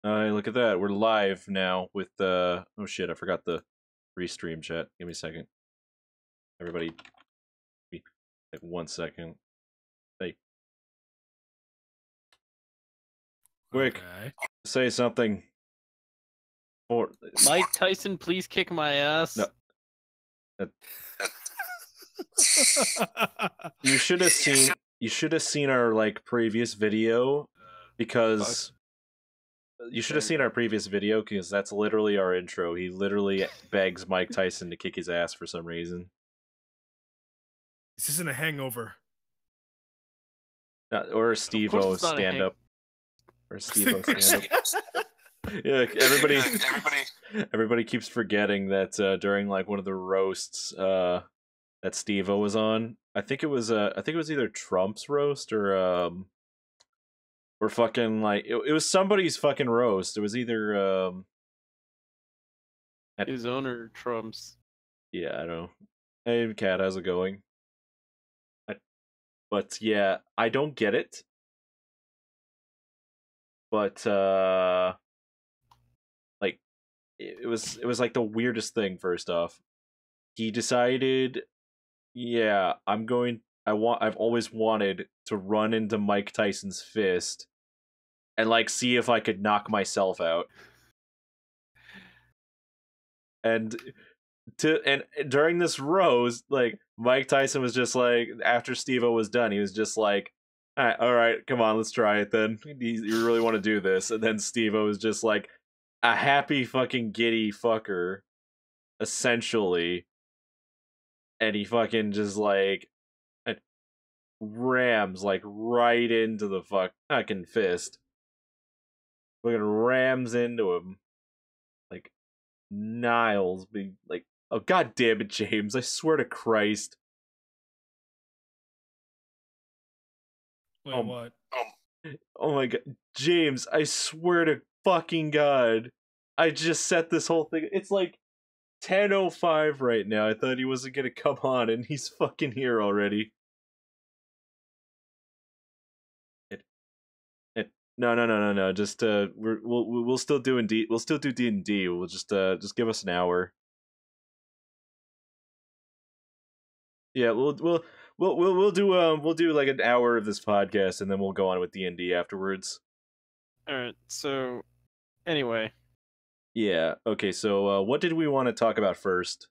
Look at that. We're live now with oh shit, I forgot the restream chat. Give me a second. Everybody, like 1 second. Hey, quick, Okay. say something. Or Mike Tyson, please kick my ass. No. You should have seen. You should have seen our like previous video, because you should have seen our previous video because that's literally our intro. He literally begs Mike Tyson to kick his ass for some reason. This isn't a hangover. Or a Steve-O stand up. Or Steve-O stand up. Yeah, everybody keeps forgetting that during like one of the roasts that Steve-O was on. I think it was either Trump's roast or fucking like it was somebody's fucking roast. It was either his own or Trump's. Yeah, I don't know. Hey Kat, how's it going? But yeah, I don't get it. But like it was like the weirdest thing. First off, he decided, yeah, I've always wanted to run into Mike Tyson's fist and like see if I could knock myself out. And during this roast, like Mike Tyson was just like, after Steve-O was done, he was just like, all right, come on, let's try it then. You really want to do this? And then Steve-O was just like a happy fucking giddy fucker, essentially. And he fucking just like rams like right into the fucking fist. Fucking rams into him. Like Niles being like, oh god damn it, James, I swear to Christ. Wait, what? Oh my god, James, I swear to fucking god. I just set this whole thing. It's like 10:05 right now. I thought he wasn't gonna come on, and he's fucking here already. No. Just we'll still do D&D. We'll still do D&D. We'll just give us an hour. Yeah, we'll do like an hour of this podcast, and then we'll go on with D&D afterwards. All right. So, anyway. Yeah. Okay. So, what did we want to talk about first?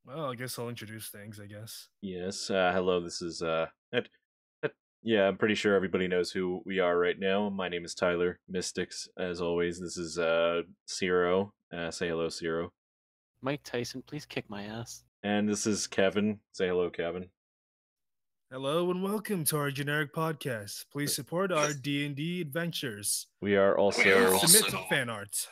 Well, I guess I'll introduce things. I guess. Yes. Hello. This is yeah, I'm pretty sure everybody knows who we are right now. My name is Tyler Mystics. As always, this is Ciro. Say hello, Ciro. Mike Tyson, please kick my ass. And this is Kevin. Say hello, Kevin. Hello and welcome to our generic podcast. Please support our D&D adventures. We are also submit some fan art.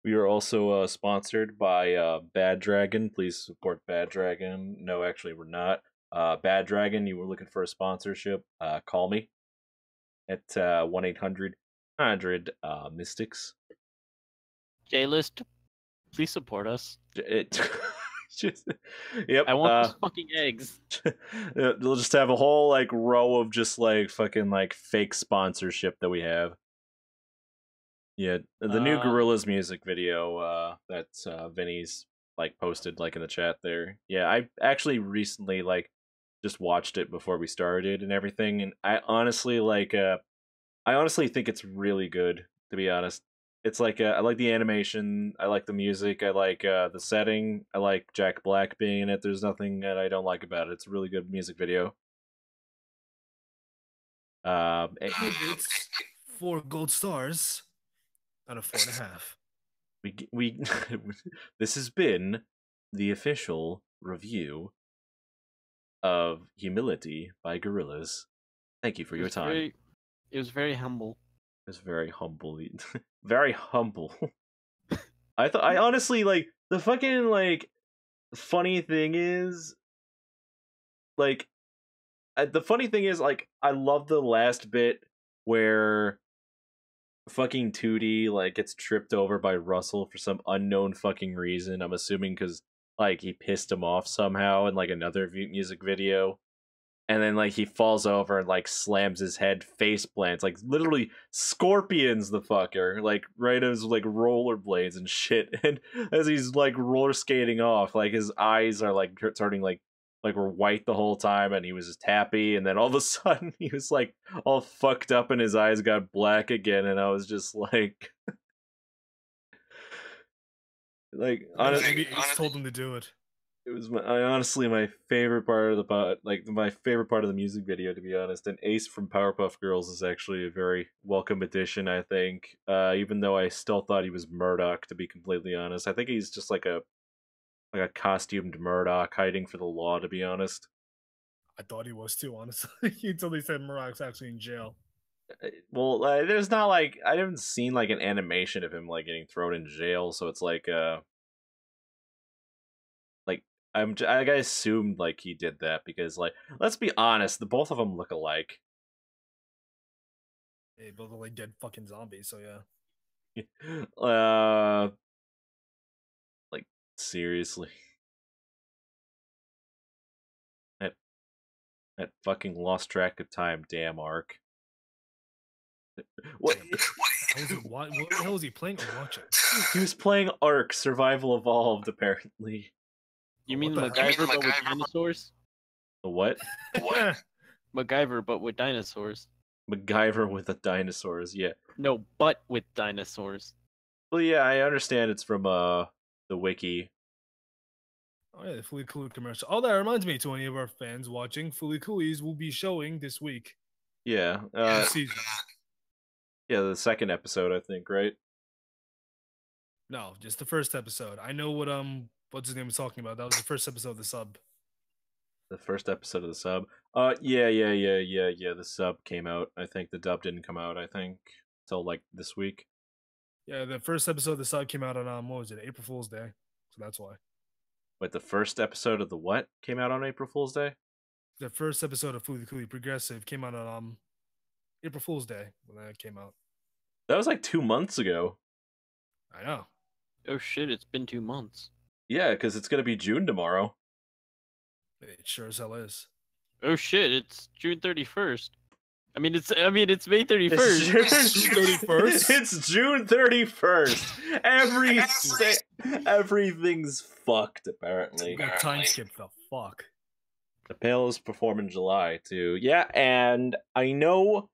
We are also sponsored by Bad Dragon. Please support Bad Dragon. No, actually, we're not. Bad Dragon, you were looking for a sponsorship, call me at 1-800-100-Mystics. J-List, please support us. Yep. I want those fucking eggs. We'll just have a whole like row of just like fucking like fake sponsorship that we have. Yeah, the new Gorillaz music video that Vinny's like posted like in the chat there. Yeah, I actually recently like just watched it before we started and everything, and I honestly think it's really good, to be honest. It's like I like the animation, I like the music, I like the setting, I like Jack Black being in it. There's nothing that I don't like about it. It's a really good music video. It's 4 gold stars out of 4.5. We this has been the official review of Humility by Gorillaz. Thank you for your time. It was very humble. It was very humble. Very humble. I honestly like the fucking like funny thing is like the funny thing is like I love the last bit where fucking Tootie like gets tripped over by Russell for some unknown fucking reason. I'm assuming because like he pissed him off somehow in like another music video. and then like he falls over and like slams his head face plants, like literally scorpions the fucker, like right as like rollerblades and shit. And as he's like roller skating off, like his eyes are like turning like were white the whole time, and he was just happy, and then all of a sudden he was like all fucked up and his eyes got black again, and I was just like Maybe Ace told him to do it. it was honestly my favorite part of my favorite part of the music video, to be honest. And Ace from Powerpuff Girls is actually a very welcome addition, I think. Even though I still thought he was Murdoch, to be completely honest. I think he's just like a costumed Murdoch hiding for the law, to be honest. I thought he was too, honestly, until they said Murdoch's actually in jail. Well, there's not like I haven't seen like an animation of him like getting thrown in jail, so it's like I assumed like he did that because like let's be honest, the both of them look alike. They both look like dead fucking zombies. So yeah. Like seriously, that fucking lost track of time, damn arc. What? What the hell was he playing or watching? He was playing Ark Survival Evolved, apparently. You mean What the MacGyver but with dinosaurs? The what? MacGyver but with dinosaurs. MacGyver with the dinosaurs, yeah. No, but with dinosaurs. Well, yeah, I understand it's from the wiki. Oh yeah, the Fooly Cooly commercial. Oh, that reminds me to any of our fans watching, Fooly Coolies will be showing this week. Yeah. This season. Yeah, the second episode, I think, right? No, just the first episode. I know what's his name was talking about. That was the first episode of the sub. The first episode of the sub. Yeah. The sub came out. I think the dub didn't come out, I think, till like this week. Yeah, the first episode of the sub came out on what was it, April Fool's Day. So that's why. Wait, the first episode of the what came out on April Fool's Day? The first episode of Fooly Cooly Progressive came out on April Fool's Day when that came out. That was like 2 months ago. I know. Oh shit, it's been 2 months. Yeah, because it's gonna be June tomorrow. It sure as hell is. Oh shit, it's June 31st. I mean it's May 31st. It's June 31st? It's June 31st. Everything's fucked, apparently. Got time skipped the fuck. The Pillows perform in July too. Yeah, and I know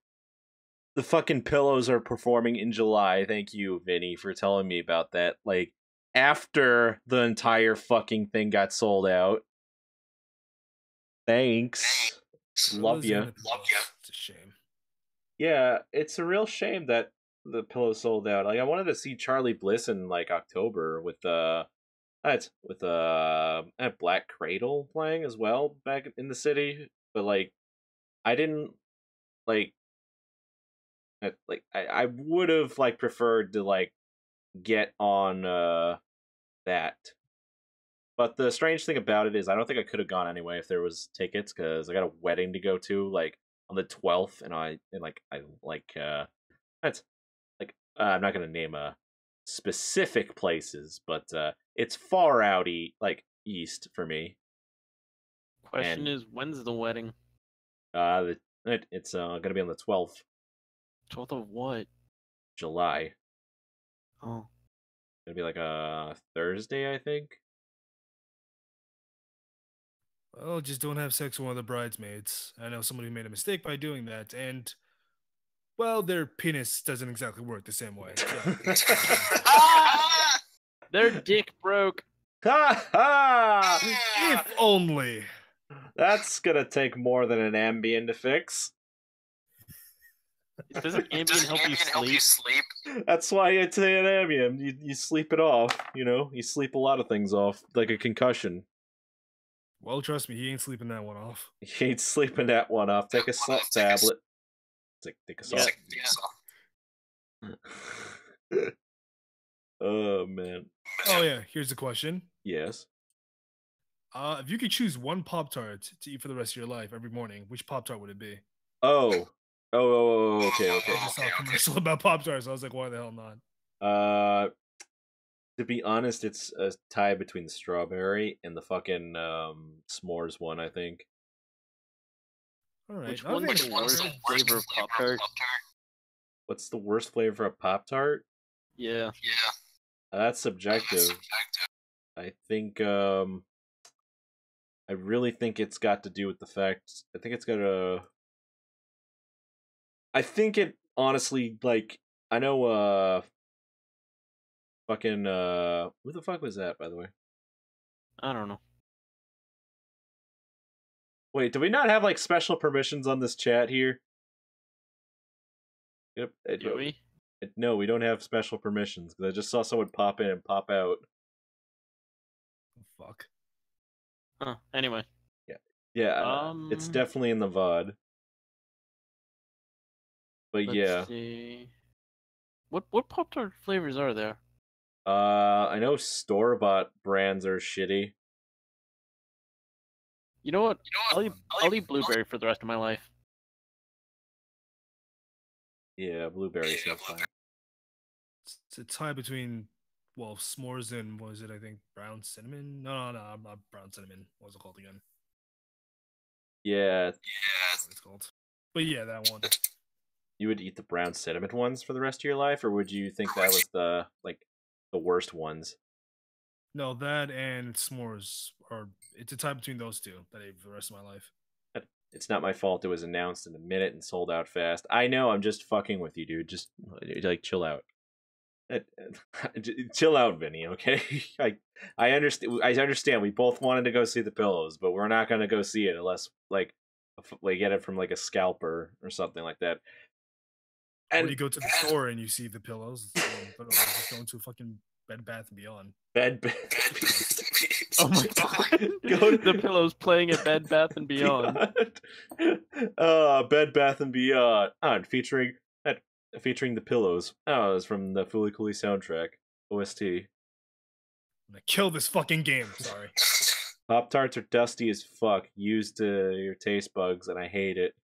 the fucking Pillows are performing in July. Thank you, Vinny, for telling me about that. Like, after the entire fucking thing got sold out. Thanks. Love you. It's a shame. Yeah, it's a real shame that the Pillows sold out. Like, I wanted to see Charlie Bliss in like October with Black Cradle playing as well back in the city, but like I didn't like I would have like preferred to like get on that. But the strange thing about it is I don't think I could have gone anyway if there was tickets, because I got a wedding to go to like on the 12th, and that's like I'm not gonna name specific places, but it's far out east for me. Question is, when's the wedding? It's gonna be on the 12th 12th of what? July. Oh. It'll be like a Thursday, I think. Well, just don't have sex with one of the bridesmaids. I know somebody who made a mistake by doing that, and well, their penis doesn't exactly work the same way. Their dick broke. Ha ha! If only. That's gonna take more than an Ambien to fix. Doesn't Ambien help you sleep? That's why I take an Ambien. You sleep it off. You know, you sleep a lot of things off, like a concussion. Well, trust me, he ain't sleeping that one off. He ain't sleeping that one off. Take a salt tablet. Take a salt. Oh man. Oh yeah, here's the question. Yes. If you could choose one Pop-Tart to eat for the rest of your life every morning, which Pop-Tart would it be? Okay. I just saw a commercial about Pop-Tarts. I was like, why the hell not? To be honest, it's a tie between the strawberry and the fucking s'mores one, I think. All right. Which I one's think the worst flavor of Pop Tart? What's the worst flavor of Pop Tart? Yeah. That's subjective. I think I really think it's got to do with the fact I think it's got a I think it honestly like I know fucking who the fuck was that by the way? I don't know. Wait, do we not have like special permissions on this chat here? Yep. Do we? No, we don't have special permissions because I just saw someone pop in and pop out. Fuck. Huh. Anyway. Yeah, it's definitely in the VOD. But Let's yeah. see. What Pop Tart flavors are there? I know store-bought brands are shitty. You know what? I'll eat blueberry for the rest of my life. Yeah, blueberry sounds fine. It's a tie between, well, s'mores and what was it? I think brown cinnamon. No, not brown cinnamon. What was it called again? Yeah. I don't know what it's called. But yeah, that one. You would eat the brown cinnamon ones for the rest of your life, or would you think that was the worst ones? No, that and s'mores are. It's a tie between those two that I eat for the rest of my life. It's not my fault. It was announced in a minute and sold out fast. I know. I'm just fucking with you, dude. Just like chill out. Chill out, Vinny. Okay. I understand. I understand. We both wanted to go see the pillows, but we're not gonna go see it unless like get it from like a scalper or something like that. And or you go to the store and you see the pillows, but just going to fucking Bed Bath and Beyond. Oh my god! Go to the pillows playing at Bed Bath and Beyond. Bed Bath and Beyond, featuring the pillows. Oh, it's from the Fooly Cooly soundtrack OST. I'm gonna kill this fucking game. Sorry. Pop Tarts are dusty as fuck. Used your taste bugs, and I hate it.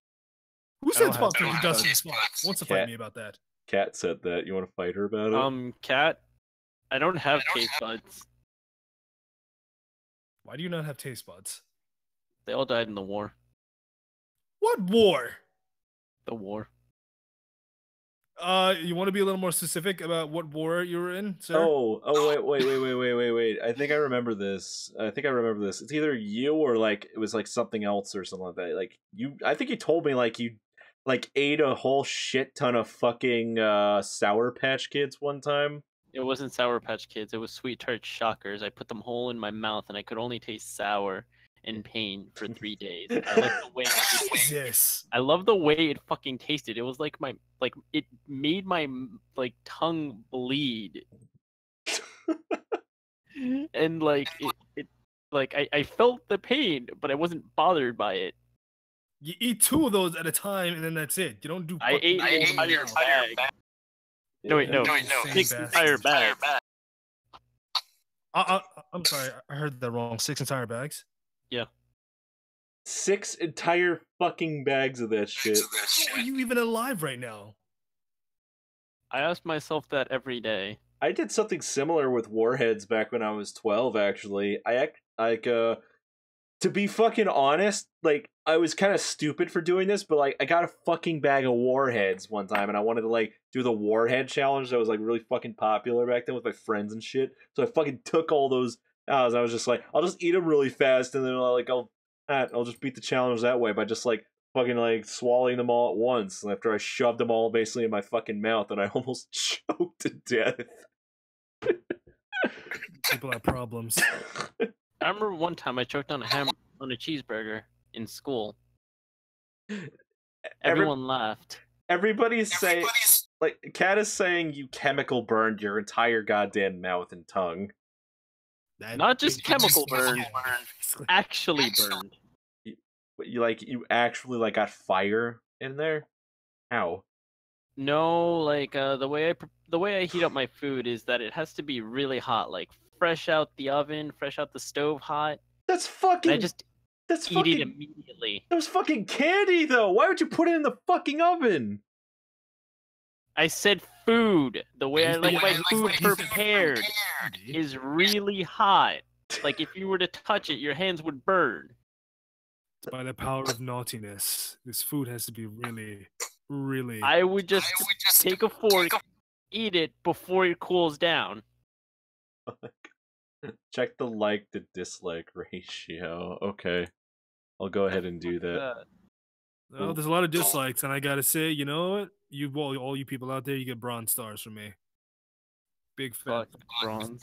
Who said Pop Tarts are dusty as fuck? Wants to fight me about that? Kat said that. You want to fight her about it? Kat, I don't have taste buds. Why do you not have taste buds? They all died in the war. What war? The war. You want to be a little more specific about what war you were in, sir? Wait. I think I remember this. It's either you or like it was like something else or something like that. Like I think you told me like you like ate a whole shit ton of fucking Sour Patch Kids one time. It wasn't Sour Patch Kids. It was Sweet Tart Shockers. I put them whole in my mouth and I could only taste sour and pain for 3 days. I like the way I love the way it fucking tasted. It was like it made my tongue bleed. And I felt the pain, but I wasn't bothered by it. You eat 2 of those at a time and then that's it. You don't do I ate an entire bag. No, 6 entire bags. I'm sorry, I heard that wrong. 6 entire bags? Yeah. 6 entire fucking bags of that shit. How are you even alive right now? I ask myself that every day. I did something similar with Warheads back when I was 12, actually. To be fucking honest, like, I was kind of stupid for doing this, but, like, I got a fucking bag of Warheads one time, and I wanted to, like, do the Warhead challenge that was, like, really fucking popular back then with my friends and shit. So I fucking took all those out, and I was just like, I'll just eat them really fast, and then, I'll just beat the challenge that way by just, like, fucking, like, swallowing them all at once. And after I shoved them all basically in my fucking mouth, and I almost choked to death. People have problems. I remember one time I choked on a cheeseburger in school. Everyone laughed. Everybody's saying, like, Kat is saying you chemical burned your entire goddamn mouth and tongue. Not just chemical burned, actually burned. You actually like got fire in there? How? No, like the way I heat up my food is that it has to be really hot, like fresh out the oven, fresh out the stove hot. That's fucking. And I just eat it immediately. That was fucking candy, though. Why would you put it in the fucking oven? I said food. The way I like my food prepared is really hot. Like if you were to touch it, your hands would burn. By the power of naughtiness, this food has to be really, really. I would just take a fork, eat it before it cools down. Check the like to dislike ratio. Okay, I'll go ahead and do that. Well, there's a lot of dislikes, and I gotta say, you know what? All you people out there, you get bronze stars from me. Big fat bronze.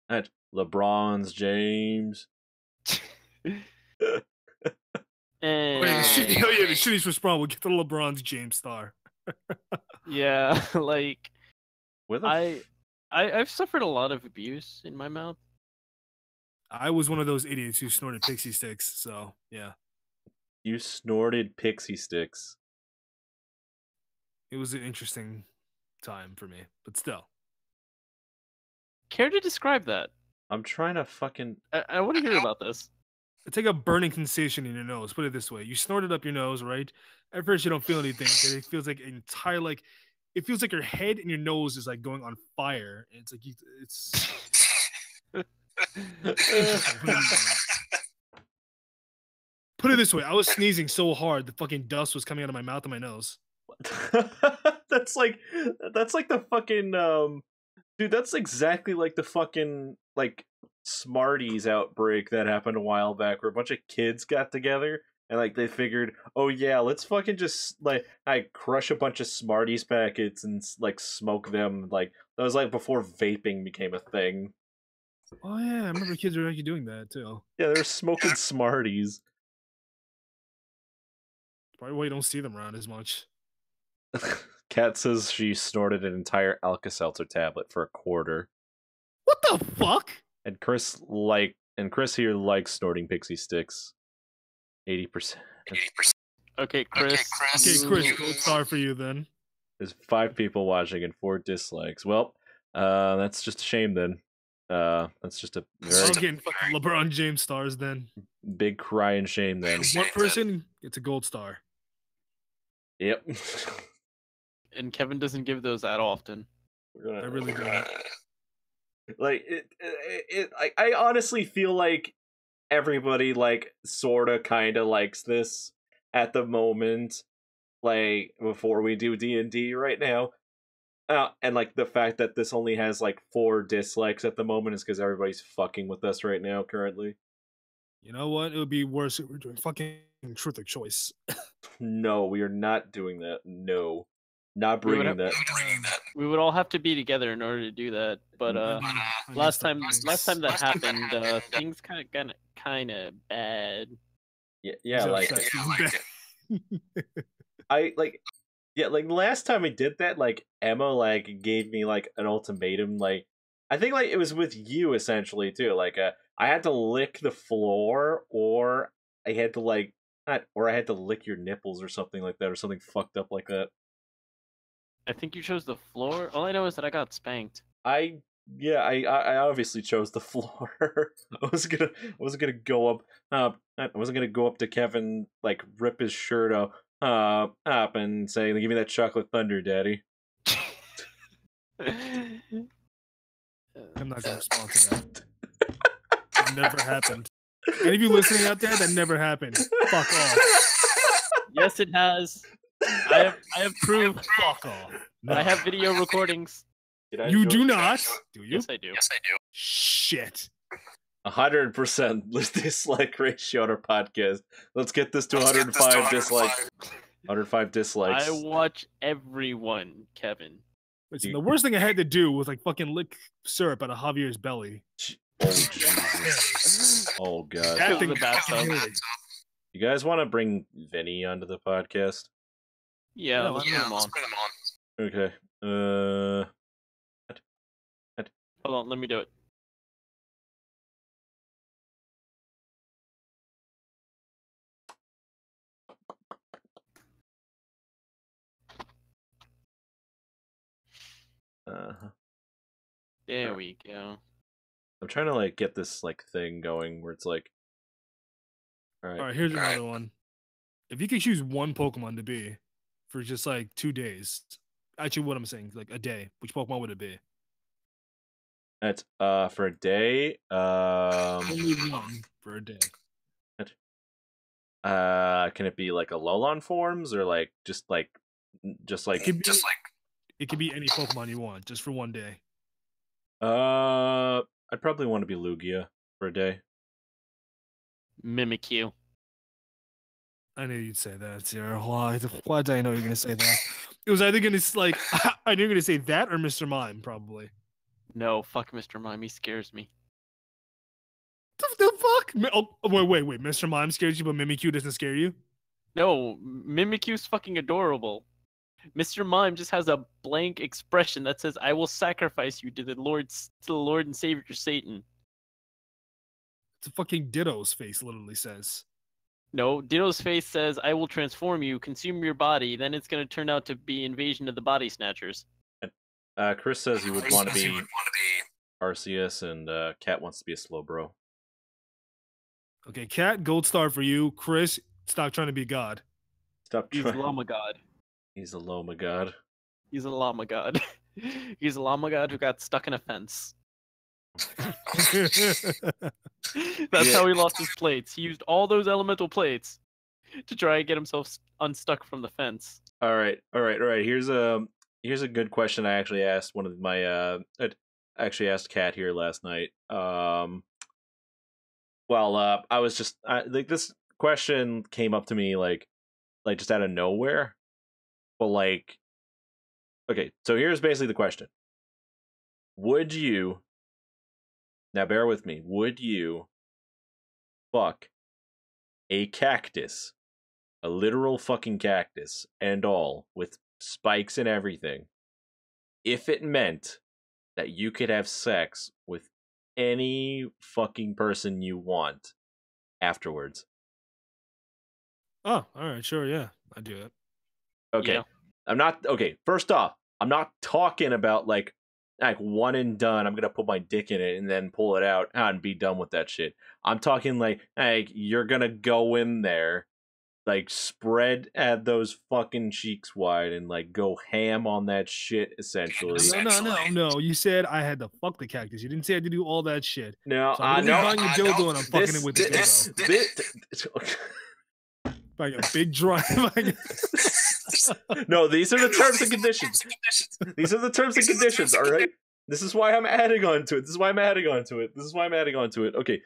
At LeBron's James. And the shitty's response. We'll get the LeBron's James star. Yeah, like I've suffered a lot of abuse in my mouth. I was one of those idiots who snorted pixie sticks, so yeah. You snorted pixie sticks. It was an interesting time for me, but still. Care to describe that? I'm trying to fucking... I want to hear about this. It's like a burning sensation in your nose. Put it this way. You snort it up your nose, right? At first you don't feel anything, but it feels like it feels like your head and your nose is like going on fire. And it's like Put it this way. I was sneezing so hard the fucking dust was coming out of my mouth and my nose. That's like the fucking dude, that's exactly like the fucking like Smarties outbreak that happened a while back where a bunch of kids got together and like they figured, oh yeah, let's fucking just like crush a bunch of Smarties packets and like smoke them. Like that was like before vaping became a thing. Oh yeah, I remember kids were actually doing that too. Yeah, they're smoking Smarties. Probably why you don't see them around as much. Kat says she snorted an entire Alka-Seltzer tablet for $0.25. What the fuck? And Chris here likes snorting pixie sticks. 80%. Okay, Chris. Okay, Chris, gold star for you then. There's 5 people watching and 4 dislikes. Well, that's just a shame then. That's just a very... I'm getting fucking LeBron James stars then. Big crying shame then. One person gets a gold star. Yep. And Kevin doesn't give those that often. I really don't. Like I honestly feel like everybody like sorta kinda likes this at the moment. Like before we do D&D right now. And like the fact that this only has like 4 dislikes at the moment is because everybody's fucking with us right now currently. You know what? It would be worse if we were doing fucking Truth or Choice. No, we are not doing that. No. Not bringing that. We would all have to be together in order to do that. But last time that happened, things kind of bad. Yeah, like I like yeah, like last time I did that, like Emma like gave me like an ultimatum. Like I think like it was with you essentially too. Like I had to lick the floor, or I had to like or I had to lick your nipples or something like that, or something fucked up like that. I think you chose the floor. All I know is that I got spanked. I obviously chose the floor. I wasn't gonna go up. I wasn't gonna go up to Kevin, like rip his shirt up and say, "Give me that chocolate thunder, Daddy." I'm not gonna respond to that. It never happened. Any of you listening out there, that never happened. Fuck off. Yes, it has. I have proof. Fuck off. No. I have video recordings. You do not. Do you? Yes, I do. Yes, I do. Shit. 100% dislike ratio on our podcast. Let's get this to 105 dislikes. 105 dislikes. I watch everyone, Kevin. Listen, the worst thing I had to do was like fucking lick syrup out of Javier's belly. Oh, Jesus. Oh God. That thing You guys want to bring Vinny onto the podcast? Yeah, let's bring him on. Okay. Hold on, let me do it. There we go. I'm trying to like get this like thing going where it's like, all right, here's another one. If you could choose one Pokemon to be for just like 2 days, actually, what I'm saying, like a day, which Pokemon would it be? That's for a day. Only one for a day. Can it be like a Alolan forms or like just like it could be any Pokemon you want, just for one day. I'd probably want to be Lugia for a day. Mimikyu. I knew you'd say that, Zero. Why did I know you were gonna say that? It was either gonna like I knew you were gonna say that or Mr. Mime, probably. No, fuck Mr. Mime. He scares me. The fuck? Oh, wait. Mr. Mime scares you, but Mimikyu doesn't scare you? No, Mimikyu's fucking adorable. Mr. Mime just has a blank expression that says, "I will sacrifice you to the Lord and Savior Satan." It's a fucking Ditto's face, literally says. No, Ditto's face says, "I will transform you, consume your body, then it's going to turn out to be Invasion of the Body Snatchers." Chris says he would want to be Arceus, and Cat wants to be a Slowbro. Okay, Cat, gold star for you. Chris, stop trying to be God. He's a llama god. He's a llama god. He's a llama god. He's a llama god who got stuck in a fence. That's how he lost his plates. He used all those elemental plates to try and get himself unstuck from the fence. All right. Here's a good question. I actually asked one of my I actually asked Kat here last night. I was just like, this question came up to me like just out of nowhere. But like, okay, so here's basically the question: would you? Now, bear with me. Would you fuck a cactus, a literal fucking cactus, and all, with spikes and everything, if it meant that you could have sex with any fucking person you want afterwards? Oh, all right, sure, yeah, I do it. Okay, yeah. First off, I'm not talking about like one and done. I'm gonna put my dick in it and then pull it out and be done with that shit. I'm talking like you're gonna go in there, like spread at those fucking cheeks wide and like go ham on that shit. Essentially, no. You said I had to fuck the cactus. You didn't say I had to do all that shit. No, so I'm buying a dildo and I'm fucking it with the dildo. Like a big drive. No, these are the terms and conditions. These are the terms and conditions, all right? This is why I'm adding on to it. Okay,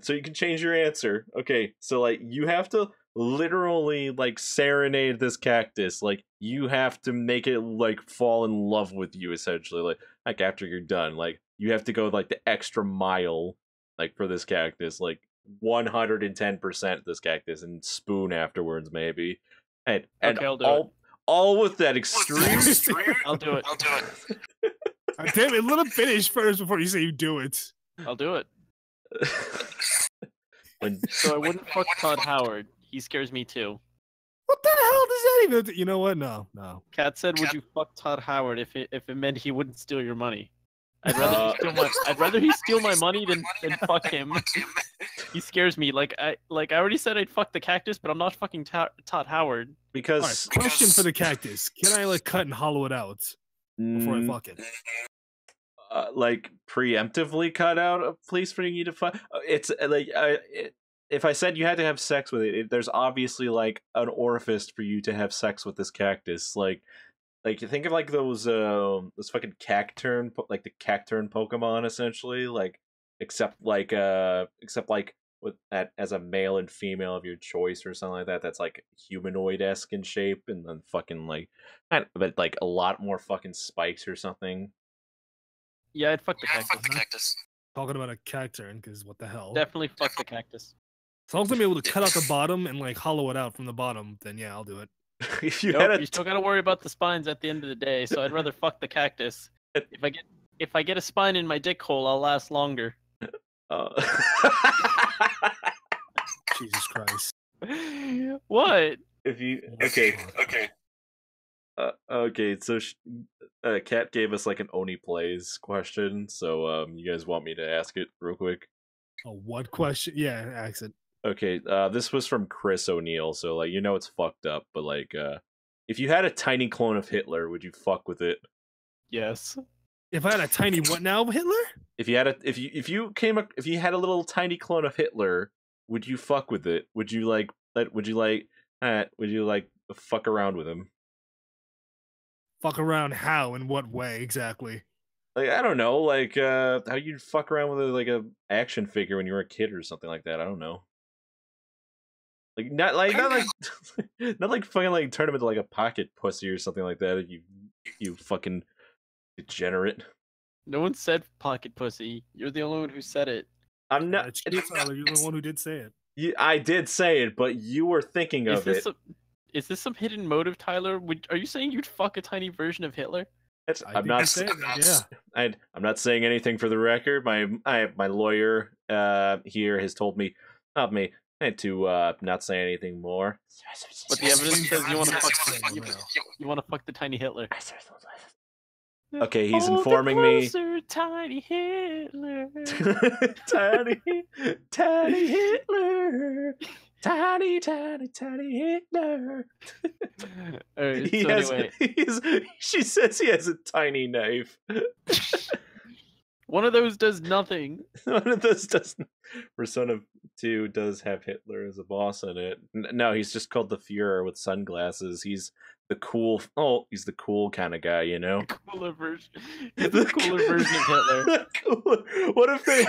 so you can change your answer. Okay, so like you have to literally like serenade this cactus. Like you have to make it like fall in love with you, essentially. Like after you're done, like you have to go like the extra mile, like for this cactus, like 110% this cactus, and spoon afterwards maybe. And okay, I'll do all with that extreme. I'll do it. Damn it, let him finish first before you say you do it. I'll do it. So I wouldn't fuck Todd Howard. He scares me too. What the hell does that even? You know what? No. Kat said, "Would you fuck Todd Howard if it meant he wouldn't steal your money?" I'd rather he steal my money than fuck him. He scares me. Like I already said I'd fuck the cactus, but I'm not fucking Todd Howard. Because question for the cactus: can I like cut and hollow it out before I fuck it? Like preemptively cut out a place for you to fuck. It's like if I said you had to have sex with it, there's obviously like an orifice for you to have sex with this cactus. Like you think of like those fucking cacturn, like the cacturn Pokemon, essentially. Like except like with that as a male and female of your choice or something like that. That's like humanoid-esque in shape, and then fucking like, but like a lot more fucking spikes or something. Yeah, I'd fuck the cactus. Talking about a cacturn, because what the hell? Definitely fuck the cactus. As long as I'm able to cut out the bottom and like hollow it out from the bottom, then yeah, I'll do it. You still gotta worry about the spines at the end of the day, so I'd rather fuck the cactus. If I get a spine in my dick hole, I'll last longer. Jesus Christ. What? If you okay, so Kat gave us like an Oni Plays question, so you guys want me to ask it real quick? Oh, what question? Yeah, ask it. Okay, this was from Chris O'Neill, so like it's fucked up, but like if you had a tiny clone of Hitler, would you fuck with it? Yes. If I had a tiny what now, Hitler? If you had a little tiny clone of Hitler, would you fuck with it? Would you like fuck around with him? Fuck around how? In what way exactly? Like, I don't know, like how you'd fuck around with a action figure when you were a kid or something like that. I don't know. Like not like not like fucking like turn him into like a pocket pussy or something like that. You fucking degenerate. No one said pocket pussy. You're the only one who said it. I'm not. Tyler, you're the one who did say it. I did say it, but you were thinking of it. Is this some hidden motive, Tyler? Are you saying you'd fuck a tiny version of Hitler? I'm not saying. Yeah. I'm not saying anything for the record. My lawyer here has told me to not say anything more. But the evidence says you want to fuck the tiny Hitler. Okay, he's informing me. Tiny Hitler. tiny Hitler. Tiny Hitler. Anyway. She says he has a tiny knife. One of those does nothing. One of those does. Persona 2 does have Hitler as a boss in it. No, he's just called the Führer with sunglasses. He's the cool. He's the cool kind of guy, you know. Cooler version. The cooler version of Hitler. What if they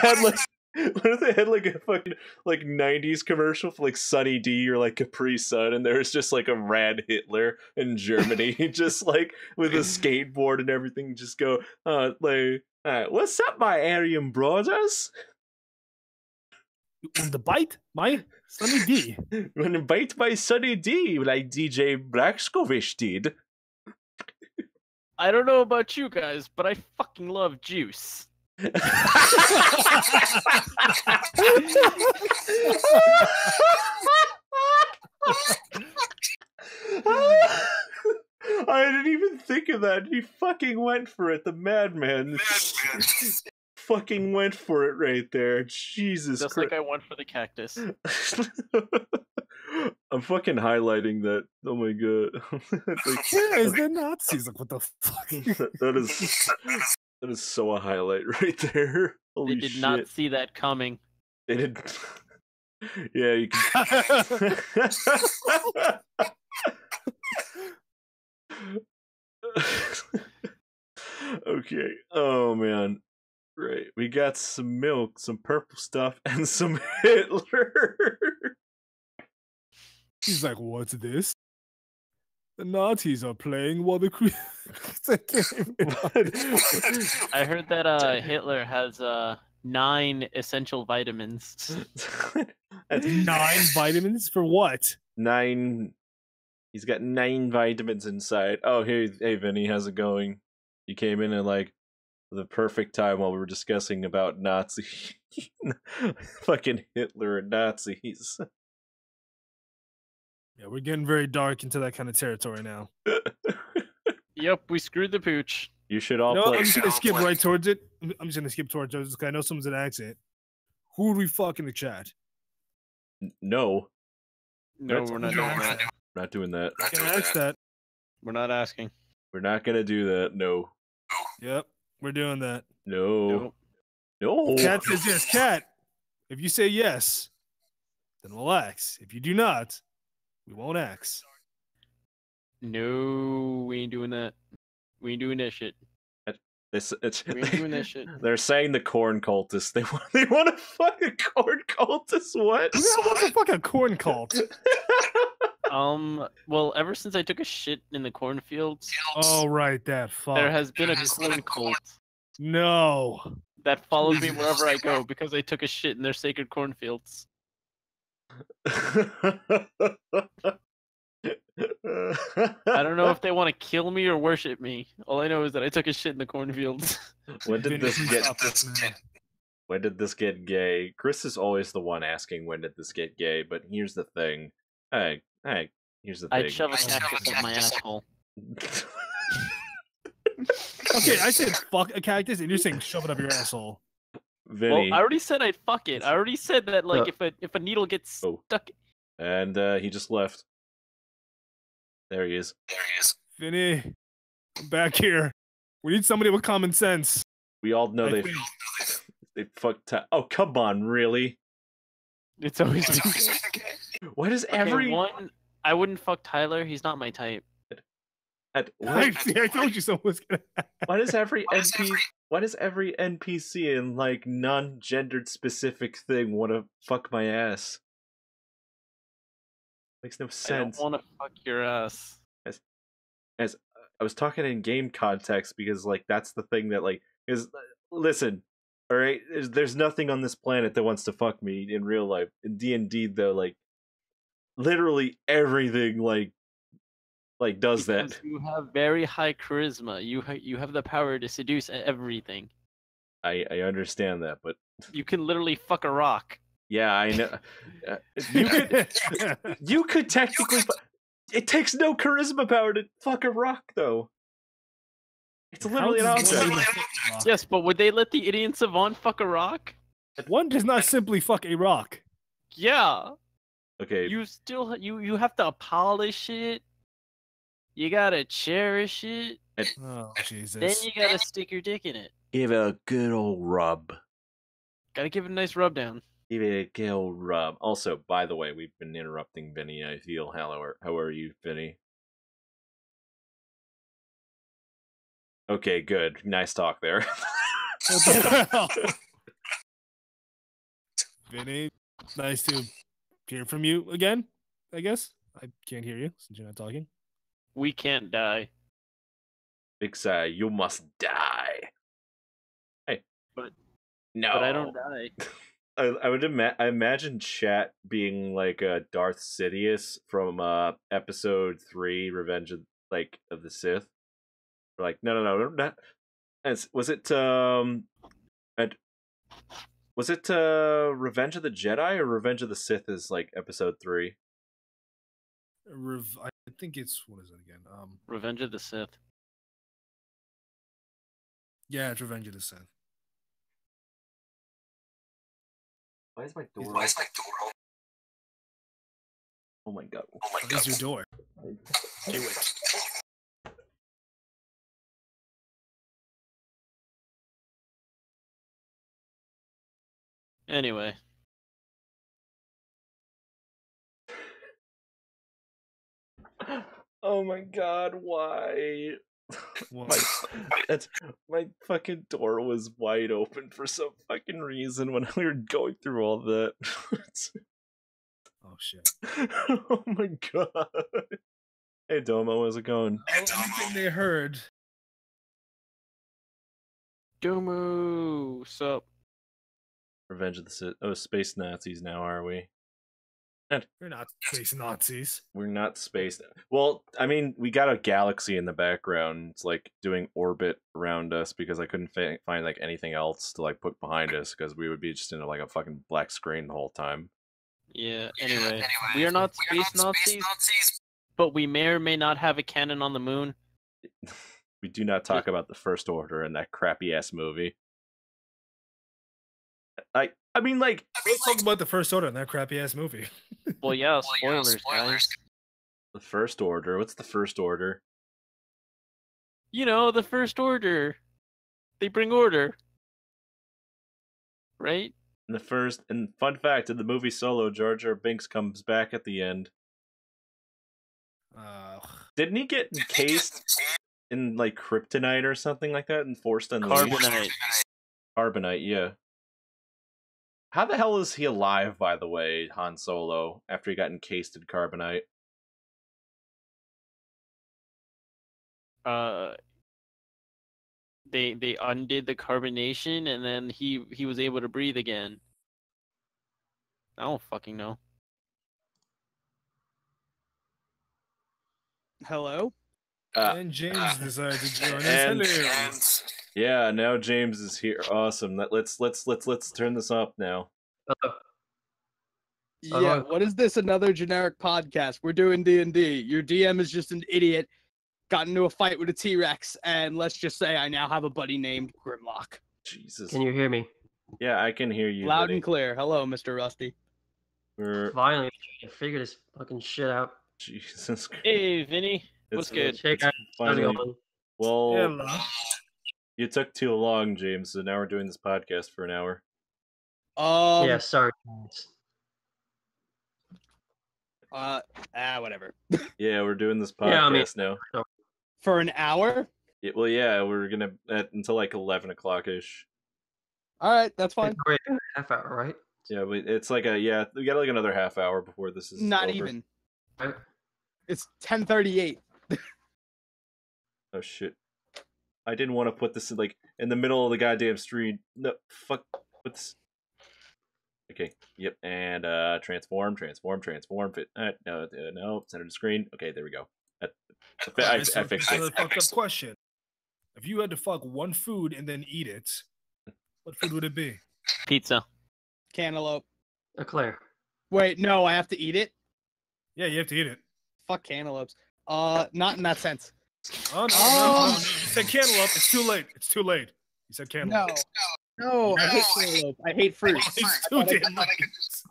had like a fucking like 90s commercial for like Sunny D or like Capri Sun, and there's just like a rad Hitler in Germany, just like with a skateboard and everything, just go what's up, my Aryan brothers? You want to bite my Sunny D? You want to bite my Sunny D like DJ Blaskovic did? I don't know about you guys, but I fucking love juice. I didn't even think of that. He fucking went for it. The madman fucking went for it right there. Jesus Just Christ. Like I went for the cactus. I'm fucking highlighting that. Oh my god. Is the Nazis? Like, what the fuck? That is so a highlight right there. Holy They did shit. not see that coming. They did. Yeah, you can. Okay. Oh man. Right. We got some milk, some purple stuff, and some Hitler. He's like, what's this? The Nazis are playing while the I heard that Hitler has 9 essential vitamins. 9 vitamins for what? 9. He's got 9 vitamins inside. Oh, hey, Vinny, how's it going? You came in at like the perfect time while we were discussing about Nazi, fucking Hitler and Nazis. Yeah, we're getting very dark into that kind of territory now. Yep, we screwed the pooch. You should all. No, play. I'm just gonna skip right towards it. I'm just gonna skip towards it because I know someone's an accent. Who would we fuck in the chat? No. No, we're not doing that. We're not doing that. Can I ask that? We're not asking. We're not gonna do that. No. Yep, we're doing that. No. No. Cat says yes. Cat, if you say yes, then we'll ask. If you do not, we won't ask. No, we ain't doing that. We ain't doing that shit. We ain't doing that shit. They're saying the corn cultists. They want to fuck a corn cultist. What? Who wants to fuck a corn cult? Well, ever since I took a shit in the cornfields. Oh, right, that fuck. There has been a corn cult. No. That follows me wherever I go because I took a shit in their sacred cornfields. I don't know if they want to kill me or worship me. All I know is that I took a shit in the cornfields. When did this get gay? Chris is always the one asking when did this get gay, but here's the thing. Hey, here's the thing. I'd shove a cactus up my asshole. Okay, I said fuck a cactus, and you're saying shove it up your asshole. Vinny. Well, I already said I'd fuck it. I already said that, like, if a needle gets stuck. And he just left. There he is. Vinny, I'm back here. We need somebody with common sense. We all know they fucked. Oh, come on, really? It's always been gay. Why does one? I wouldn't fuck Tyler. He's not my type. I told you someone was gonna. Why does every NPC in like non-gendered specific thing want to fuck my ass? Makes no sense. I don't want to fuck your ass. As I was talking in game context because like that's the thing that like is listen, all right. There's nothing on this planet that wants to fuck me in real life. In D&D though, like literally everything like does because that. You have very high charisma. You have the power to seduce everything. I understand that, but you can literally fuck a rock. Yeah, I know. You could technically. It takes no charisma power to fuck a rock, though. It's literally an object. Yes, but would they let the idiot savant fuck a rock? One does not simply fuck a rock. Yeah. Okay. You still you have to polish it. You gotta cherish it. Oh Jesus! Then you gotta stick your dick in it. Give it a good old rub. Gotta give it a nice rub down. Give it a good old rub. Also, by the way, we've been interrupting Vinny. I feel. How are you, Vinny? Okay, good. Nice talk there. Vinny, nice to hear from you again. I guess I can't hear you since you're not talking. We can't die. Big Sai, you must die. Hey, but no, but I don't die. I would imagine chat being like Darth Sidious from episode 3, Revenge of the Sith. We're like, no, not. Was it Revenge of the Jedi or Revenge of the Sith is like episode 3? I think it's what is it again? Revenge of the Sith. Yeah, it's Revenge of the Sith. Why is my door open? Oh my god. What is your door? Do it. Anyway. Oh my god, why? My fucking door was wide open for some fucking reason when we were going through all that. Oh shit. Oh my god. Hey Domo, how's it going? Everything they heard. Domo, sup? Revenge of the Sith. Oh, space Nazis now, are we? We're not space Nazis. We're not space. Well, I mean, we got a galaxy in the background. It's like doing orbit around us because I couldn't find like anything else to like put behind us because we would be just in like a fucking black screen the whole time. Yeah. Anyway, we are not space Nazis, but we may or may not have a cannon on the moon. We do not talk about the First Order in that crappy ass movie. I mean, like, let's talk about the First Order in that crappy ass movie. Well, yeah, spoilers, guys. The First Order. What's the First Order? You know, the First Order. They bring order, right? And fun fact, in the movie Solo, Jar Jar Binks comes back at the end. Didn't he get encased in like kryptonite or something like that and forced on carbonite? Carbonite, yeah. How the hell is he alive, by the way, Han Solo, after he got encased in carbonite? They undid the carbonation, and then he was able to breathe again. I don't fucking know. Hello? And James decided to join us. Yeah, now James is here. Awesome. Let's turn this up now. Yeah, what is this? Another generic podcast? We're doing D&D. Your DM is just an idiot. Got into a fight with a T-Rex, and let's just say I now have a buddy named Grimlock. Jesus. Can you hear me? Yeah, I can hear you. Loud buddy. and clear. Hello, Mr. Rusty. We're finally trying to figure this fucking shit out. Jesus Christ. Hey, Vinny. What's good? Hey, guys. How's it going? Well, Hello. You took too long, James, so now we're doing this podcast for an hour. Yeah, sorry. Whatever. Yeah, we're doing this podcast Yeah, I mean- now. For an hour? Yeah, well, yeah, we're gonna until like 11 o'clock ish. All right, that's fine. Wait, half hour, right? Yeah, it's like we got like another half hour before this is Not over. even. Right. It's 10:38. Oh shit! I didn't want to put this in the middle of the goddamn stream. No, fuck. Put this. Okay. Yep. And transform. Fit. No. Center the screen. Okay, there we go. I fixed it. Fucked up question. If you had to fuck one food and then eat it, what food would it be? Pizza. Cantaloupe. Eclair. Wait, no, I have to eat it? Yeah, you have to eat it. Fuck cantaloupes. Not in that sense. Oh, no. You said cantaloupe. It's too late. It's too late. You said cantaloupe. No, I hate cantaloupe. I hate fruit. It's too damn late.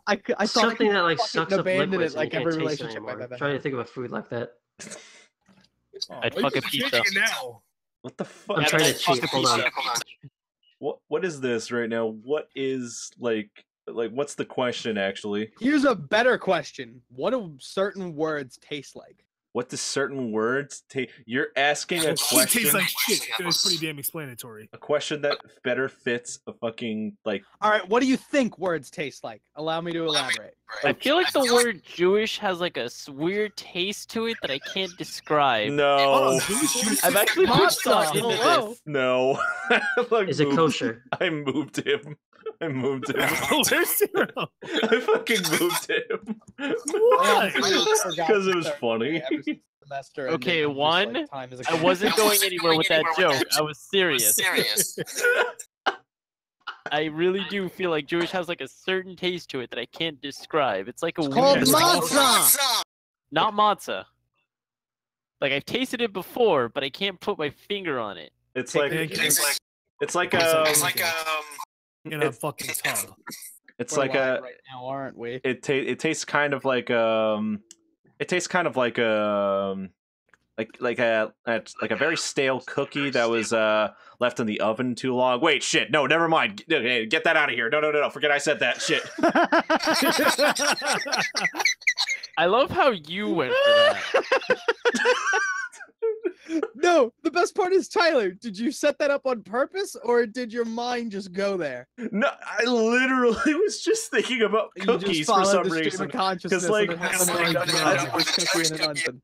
I thought Something that like fucking sucks up abandoned liquids it like and you every can't taste it relationship I've anymore. ever Trying to had. think of a food like that. I'd fuck a pizza. Now. What the fuck? I'm trying to cheat. Hold on. What is this right now? What is like what's the question actually? Here's a better question. What do certain words taste like? What do certain words taste? You're asking a It question. tastes like shit. It's pretty damn explanatory. A question that better fits a fucking like. All right, what do you think words taste like? Allow me to elaborate. I feel like the word Jewish has like a weird taste to it that I can't describe. No, I've actually put Matzah, thought into hello. this. no. Is it kosher? I moved him. Oh, there's zero. I fucking moved him. Why? Because it was funny. Okay, one, I wasn't going anywhere with that joke. I was serious. I really do feel like Jewish has like a certain taste to it that I can't describe. It's like a Called weird... matzah. Not matzah. Like I've tasted it before, but I can't put my finger on it. It's like in a fucking tub. It's We're like live right now, aren't we? it tastes kind of like it tastes kind of like like a very stale cookie that was left in the oven too long. Wait, shit, no, never mind. Okay, get that out of here. No, forget I said that. Shit. I love how you went for that. No, the best part is, Tyler, did you set that up on purpose or did your mind just go there? No, I literally was just thinking about You cookies just for followed some the stream reason. of consciousness. like- and it happened cookie and an onion.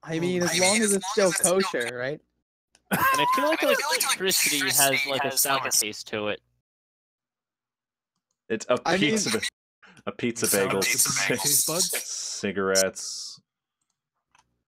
I mean, as long as it's still kosher, right? And I feel like electricity has like a sour taste to it. It's a I mean- pizza, a pizza bagel, Taste buds? cigarettes.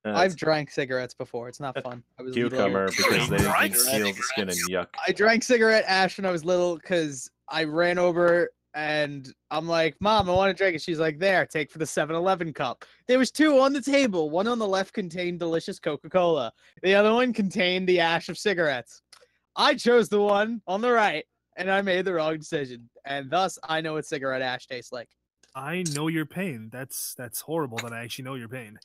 I've drank cigarettes before. It's not fun. I was cucumber little. because they Right? can seal the skin and yuck. I drank cigarette ash when I was little because I ran over and I'm like, Mom, I want to drink it. She's like, there, take for the 7-Eleven cup. There was two on the table. One on the left contained delicious Coca-Cola. The other one contained the ash of cigarettes. I chose the one on the right, and I made the wrong decision. And thus, I know what cigarette ash tastes like. I know your pain. That's horrible that I actually know your pain.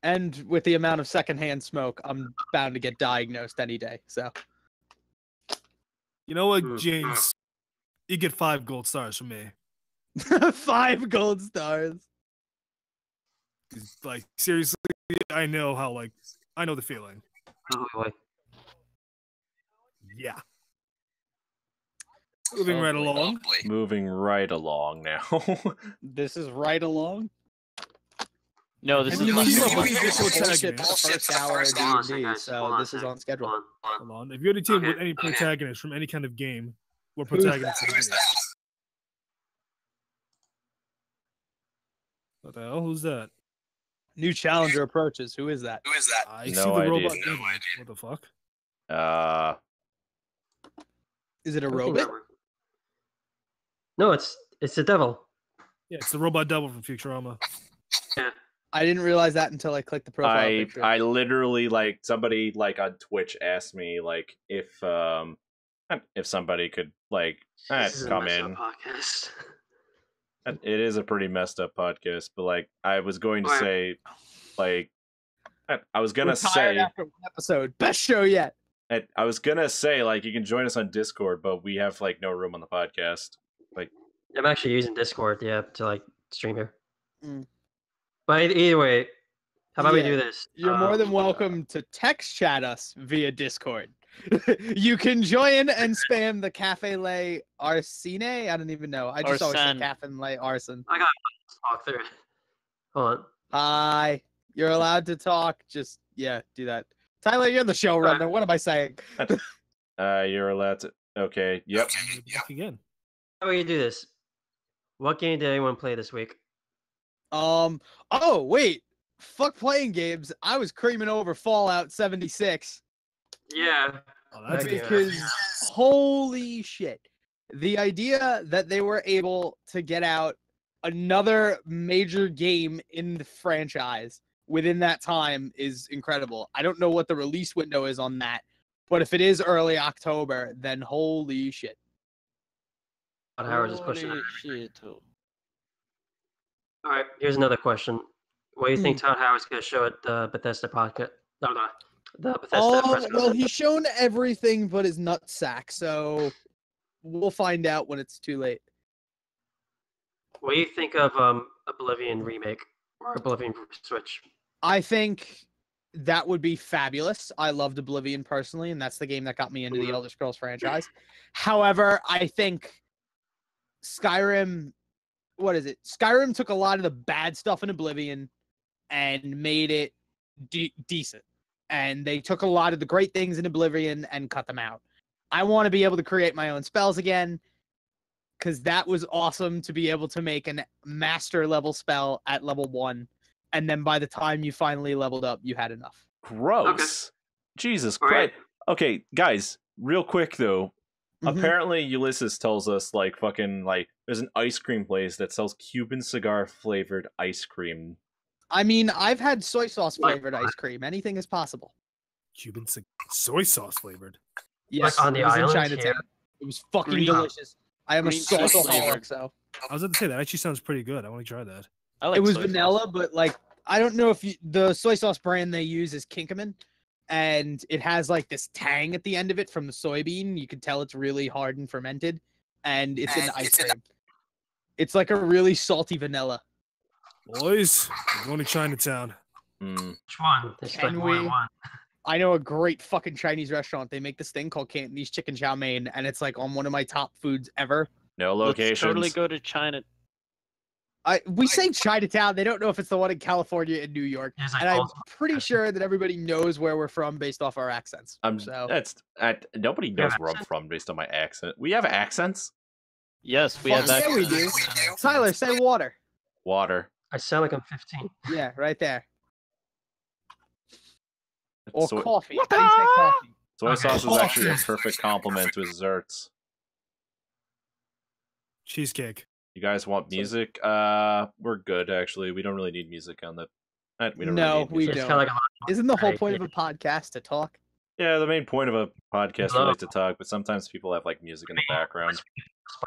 And with the amount of secondhand smoke, I'm bound to get diagnosed any day. So, You know what, James? You get 5 gold stars from me. 5 gold stars. 'Cause, like, seriously, I know how, like, I know the feeling. Oh boy. Yeah. Moving right along. Moving right along now. This is right along. No, this And is you like leave up with with this bullshit protagonist. the first hour of Hold on a D&D, second, so hold on a this is second, on schedule. hold on. Hold on. If you had a team with Okay, any okay. protagonist from any kind of game, what Who's protagonist that? would it be? What the hell? Who's that? New challenger approaches. Who is that? I No see the idea. robot. No devil. What the fuck? Is it a I think robot? that worked. No, it's the devil. Yeah, it's the robot devil from Futurama. I didn't realize that until I clicked the profile picture. I literally like somebody like on Twitch asked me like if somebody could like This is a come messed in. up podcast. It is a pretty messed up podcast, but like I was going to Alright. say like I was gonna Retired say after one episode. Best show yet. I was gonna say like you can join us on Discord, but we have like no room on the podcast. I'm actually using Discord, yeah, to like stream here. Mm. But either way, how about we Yeah, do this? You're more than welcome to text chat us via Discord. You can join and spam the Cafe Lay Arsene. I don't even know. I just always say Arsen. Cafe Lay Arson. I got to talk through it. Hold on. Hi. You're allowed to talk. Just, yeah, do that. Tyler, you're the showrunner. What am I saying? You're allowed to. Okay. Yep. Back again. How about you do this? What game did anyone play this week? Oh, wait. Fuck playing games. I was creaming over Fallout 76. Yeah. Oh, that's Because holy shit. The idea that they were able to get out another major game in the franchise within that time is incredible. I don't know what the release window is on that, but if it is early October, then holy shit. Howard is pushing it. Shit. All right, here's another question. What do you think Todd Howard's going to show at the Bethesda podcast? No, the Bethesda press Well, he's shown everything but his nutsack, so we'll find out when it's too late. What do you think of Oblivion remake or Oblivion for Switch? I think that would be fabulous. I loved Oblivion personally, and that's the game that got me into the Elder Scrolls franchise. However, I think Skyrim, Skyrim took a lot of the bad stuff in Oblivion and made it decent. And they took a lot of the great things in Oblivion and cut them out. I want to be able to create my own spells again, because that was awesome to be able to make a master level spell at level 1. And then by the time you finally leveled up, you had enough. Gross. Okay. Jesus All Christ. Right. Okay, guys, real quick though. Apparently Ulysses tells us like fucking like there's an ice cream place that sells Cuban cigar flavored ice cream. I mean, I've had soy sauce flavored ice cream. Anything is possible. Cuban soy sauce flavored. Yes, like on the it was in island Chinatown. here. It was fucking Green- delicious. I am a green sauce sauceaholic, so I was going to say that actually sounds pretty good. I want to try that. I like it was soy vanilla, sauce. but like I don't know if the soy sauce brand they use is Kinkaman, and it has like this tang at the end of it from the soybean. You can tell it's really hard and fermented, and it's in ice cream. It's like a really salty vanilla. Boys, we're going to Chinatown. Which one? There's Can like more than we? one. I know a great fucking Chinese restaurant. They make this thing called Cantonese chicken chow mein, and it's like on one of my top foods ever. No Let's locations. totally go to China. We say Chinatown. They don't know if it's the one in California and New York. There's, like, And I'm multiple pretty sure that everybody knows where we're from based off our accents. So Nobody knows where I'm from based on my accent. We have accents. Yes, we Fuck have that. yeah, we do. Tyler, say water. Water. I sound like I'm 15. Yeah, right there. Or Soy, coffee. How do you say coffee? soy sauce is actually a perfect complement to desserts. Cheesecake. You guys want music? We're good actually. We don't really need music on that. We don't No, really need we music. It's don't. kind of like a lot. Isn't the whole Right, point of yeah. a podcast to talk? Yeah, the main point of a podcast Hello. really is to talk, but sometimes people have like music in the background.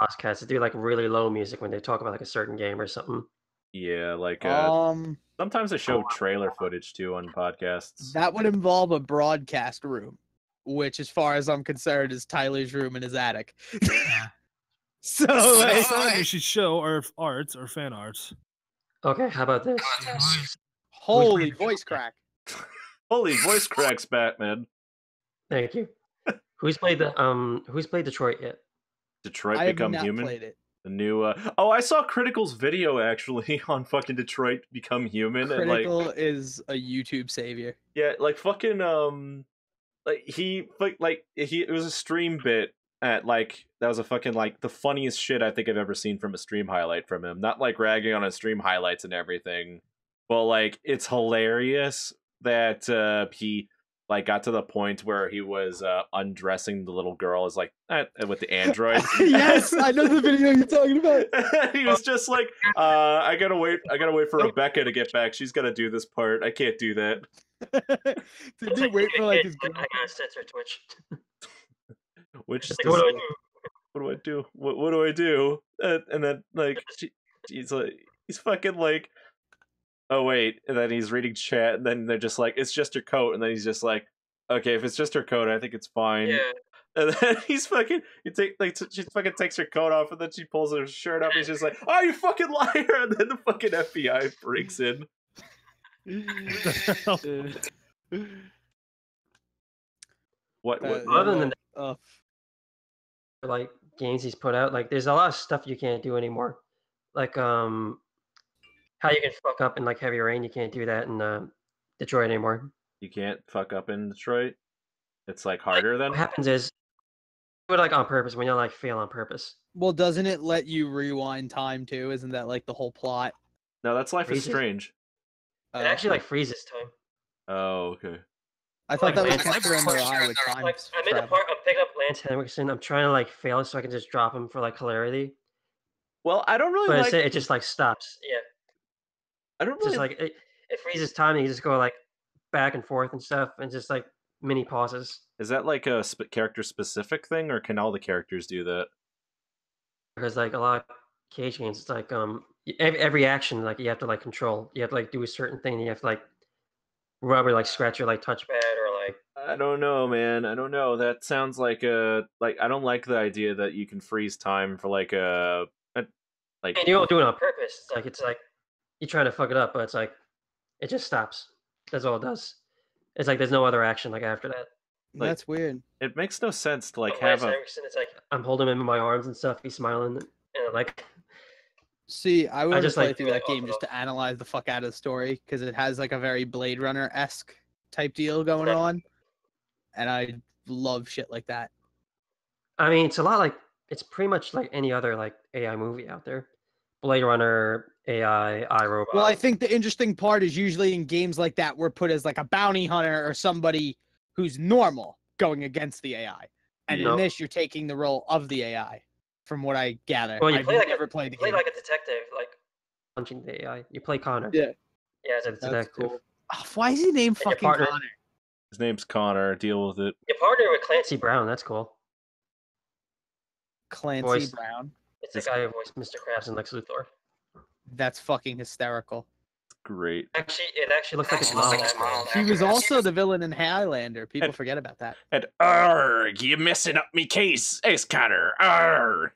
Podcasts that do like really low music when they talk about like a certain game or something. Yeah, like sometimes they show trailer footage too on podcasts. That would involve a broadcast room, which, as far as I'm concerned, is Tyler's room in his attic. So, Next like, time we should show our arts or fan arts. Okay, how about this? holy voice crack. Holy voice cracks, Batman. Thank you. Who's played Detroit yet? Detroit I have Become not Human. played it. The new I saw Critical's video actually on fucking Detroit Become Human. Critical And like is a YouTube savior. yeah, like fucking like it was a stream bit at like that was a fucking like the funniest shit I think I've ever seen from a stream highlight from him. Not like ragging on his stream highlights and everything, but like it's hilarious that he like got to the point where he was undressing the little girl as like with the android. Yes, I know the video you're talking about. He was just like, I gotta wait for Rebecca to get back. She's gotta do this part. I can't do that. Did he wait for like his I gotta censor Twitch. Which It's like, what do I do? what do I do? What do I do? And then like he's fucking like, oh wait, and then he's reading chat, and then they're just like, it's just your coat, and then he's just like, okay, if it's just her coat, I think it's fine. Yeah. And then she fucking takes her coat off, and then she pulls her shirt up, and she's just like, "Oh, you fucking liar!" And then the fucking FBI breaks in. What other than that, like games he's put out, like there's a lot of stuff you can't do anymore. Like how you can fuck up in like Heavy Rain, you can't do that in Detroit anymore. You can't fuck up in Detroit. It's like harder then. What happens is do it like on purpose when you like fail on purpose. Well, doesn't it let you rewind time too? Isn't that like the whole plot? No, that's Life is Strange. It actually like freezes time. Oh, okay. I thought that was Lance, kept in their eye with time. Like, I'm in the part. I'm picking up Lance Henriksen. I'm trying to like fail so I can just drop him for like hilarity. Well, I don't really but like. It just like stops. Yeah. I don't really just like it freezes time and you just go like back and forth and stuff and just like mini pauses. Is that like a character specific thing, or can all the characters do that? Because like a lot of Cage games, it's like every action like you have to like control. You have to like do a certain thing. You have to like rub or like scratch your like touchpad or like. I don't know, man. I don't know. That sounds like I don't like the idea that you can freeze time for like a like. And you don't do it on purpose. It's like you're trying to fuck it up, but it's like it just stops. That's all it does. It's like there's no other action like after that. Like, that's weird. It makes no sense to like have It's like I'm holding him in my arms and stuff. He's smiling and like. See, I would just play like, through that game just to analyze the fuck out of the story because it has like a very Blade Runner-esque type deal going on, and I love shit like that. I mean, it's a lot like it's pretty much like any other like AI movie out there. Blade Runner, AI, iRobot. Well, I think the interesting part is usually in games like that we're put as like a bounty hunter or somebody who's normal going against the AI. And in this, you're taking the role of the AI, from what I gather. Well, you play like never played the game. Play like a detective, like punching the AI. You play Connor. Yeah. Yeah, as a detective. Cool. Oh, why is he named fucking Connor? His name's Connor. Deal with it. Your partner with Clancy Brown. That's cool. Clancy Brown. It's the guy who voiced Mr. Krabs and Lex Luthor. That's fucking hysterical. Great. Actually, it actually looks like his mom. He was also the villain in Highlander. People forget about that. And arg, you messing up me case, Ace Connor. Arg.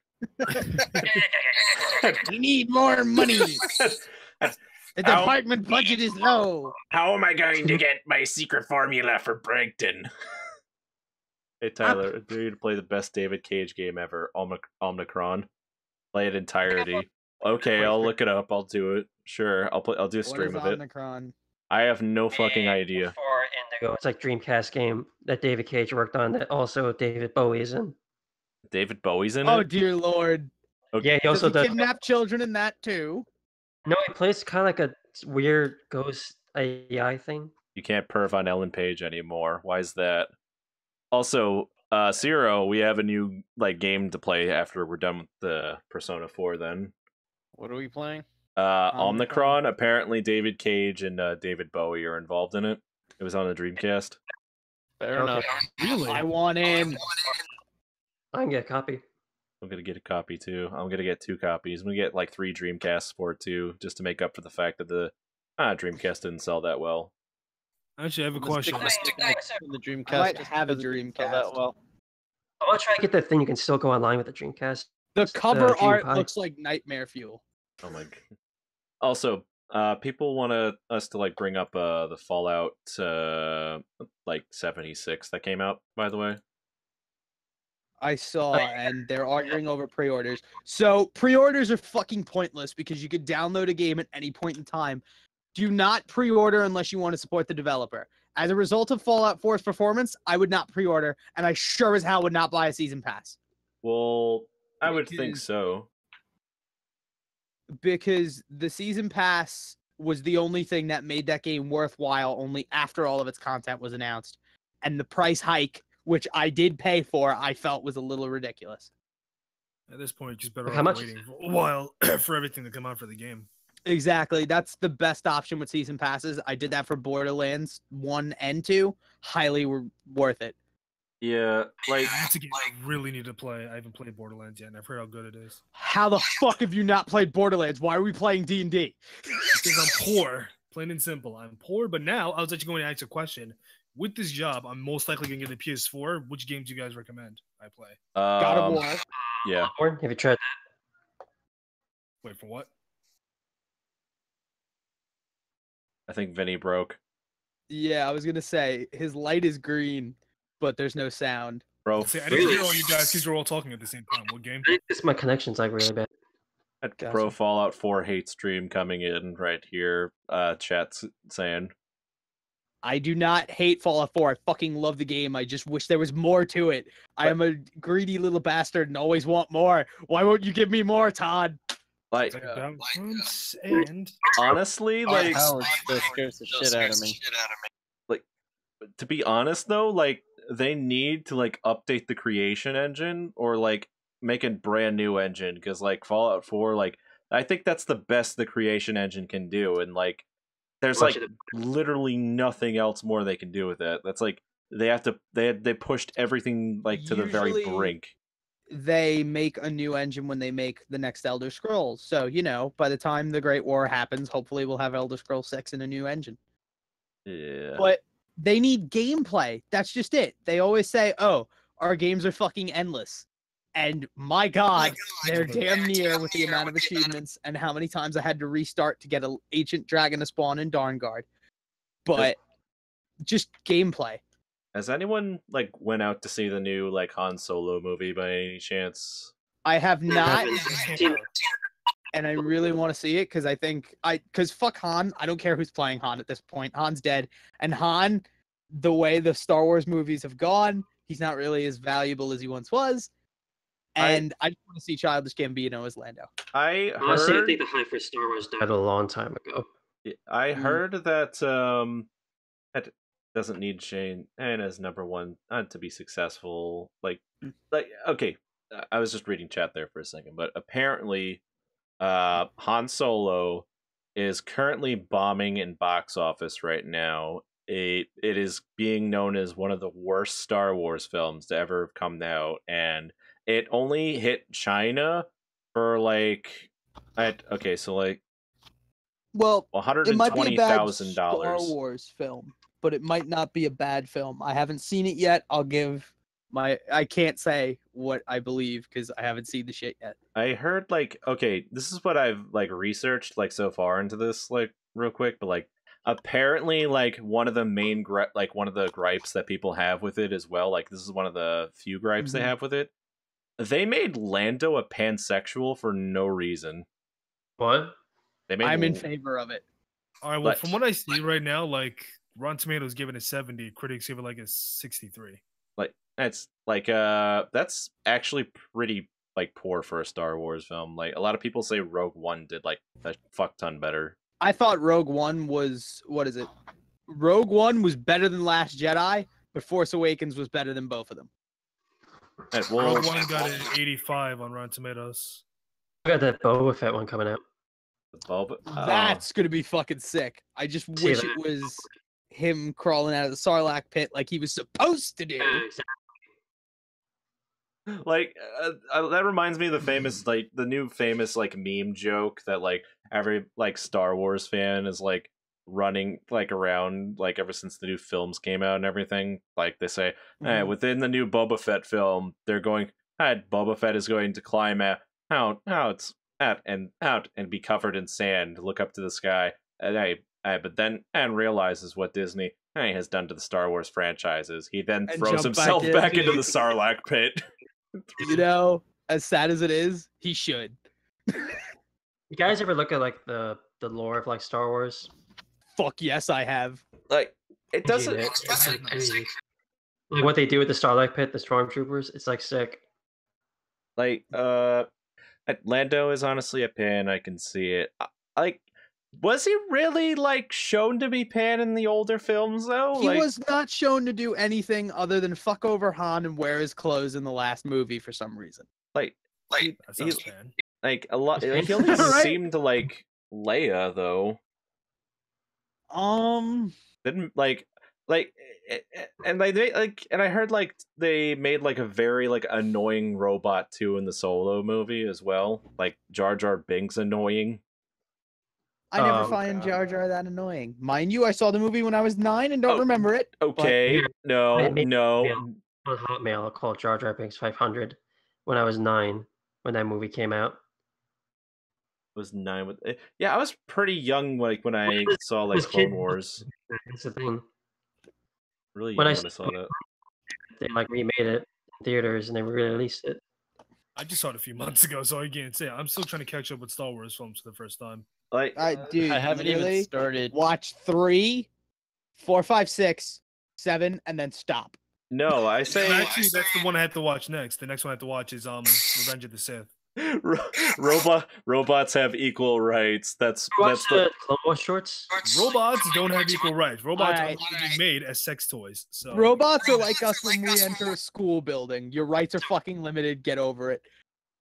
We need more money. The department budget is low. How am I going to get my secret formula for Brankton? Hey Tyler, I dare you to play the best David Cage game ever, Omnicron. Play it entirety. Okay, I'll look it up. I'll do it. Sure, I'll do a stream of it. Omnicron? I have no fucking idea. It's like Dreamcast game that David Cage worked on that also David Bowie's in. David Bowie's in it? Oh dear lord. Okay. Yeah, he also does kidnap children in that too. No, he plays kind of like a weird ghost AI thing. You can't perv on Ellen Page anymore. Why is that? Also, Zero, we have a new game to play after we're done with the Persona 4 then. What are we playing? Omnicron. Apparently David Cage and David Bowie are involved in it. It was on the Dreamcast. Fair enough. Really? I want in. I can get a copy. I'm gonna get a copy too. I'm gonna get 2 copies. I'm gonna get like 3 Dreamcasts for it too, just to make up for the fact that the Dreamcast didn't sell that well. Actually, I have a question. The Dreamcast I might have a Dreamcast. That well. I want to try to get that thing. You can still go online with the Dreamcast. The cover art looks like nightmare fuel. Oh my god. Also, people want us to bring up the Fallout 76 that came out, by the way. I saw, and they're arguing over pre-orders. So pre-orders are fucking pointless because you could download a game at any point in time. Do not pre-order unless you want to support the developer. As a result of Fallout 4's performance, I would not pre-order, and I sure as hell would not buy a season pass. Well, I would think so. Because the season pass was the only thing that made that game worthwhile only after all of its content was announced. And the price hike, which I did pay for, I felt was a little ridiculous. At this point, just better off waiting for a while for everything to come out for the game. Exactly. That's the best option with season passes. I did that for Borderlands 1 and 2. Highly worth it. Yeah, that's a game I really need to play. I haven't played Borderlands yet, and I've heard how good it is. How the fuck have you not played Borderlands? Why are we playing D&D? Because I'm poor. Plain and simple. I'm poor, but now I was actually going to ask a question. with this job, I'm most likely gonna get a PS4. Which games do you guys recommend I play? God of War. Yeah. Have you tried that? Wait, for what? I think Vinny broke. Yeah, I was gonna say his light is green, but there's no sound. Bro, See, I didn't hear all you guys because you're all talking at the same time. What game? I think my connection's like really bad. Pro Fallout 4 hate stream coming in right here. Chat's saying. I do not hate Fallout 4. I fucking love the game. I just wish there was more to it. I am a greedy little bastard and always want more. Why won't you give me more, Todd? Like, and honestly, like, That scares the shit out of me. Like, to be honest though, like, they need to like update the creation engine or like make a brand new engine, because like Fallout 4, like, I think that's the best the creation engine can do, and like there's like literally nothing else more they can do with it. That's like they pushed everything like to the very brink. They make a new engine when they make the next Elder Scrolls. So, you know, by the time the Great War happens, hopefully we'll have Elder Scrolls 6 in a new engine. Yeah. But they need gameplay. That's just it. They always say, oh, our games are fucking endless. And my God, they're damn near with the amount of achievements and how many times I had to restart to get an ancient dragon to spawn in Darngard. But just gameplay. Has anyone like went out to see the new like Han Solo movie by any chance? I have not, and I really want to see it because fuck Han. I don't care who's playing Han at this point. Han's dead, and Han, the way the Star Wars movies have gone, he's not really as valuable as he once was. And I just want to see Childish Gambino as Lando. Honestly, I think the hype for Star Wars died a long time ago. I heard that that doesn't need Shane and as number one to be successful. Like okay, I was just reading chat there for a second, but apparently, Han Solo is currently bombing in box office right now. It is being known as one of the worst Star Wars films to ever have come out, and it only hit China for like, so like, well, $120,000. Star Wars film, but it might not be a bad film. I haven't seen it yet. I can't say what I believe because I haven't seen the shit yet. I heard like, okay, this is what I've like researched like so far into this like real quick, but like apparently like one of the main one of the gripes that people have with it as well, like this is one of the few gripes they have with it. They made Lando a pansexual for no reason. What? I'm in favor of it. All right, well, from what I see right now, like Rotten Tomatoes give it a 70, critics give it like a 63. Like that's actually pretty like poor for a Star Wars film. Like a lot of people say Rogue One did like a fuck ton better. I thought Rogue One was Rogue One was better than Last Jedi, but Force Awakens was better than both of them. Rogue One got an 85 on Rotten Tomatoes. I got that Boba Fett one coming out. That's gonna be fucking sick. I just wish it was him crawling out of the Sarlacc pit like he was supposed to do. Like that reminds me of the famous like the new famous like meme joke that like every like Star Wars fan is like running like around like ever since the new films came out and everything. Like they say, within the new Boba Fett film, they're going, Boba Fett is going to climb out and be covered in sand, look up to the sky, and but then realizes what Disney has done to the Star Wars franchises. He then throws himself back into the Sarlacc pit. You know, as sad as it is, he should. You guys ever look at like the lore of like Star Wars? Fuck yes, I have. Like it doesn't. Like what they do with the Starlight Pit, the stormtroopers, it's like sick. Like Lando is honestly a pan. I can see it. Like, was he really like shown to be pan in the older films though? He was not shown to do anything other than fuck over Han and wear his clothes in the last movie for some reason. Like a lot. Like, he only Right? seemed to like Leia though. Didn't and I heard like they made like a very like annoying robot too in the Solo movie as well. Like Jar Jar Binks annoying. I never find Jar Jar that annoying. Mind you, I saw the movie when I was 9 and don't remember it. Okay, no. On Hotmail, I called Jar Jar Binks 500 when I was 9 when that movie came out. Was 9 with I was pretty young like when I saw like Clone Wars. That's the thing. Really young when I saw that. They like remade it in theaters and they re-released it. I just saw it a few months ago, so I can't say. I'm still trying to catch up with Star Wars films for the first time. Like, dude, I haven't even started. Watch 3, 4, 5, 6, 7, and then stop. No, I say actually that's the one I have to watch next. The next one I have to watch is Revenge of the Sith. Robots have equal rights. That's the Clone Wars shorts. Robots don't have equal rights. Robots are being made as sex toys. So robots are like us when we enter a school building. Your rights are fucking limited. Get over it.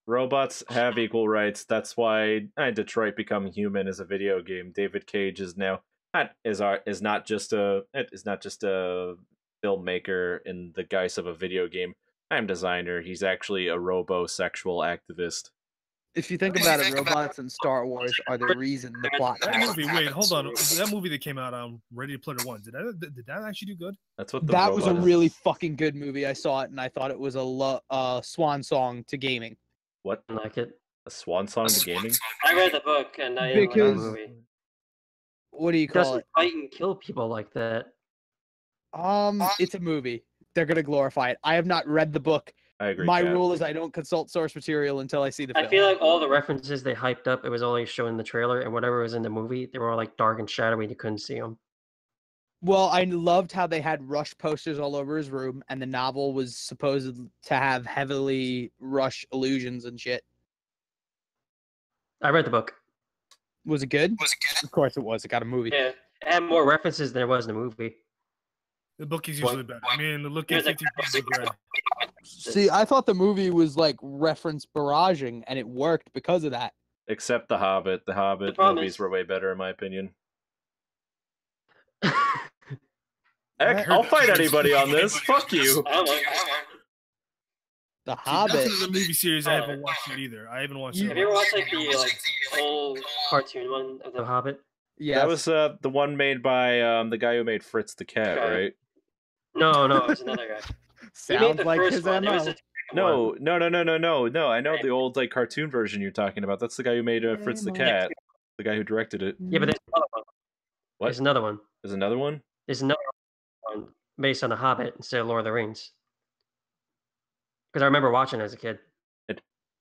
Robots have equal rights. That's why Detroit Become Human is a video game. David Cage is now is not just a filmmaker in the guise of a video game. I'm designer. He's actually a robo-sexual activist. If you think about it, robots and Star Wars are the reason the plot. Wait, hold on. That movie that came out on Ready Player One, did that actually do good? That's what that was a really fucking good movie. I saw it and I thought it was a swan song to gaming. What? I like it. A swan song to gaming? I read the book and I didn't like the movie. What do you call it? Fight and kill people like that. It's a movie. They're gonna glorify it. I have not read the book. I agree. My rule is I don't consult source material until I see the film. I feel like all the references they hyped up, it was only shown in the trailer, and whatever was in the movie, they were all like dark and shadowy, and you couldn't see them. Well, I loved how they had Rush posters all over his room, and the novel was supposed to have heavily Rush illusions and shit. I read the book. Was it good? Of course it was. It got a movie. Yeah, it had more references than there was in the movie. The book is usually better. I mean, look at 50 Shades of Grey. See, I thought the movie was like reference barraging, and it worked because of that. Except The Hobbit. The Hobbit movies were way better, in my opinion. I'll fight anybody on this. Fuck you. The Hobbit. That's the movie series. I haven't watched it either. I haven't watched it. Have you ever watched like the old cartoon one of The Hobbit? Yeah, that was the one made by the guy who made Fritz the Cat, right? No, it was another guy. Sounds like his MO. No. I know the old like cartoon version you're talking about. That's the guy who made Fritz the Cat. The guy who directed it. Yeah, but there's another one. What? There's another one. There's another one? There's another one based on The Hobbit instead of Lord of the Rings. Because I remember watching it as a kid.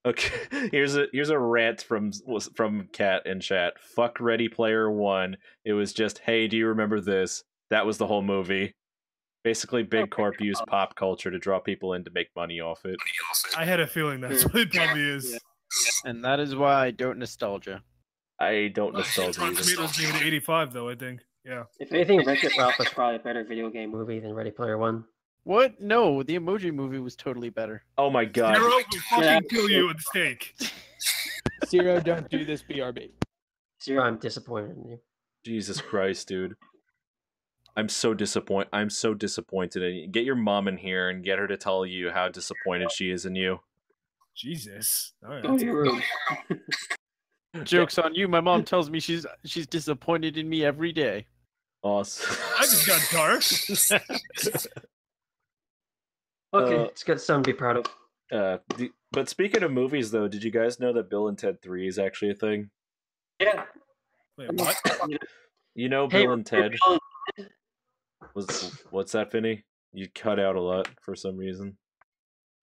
Okay, here's a rant from Cat in chat. Fuck Ready Player One. It was just, hey, do you remember this? That was the whole movie. Basically, Big Corp used pop culture to draw people in to make money off it. I had a feeling that's what it probably is. Yeah. And that is why I don't nostalgia. I don't nostalgia either. Tomatoes gave it 85, though, I think. Yeah. If anything, Wreck-It Ralph was probably a better video game movie than Ready Player One. What? No, the Emoji Movie was totally better. Oh my god. Zero will fucking kill you at the stake. Zero, don't do this, BRB. Zero, I'm disappointed in you. Jesus Christ, dude. I'm so disappointed in you. Get your mom in here and get her to tell you how disappointed she is in you. Jesus. All right. Don't be rude. Joke's on you. My mom tells me she's disappointed in me every day. Awesome. I just got dark. Okay, it's got something to be proud of. But speaking of movies, though, did you guys know that Bill and Ted 3 is actually a thing? Yeah. Wait, what? You know Bill and Ted? What's that, Finny? You cut out a lot for some reason.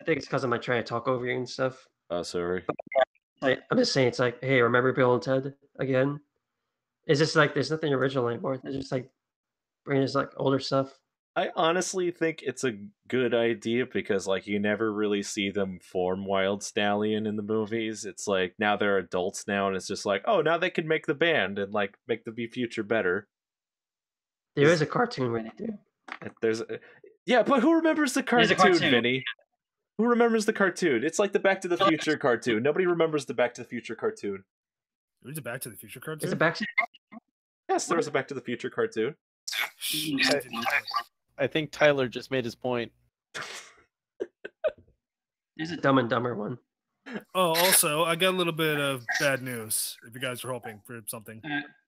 I think it's because I'm like trying to talk over you and stuff. Oh, sorry. I'm just saying, it's like, hey, remember Bill and Ted again? It's just like there's nothing original anymore. They're just like bringing us like older stuff. I honestly think it's a good idea because like you never really see them form Wild Stallion in the movies. It's like now they're adults now, and it's just like, oh, now they can make the band and like make the future better. There is a cartoon where they do. Yeah, but who remembers the cartoon, Vinny? Who remembers the cartoon? It's like the Back to the Future cartoon. Nobody remembers the Back to the Future cartoon. There was a Back to the Future cartoon? Is it Back to Yes, there was a Back to the Future cartoon. I think Tyler just made his point. There's a Dumb and Dumber one. Oh, also, I got a little bit of bad news, if you guys are hoping for something.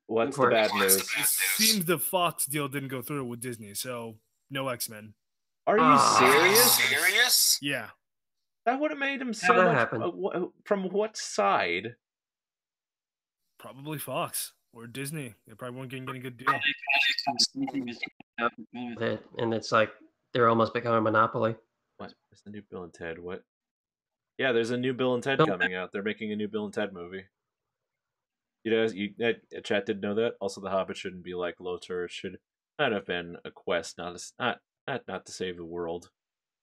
What's the bad news? It seems the Fox deal didn't go through with Disney, so no X-Men. Are you serious? Yeah. That would have made him so much. From what side? Probably Fox or Disney. They probably weren't getting a good deal. And it's like they're almost becoming a monopoly. What? There's the new Bill and Ted. What? Yeah, there's a new Bill and Ted coming out. They're making a new Bill and Ted movie. Chat didn't know that. Also, The Hobbit shouldn't be like Lothar. It should not have been a quest, not to save the world.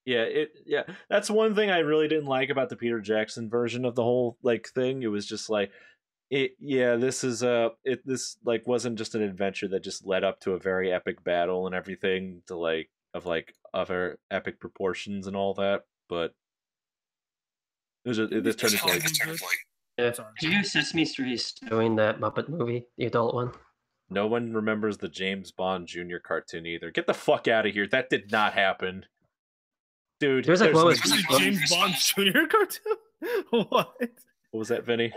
Yeah, that's one thing I really didn't like about the Peter Jackson version of the whole like thing. It was just like, this wasn't just an adventure that just led up to a very epic battle and everything of other epic proportions and all that, but this turned into like. Yeah. Do you Sesame Street doing that Muppet movie, the adult one? No one remembers the James Bond Jr. cartoon either. Get the fuck out of here. That did not happen. Dude, there's like what was James Bond Jr. cartoon? What? What was that, Vinny?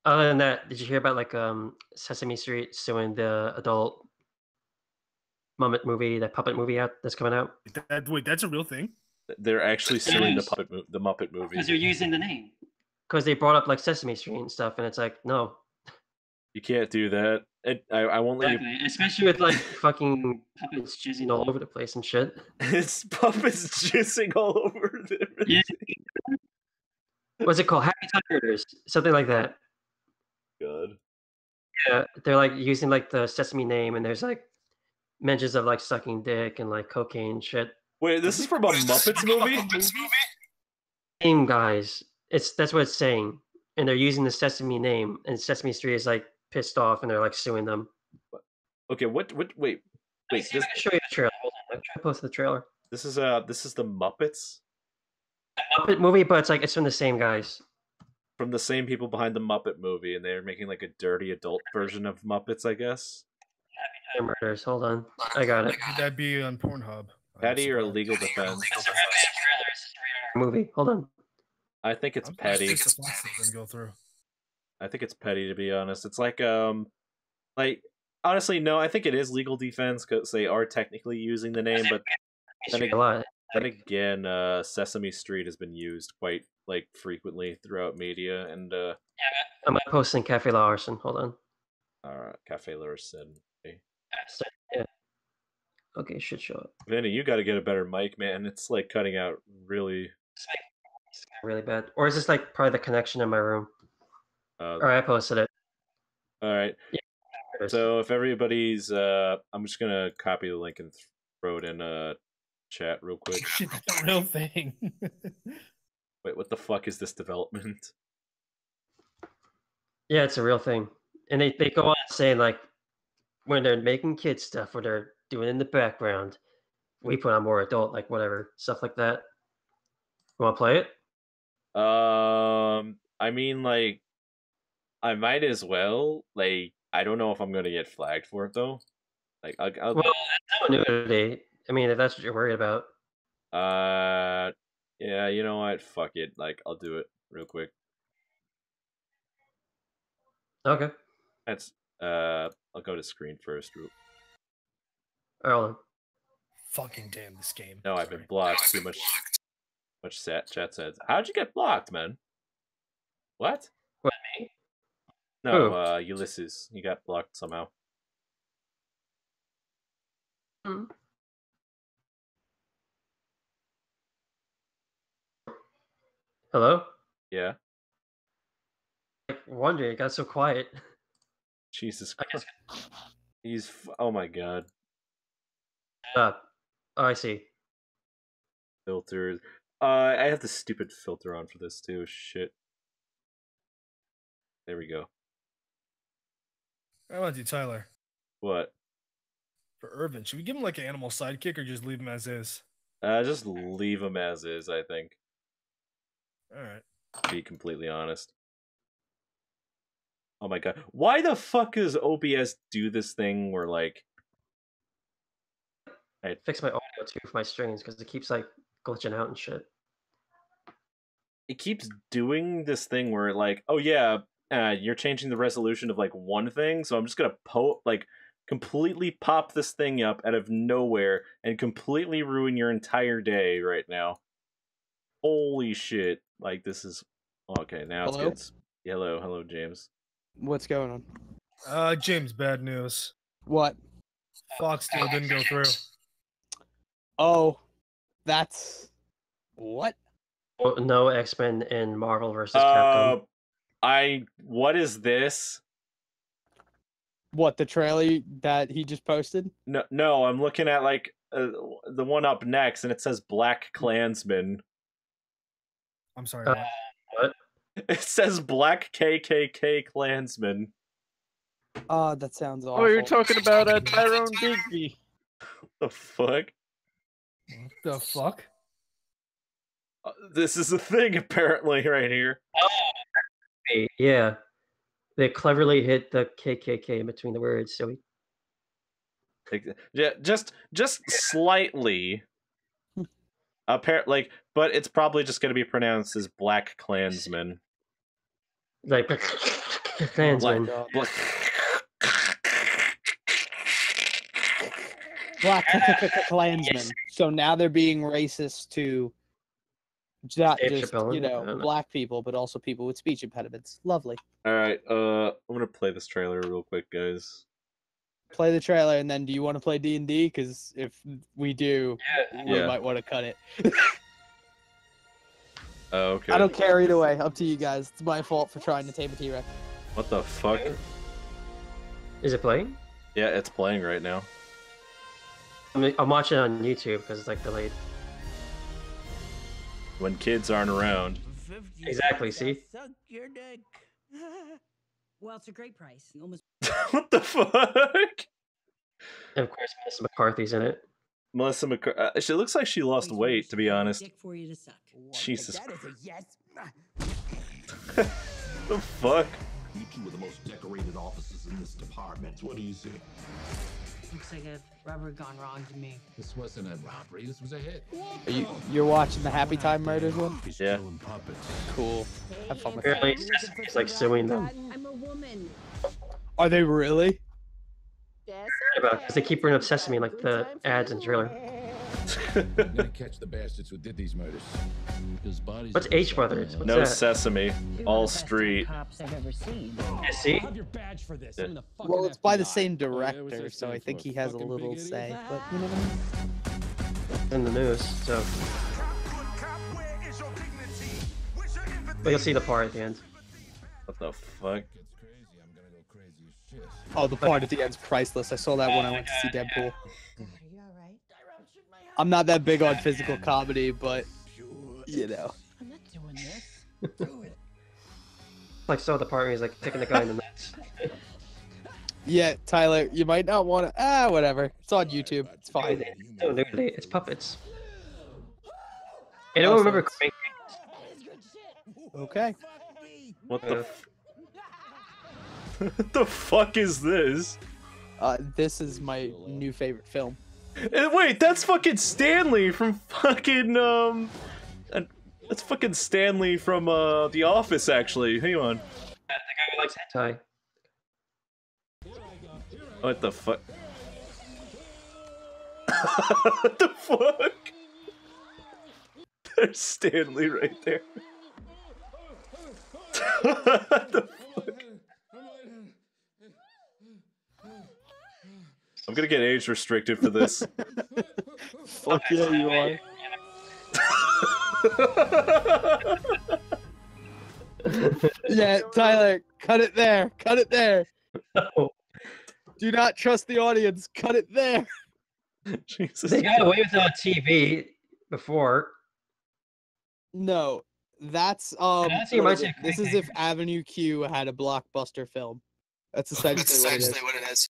Other than that, did you hear about like Sesame Street suing the adult Muppet movie, that puppet movie that's coming out? Wait, that's a real thing? They're actually suing the Muppet movie because they're using the name. Because they brought up like Sesame Street and stuff, and it's like, no, you can't do that. I won't let you. Especially with like fucking puppets jizzing all over the place and shit. It's puppets jizzing all over the. Yeah. What's it called? Happy Time Murders, something like that. God. Yeah, they're like using like the Sesame name, and there's like mentions of like sucking dick and like cocaine and shit. Wait, this is from a Muppets movie? Name, guys. That's what it's saying, and they're using the Sesame name, and Sesame Street is like pissed off, and they're like suing them. Okay, wait. Let me show you the trailer. Hold on, I'm trying to post the trailer. This is the Muppets. Muppet movie, but it's from the same guys. From the same people behind the Muppet movie, and they're making like a dirty adult version of Muppets, I guess. Happy Time Murders. Hold on, I got it. Would that be on Pornhub? Patty or Legal Defense? Movie. Hold on. I think it's petty. Go through. I think it's petty, to be honest. It's like honestly, no. I think it is Legal Defense because they are technically using the name, but then again, Sesame Street has been used quite frequently throughout media, and I'm posting Cafe Larson. Hold on. Cafe Larson. Okay. Yeah. Okay, should show up. Vinny, you got to get a better mic, man. It's like cutting out really. Really bad. Or is this like part of the connection in my room? Alright, I posted it. Alright. Yeah. So if everybody's I'm just gonna copy the link and throw it in chat real quick. Shit, that's a real thing. Wait, what the fuck is this development? Yeah, it's a real thing. And they go on saying like when they're making kids stuff or they're doing it in the background, we put on more adult, like whatever, stuff like that. You wanna play it? I mean, I might as well. I don't know if I'm gonna get flagged for it though. I'll well, that's no nudity. I mean, if that's what you're worried about. Yeah, you know what? Fuck it. I'll do it real quick. Okay. That's I'll go to screen first. Hold on. Fucking damn this game. No, I've been blocked too much. Much chat says. How'd you get blocked, man? What? What, me? No, Ulysses. You got blocked somehow. Hello? Yeah. Wondering, it got so quiet. Jesus Christ. Oh my god. Oh, I see. Filters. I have the stupid filter on for this too. Shit. There we go. How about you, Tyler? What? For Irvin, should we give him an animal sidekick or just leave him as is? Just leave him as is, I think. Alright. To be completely honest. Oh my god. Why the fuck does OBS do this thing where I fixed my audio too for my strings because it keeps glitching out and shit. It keeps doing this thing where oh yeah, you're changing the resolution of like one thing, so I'm just gonna completely pop this thing up out of nowhere and completely ruin your entire day right now. Holy shit! Like this is okay. Now Hello? it's good. Hello, James. What's going on? James, bad news. What? Fox deal didn't go through. Oh, that's what? Oh, no X-Men in Marvel versus Capcom. What is this? What, the trailer that he just posted? No, I'm looking at like the one up next, and it says Black Klansman. I'm sorry. What? What? It says Black KKK Klansman. Oh, that sounds awful. Oh, you're talking about Tyrone Bigby. The fuck? What the fuck? This is a thing apparently right here. Hey, yeah, they cleverly hit the KKK in between the words, so Yeah, just slightly. Apparently, but it's probably just going to be pronounced as Black Klansman. like Klansman. Black Klansman. So now they're being racist to not Dave just, Chappelle, you I know, don't know. black people, but also people with speech impediments. Lovely. All right, I'm gonna play this trailer real quick, guys. Play the trailer, and then do you want to play D&D? Because if we do, we Yeah. might want to cut it. Oh, okay. I don't care either way. Up to you guys. It's my fault for trying to tame a T-Rex. What the fuck? Is it playing? Yeah, it's playing right now. I'm watching it on YouTube because it's like delayed. When kids aren't around. Exactly, see? Suck your dick. Well, it's a great price. Almost. What the fuck? And of course, Melissa McCarthy's in it. Melissa McCarthy. She looks like she lost weight, to be honest. Dick for you to suck. Jesus That is a Christ. yes. The fuck? You two are the most decorated officers in this department. What do you see? Looks like a rubber gone wrong to me. This wasn't a robbery. This was a hit. You're watching the Happy Time Murders one? Yeah. Cool. Have fun with that. Apparently, Sesame's like suing them. I'm a woman. Are they really? Because they keep bringing up Sesame like the ads and trailer. I'm gonna catch the bastards who did these murders. His body's What's H Brothers? What's No that? Sesame. All street. Cops I've ever seen. Yeah, see? Have your badge for this. Yeah. I'm in the fucking Well, it's by the FBI. same Oh, yeah, what's director, that so I stand think for? he has a Fucking little big idiot? say. But you never know. In the news, so. But you'll see the part at the end. What the fuck? Gets crazy. I'm gonna go crazy as shit. Oh, the part at the end's priceless. I saw that when I went to see Deadpool. Are you alright? I'm not that big on physical comedy, but you know. I'm not doing this. Like, so the part where he's like kicking the guy in the nuts. Yeah, Tyler, you might not want to. Whatever. It's on YouTube. It's fine. It's no nudity, it's puppets. Anyone remember Crank? Okay. What the What the fuck is this? This is my new favorite film. Wait, that's fucking Stanley from fucking that's fucking Stanley from The Office, actually. Hang on. The guy who likes hentai. What the fuck? What the fuck? There's Stanley right there. What the fuck? I'm gonna get age restricted for this. Fuck yeah, you are. Yeah, Tyler, cut it there. Cut it there. No. Do not trust the audience. Cut it there. Jesus. They got away with it on TV before. No, that's Honestly, it what reminds is me it? of This is if Avenue Q had a blockbuster film. That's essentially what it is.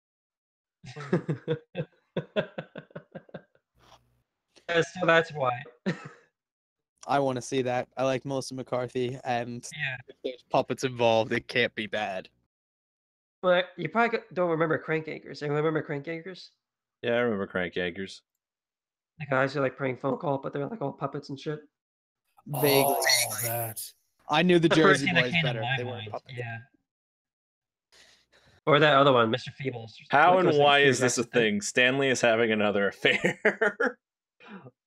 Yeah, so that's why. I want to see that. I like Melissa McCarthy, and Yeah. if there's puppets involved, it can't be bad. Well, you probably don't remember Crank Yankers. Anyone remember Crank Yankers? Yeah, I remember Crank Yankers. The guys who like prank phone call, but they're like all puppets and shit. Vaguely. that. I knew the The first Jersey thing that Boys came to better. my They weren't mind, puppets. yeah. Or that other one, Mr. Feebles. How Like, it and was like why Peter is this a Jackson thing? Stanley is having another affair.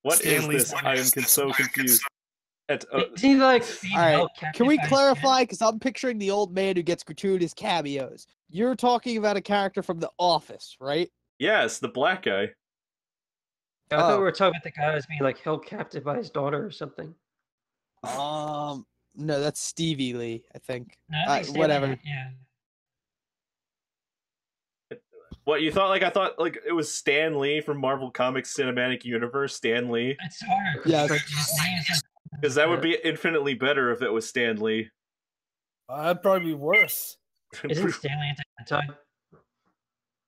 What is Stanley's this? I am so confused. Is he like All right, held can captive we by his clarify? Because I'm picturing the old man who gets gratuitous cameos. You're talking about a character from The Office, right? Yes, the black guy. I thought Oh. we were talking about the guy who's being like held captive by his daughter or something. No, that's Stevie Lee, I think. No, I think Stanley, Whatever. Yeah. What you thought? Like I thought, like it was Stan Lee from Marvel Comics Cinematic Universe. Stan Lee, It's hard. Yes. because that would be infinitely better if it was Stan Lee. That'd probably be worse. Isn't Stanley into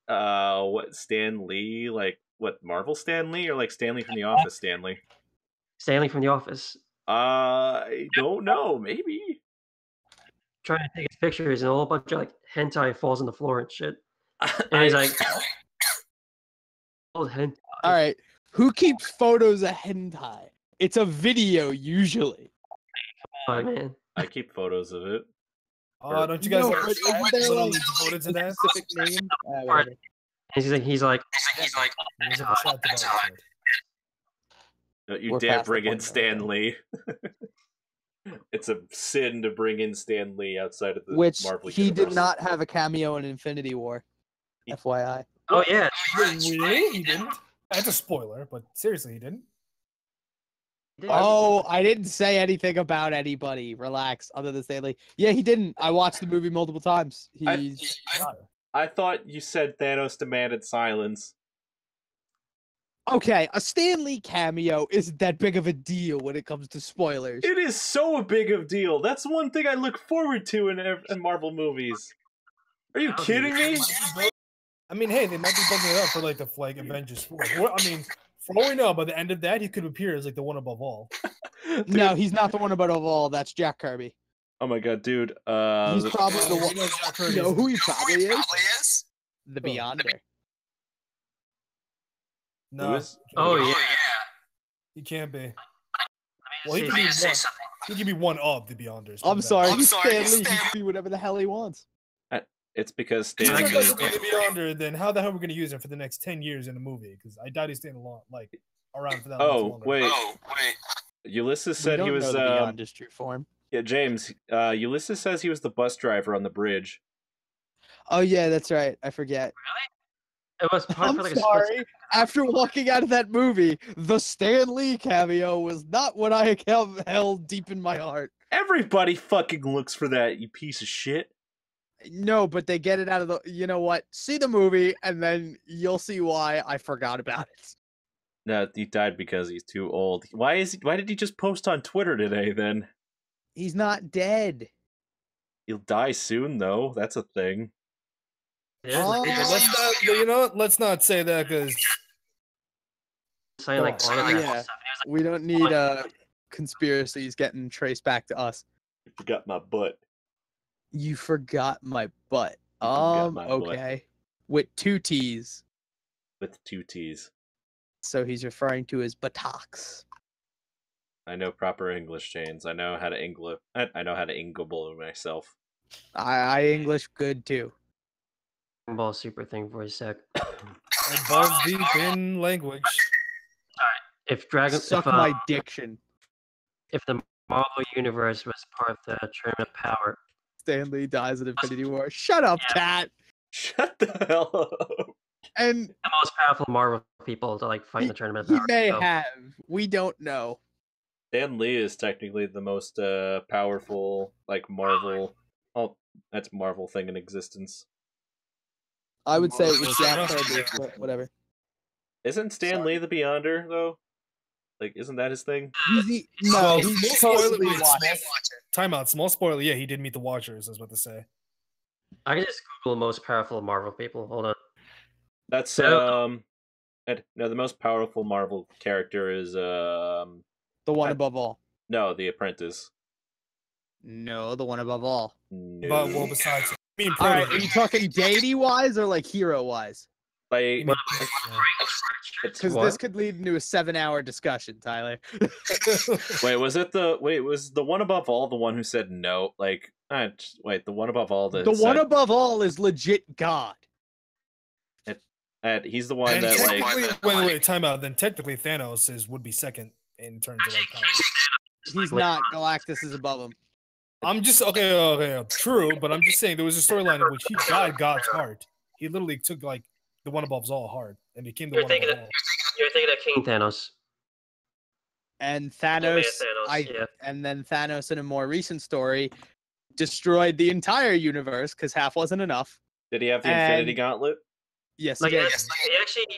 hentai? What Stan Lee? Like what Marvel Stan Lee or like Stanley from The Office Stan Lee? Stanley from The Office. I don't know. Maybe. Trying to take his pictures and a whole bunch of like hentai falls on the floor and shit. And he's like, old hentai. All right, who keeps photos of hentai? It's a video usually. Oh man. I keep photos of it. Oh, don't you guys No, have but isn't there little like devoted to that? specific name? Whatever. He's like, There's a chat devoted to it. Don't you We're dare past the bring in point, Stan Lee. It's a sin to bring in Stan Lee outside of the Which Marvel he universe. did not have a cameo in Infinity War. FYI. oh yeah. Really? He didn't? That's a spoiler, but seriously, he didn't. Oh, I didn't say anything about anybody. Relax, other than Stanley. Yeah, he didn't. I watched the movie multiple times. I thought you said Thanos demanded silence. Okay, a Stan Lee cameo isn't that big of a deal when it comes to spoilers. It is so a big of deal. That's one thing I look forward to in Marvel movies. Are you kidding me? I mean, hey, they might be building it up for like the Avengers 4. I mean, for all we know, by the end of that, he could appear as like the one above all. No, he's not the one above all. That's Jack Kirby. Oh my god, dude. He's probably the one. Jack Kirby You know is- who he probably is? The Who? Beyonder. No. is? Oh yeah. He can't be. Let Well, he me could be say one. something. He could be one of the Beyonders. I'm sorry, he's Stan Lee. He can do whatever the hell he wants. It's because If Stan he's Lee. not gonna be the Beyonder, then how the hell are we going to use him for the next 10 years in a movie? Because I doubt he's staying along, like, around for that much Oh longer. wait. Ulysses said he was. the Beyonder's true form. Yeah, James. Ulysses says he was the bus driver on the bridge. Oh yeah, that's right. I forget. It was probably I'm for like a sorry. split After walking out of that movie, the Stan Lee cameo was not what I held deep in my heart. Everybody fucking looks for that, you piece of shit. No, but they get it out of the. You know what? See the movie, and then you'll see why I forgot about it. No, he died because he's too old. Why did he just post on Twitter today then? He's not dead. He'll die soon though. That's a thing. Yeah, Oh. Let's not, you know what? Let's not say that because saying like Oh, autograph and yeah. stuff. And he was We don't need conspiracies getting traced back to us. You forgot my butt. You forgot my butt. You forgot my butt. Okay. With two T's. With two T's. So he's referring to his buttocks. I know proper English, James. I know how to I know how to English myself. I English good too. Dragon Ball Super thing for a sec. balls deep in language. If Suck my diction. if the Marvel universe was part of the Tournament of Power, Stan Lee dies in Infinity War. Shut up, cat. Shut the hell up. And the most powerful Marvel people to like fight in the Tournament of he Power. may so- have. We don't know. Stan Lee is technically the most powerful, like Marvel. Oh, that's Marvel thing in existence. I would say it was Well, Jack fair Kirby, enough. but whatever. Isn't Stan Lee the Beyonder though? Like, isn't that his thing? No, Well, he's small totally spoiler- watching. Timeout. Small spoiler. Yeah, he did meet the Watchers. I was about to say. I can just Google most powerful Marvel people. Hold on. That's No. no, the most powerful Marvel character is The one above all. no, the Apprentice. No, the one above all. No. But well, besides, I mean, All right, are you talking deity wise or like hero wise? Like, because this could lead into a 7-hour discussion, Tyler. was the one above all the one who said no? Like, wait, the one above all the one above all is legit God. He's the one and that like. Wait, time out. Then technically Thanos would be second in terms of like power. He's not. Galactus is above him. I'm just okay, true, but I'm just saying there was a storyline in which he died God's heart. He literally took like the one above all heart and became the one above all. You're thinking of King Thanos. And Thanos, and then Thanos in a more recent story destroyed the entire universe because half wasn't enough. Did he have the Infinity Gauntlet? Yes, like, he did.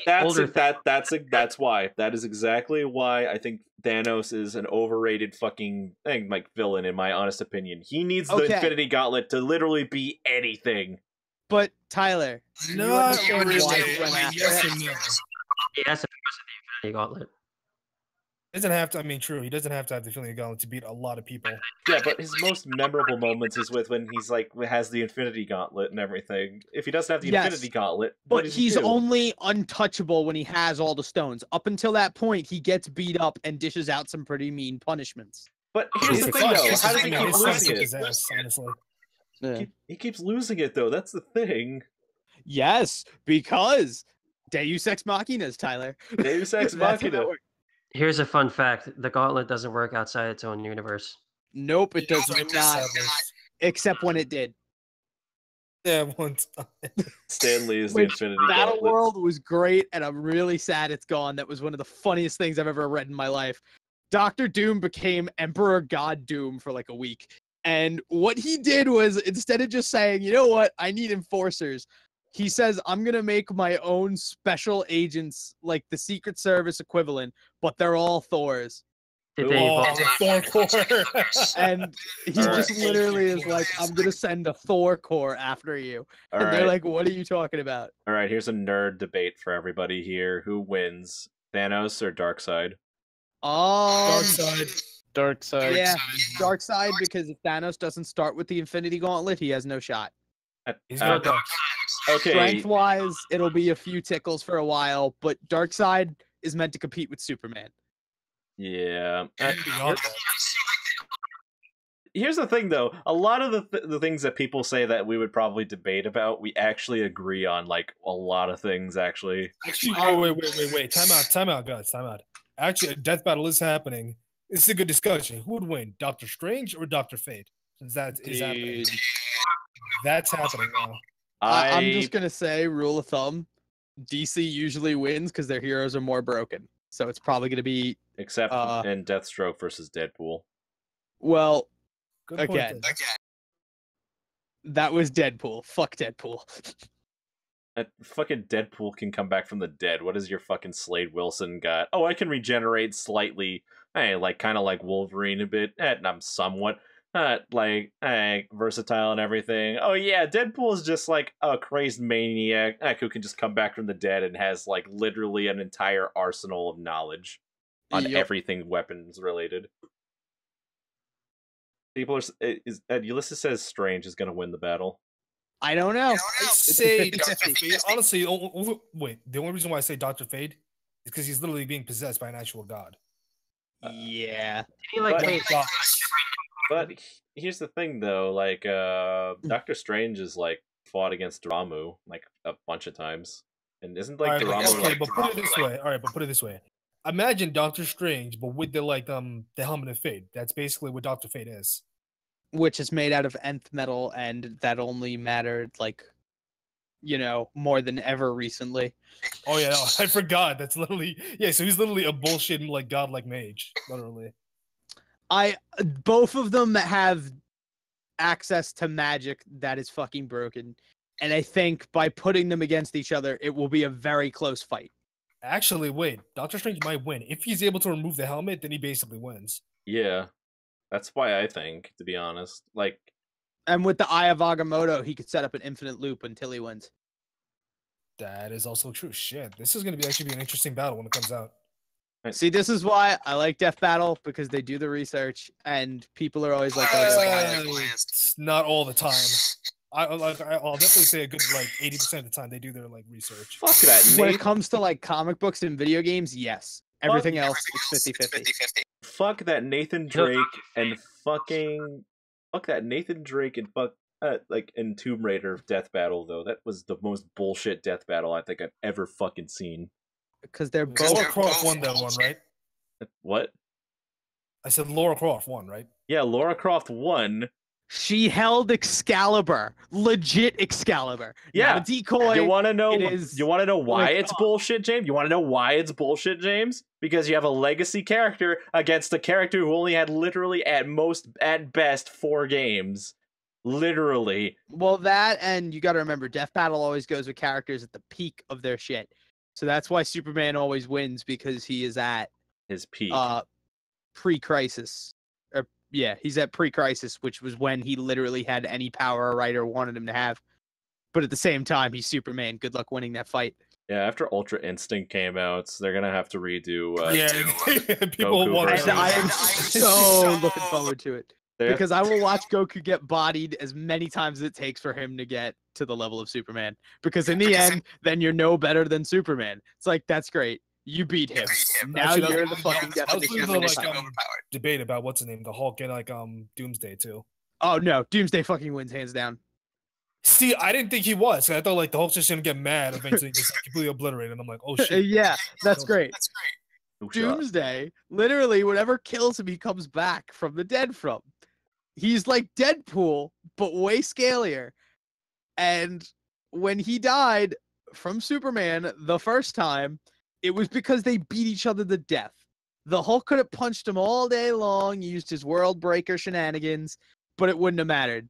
That's why. That is exactly why I think Thanos is an overrated fucking like villain, in my honest opinion. He needs the Infinity Gauntlet to literally be anything. But Tyler, no, yes or no? He has to possess the Infinity Gauntlet. Doesn't have to. I mean, true. He doesn't have to have the Infinity Gauntlet to beat a lot of people. Yeah, but his most memorable moments is with when he's like has the Infinity Gauntlet and everything. If he doesn't have the Infinity Gauntlet, but he's only untouchable when he has all the stones. Up until that point, he gets beat up and dishes out some pretty mean punishments. But here's the thing, though: how does he keep losing it? Honestly, he keeps losing it, though. That's the thing. Yes, because Deus Ex Machinas, Tyler. Deus Ex Machina. Here's a fun fact: the Gauntlet doesn't work outside its own universe. Nope, it does not. Except when it did. Yeah, once. Stanley is the Infinity Battle Gauntlet. World was great, and I'm really sad it's gone. That was one of the funniest things I've ever read in my life. Dr. Doom became Emperor God Doom for like a week. And what he did was, instead of just saying, you know what, I need enforcers, he says, I'm going to make my own special agents, like the Secret Service equivalent, but they're all Thors. Did they evolve? Thor Corps. And he just literally is like, I'm going to send a Thor Corps after you. And they're like, what are you talking about? All right, here's a nerd debate for everybody here. Who wins, Thanos or Darkseid? Darkseid. Yeah, Darkseid, because if Thanos doesn't start with the Infinity Gauntlet, he has no shot. Okay. Strength-wise, it'll be a few tickles for a while, but Darkseid is meant to compete with Superman. Yeah. Here's the thing, though. A lot of the things that people say that we would probably debate about, we actually agree on, like, a lot of things, actually. Actually, wait. Time out, guys. Time out. Actually, a death battle is happening. It's a good discussion. Who would win, Doctor Strange or Dr. Fate? Since that is happening. That's happening now. I'm just going to say, rule of thumb, DC usually wins because their heroes are more broken. So it's probably going to be... Except in Deathstroke versus Deadpool. Well, again, that was Deadpool. Fuck Deadpool. Fucking Deadpool can come back from the dead. What has your fucking Slade Wilson got? Oh, I can regenerate slightly. Hey, like kind of like Wolverine a bit. And I'm somewhat versatile and everything. Oh yeah, Deadpool is just like a crazed maniac who can just come back from the dead and has like literally an entire arsenal of knowledge on everything weapons related. People are Ulysses says Strange is gonna win the battle. I don't know. I say Dr. Fate. Honestly, wait. The only reason why I say Dr. Fate is because he's literally being possessed by an actual god. Yeah. But here's the thing, though. Like, Doctor Strange is like fought against Dormammu like a bunch of times, and isn't like Dormammu? Okay, but put it this way. All right, but put it this way. Imagine Doctor Strange, but with the the helmet of fate. That's basically what Dr. Fate is. Which is made out of nth metal, and that only mattered more than ever recently. Oh yeah, I forgot. That's literally so he's literally a bullshit godlike mage, literally. Both of them have access to magic that is fucking broken, and I think by putting them against each other, it will be a very close fight. Actually, wait, Doctor Strange might win if he's able to remove the helmet. Then he basically wins. Yeah, that's why I think, to be honest, And with the Eye of Agamotto, he could set up an infinite loop until he wins. That is also true. Shit, this is going to actually be an interesting battle when it comes out. See, this is why I like Death Battle, because they do the research, and people are always like, it's not all the time. I'll definitely say a good like 80% of the time they do their like research. Fuck that, When Nathan. it comes to like comic books and video games, yes. Everything else is 50-50. Fuck that Nathan Drake and fucking fuck that Nathan Drake and like in Tomb Raider death battle though. That was the most bullshit death battle I think I've ever fucking seen. Because they're Laura both. Croft won that one, right? What? I said Laura Croft won, right? Yeah, Laura Croft won. She held Excalibur, legit Excalibur. Yeah, not a decoy. You want to know? It is You want to know why like, it's bullshit, James? You want to know why it's bullshit, James? Because you have a legacy character against a character who only had literally at best 4 games. Literally. Well, that and you got to remember, Death Battle always goes with characters at the peak of their shit. So that's why Superman always wins, because he is at his peak. Pre-crisis. Yeah, he's at pre-crisis, which was when he literally had any power a writer wanted him to have. But at the same time, he's Superman. Good luck winning that fight. Yeah, after Ultra Instinct came out, they're gonna have to redo. People Goku want. I am so looking forward to it. Because I will watch Goku get bodied as many times as it takes for him to get to the level of Superman. Because in the end, then you're no better than Superman. It's like, that's great. You beat him. Now Actually, you're the fucking definition of overpowered. Debate about what's the name, the Hulk and like Doomsday too. Oh no, Doomsday fucking wins hands down. See, I didn't think he was. I thought like the Hulk's just gonna get mad eventually, just completely obliterated. And I'm like, oh shit. Yeah, that's great. No Doomsday, literally, whatever kills him, he comes back from the dead from. He's like Deadpool, but way scalier. And when he died from Superman the first time, it was because they beat each other to death. The Hulk could have punched him all day long, used his world breaker shenanigans, but it wouldn't have mattered.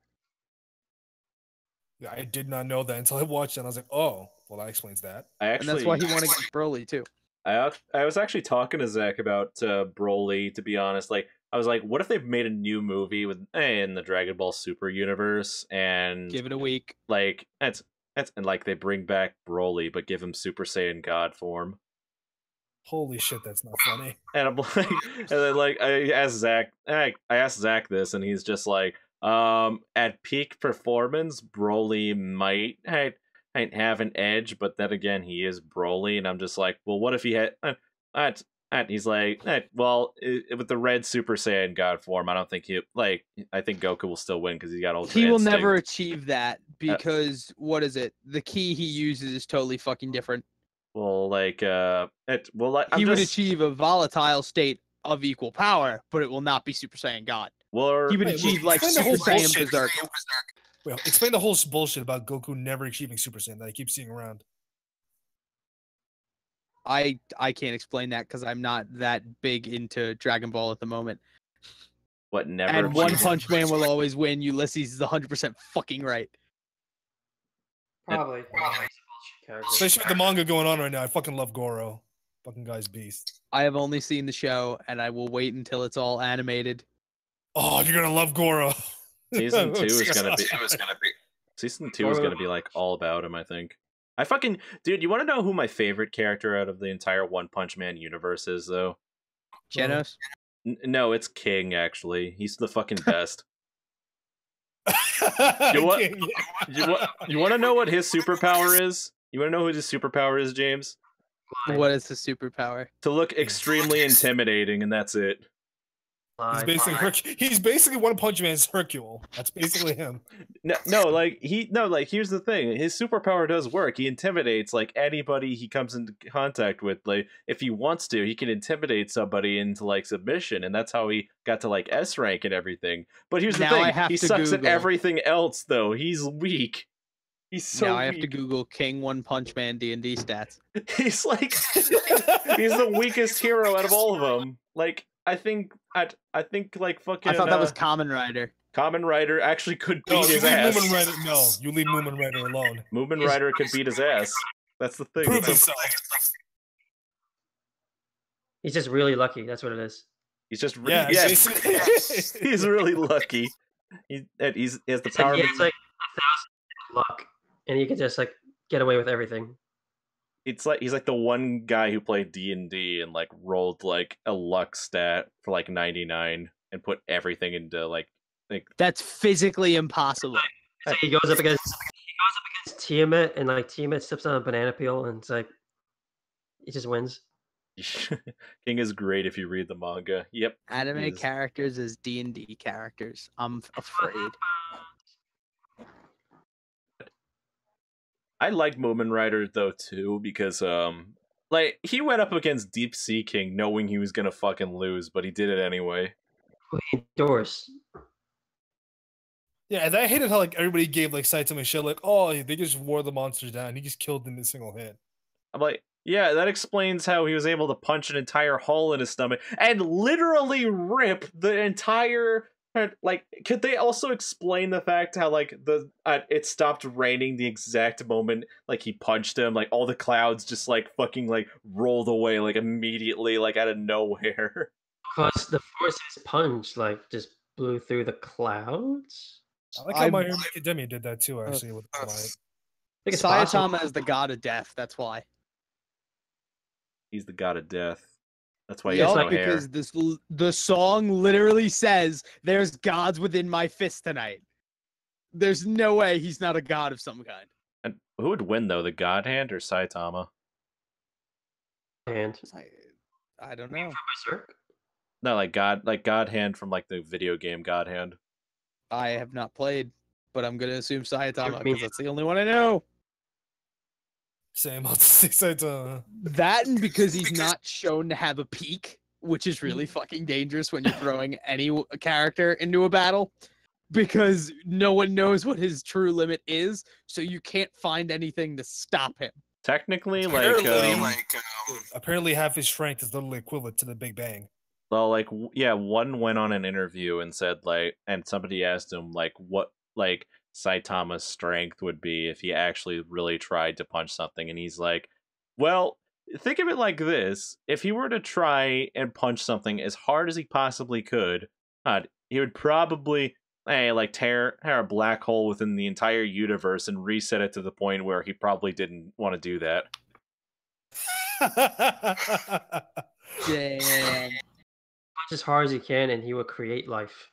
Yeah, I did not know that until I watched it. And I was like, oh, well, that explains that. And that's why he won against Broly too. I was actually talking to Zach about Broly. To be honest, like I was like, what if they've made a new movie with in the Dragon Ball Super universe and give it a week? Like that's and like they bring back Broly, but give him Super Saiyan God form. Holy shit, that's not funny. And I'm like, and then like I asked Zach this, and he's just like, at peak performance, Broly might have an edge, but then again, he is Broly, and I'm just like, well, what if he had? He's like, well, with the red Super Saiyan God form, I don't think I think Goku will still win because he got Ultra He will Instinct. never achieve that because what is it? The key he uses is totally fucking different. Well, like, he would achieve a volatile state of equal power, but it will not be Super Saiyan God. Well, he would achieve like Super Saiyan Berserk. Well, explain the whole bullshit about Goku never achieving Super Saiyan that I keep seeing around. I can't explain that because I'm not that big into Dragon Ball at the moment. What never? And One Punch Man will always win. Ulysses is 100% fucking right. Probably. Especially with the manga going on right now. I fucking love Goro. Fucking guy's beast. I have only seen the show, and I will wait until it's all animated. Oh, you're gonna love Goro. Season 2 is gonna be. Season 2 is gonna be like all about him. I think. Dude, you want to know who my favorite character out of the entire One Punch Man universe is, though? Genos? No, it's King. Actually, he's the fucking best. You want to know what his superpower is? You want to know who his superpower is, James? What is his superpower? To look extremely intimidating, and that's it. He's basically One Punch Man's Hercule. That's basically him. Here's the thing. His superpower does work. He intimidates like anybody he comes into contact with. Like if he wants to, he can intimidate somebody into like submission, and that's how he got to like S rank and everything. But here's the thing. He sucks at everything else though. He's weak. He's so now I have weak. to Google King One Punch Man D&D stats. He's like he's the weakest hero out of all of them. Like I think like fucking. I thought that was Kamen Rider. Kamen Rider actually could beat his ass. You leave Moomin Rider alone. Moomin Rider could beat his ass. That's the thing. Prove himself. He's just really lucky. That's what it is. He's just he's really lucky. He has the power. It's like 1,000 luck, and he can just like get away with everything. It's like he's like the one guy who played D&D and like rolled like a luck stat for like 99 and put everything into like that's physically impossible. So he goes up against Tiamat, and like Tiamat steps on a banana peel, and it's like he just wins. King is great if you read the manga. Yep. Anime characters as D&D characters. I'm afraid. I like Moomin Rider though too because like he went up against Deep Sea King knowing he was gonna fucking lose, but he did it anyway. Doris. Yeah, and I hated how like everybody gave like Saitama shit like, oh, they just wore the monsters down. He just killed them in a single hit. I'm like, yeah, that explains how he was able to punch an entire hole in his stomach and literally rip the entire. Like, could they also explain the fact how like it stopped raining the exact moment like he punched him? Like all the clouds just like fucking like rolled away like immediately like out of nowhere. Because the force's punch like just blew through the clouds. I like how My Hero Academia did that too, actually. With Saitama is the god of death. That's why. He's the god of death. That's why he has no because hair. the song literally says, "There's gods within my fist tonight." There's no way he's not a god of some kind. And who would win though, the God Hand or Saitama? Hand. I don't know. No, like God Hand from like the video game God Hand. I have not played, but I'm gonna assume Saitama because that's the only one I know. Same, I'll say Saitama. That and because he's not shown to have a peak, which is really fucking dangerous when you're throwing any character into a battle, because no one knows what his true limit is, so you can't find anything to stop him. Technically, apparently half his strength is literally equivalent to the Big Bang. Well, like, yeah, one went on an interview and said, like, and somebody asked him, like, what, like, Saitama's strength would be if he actually really tried to punch something. And he's like, well, think of it like this. If he were to try and punch something as hard as he possibly could, he would probably, like, tear a black hole within the entire universe and reset it to the point where he probably didn't want to do that. Damn. As hard as he can, and he will create life.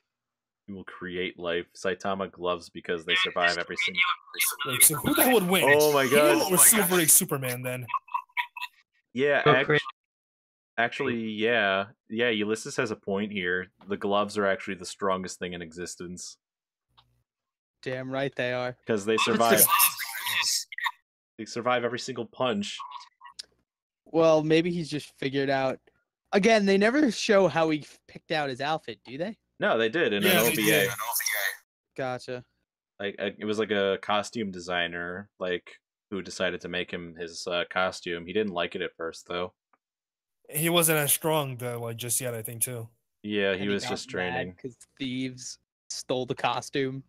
He will create life. Saitama gloves because they survive every single. Wait, so who the hell would win? Oh my god! Or Silver Age Superman then? Yeah, actually, yeah. Ulysses has a point here. The gloves are actually the strongest thing in existence. Damn right they are. Because they survive. They survive every single punch. Well, maybe he's just figured out. Again, they never show how he picked out his outfit, do they? No, they did in an OVA. Gotcha. Like it was like a costume designer, like who decided to make him his costume. He didn't like it at first, though. He wasn't as strong though, like just yet, I think too. Yeah, he was just training because thieves stole the costume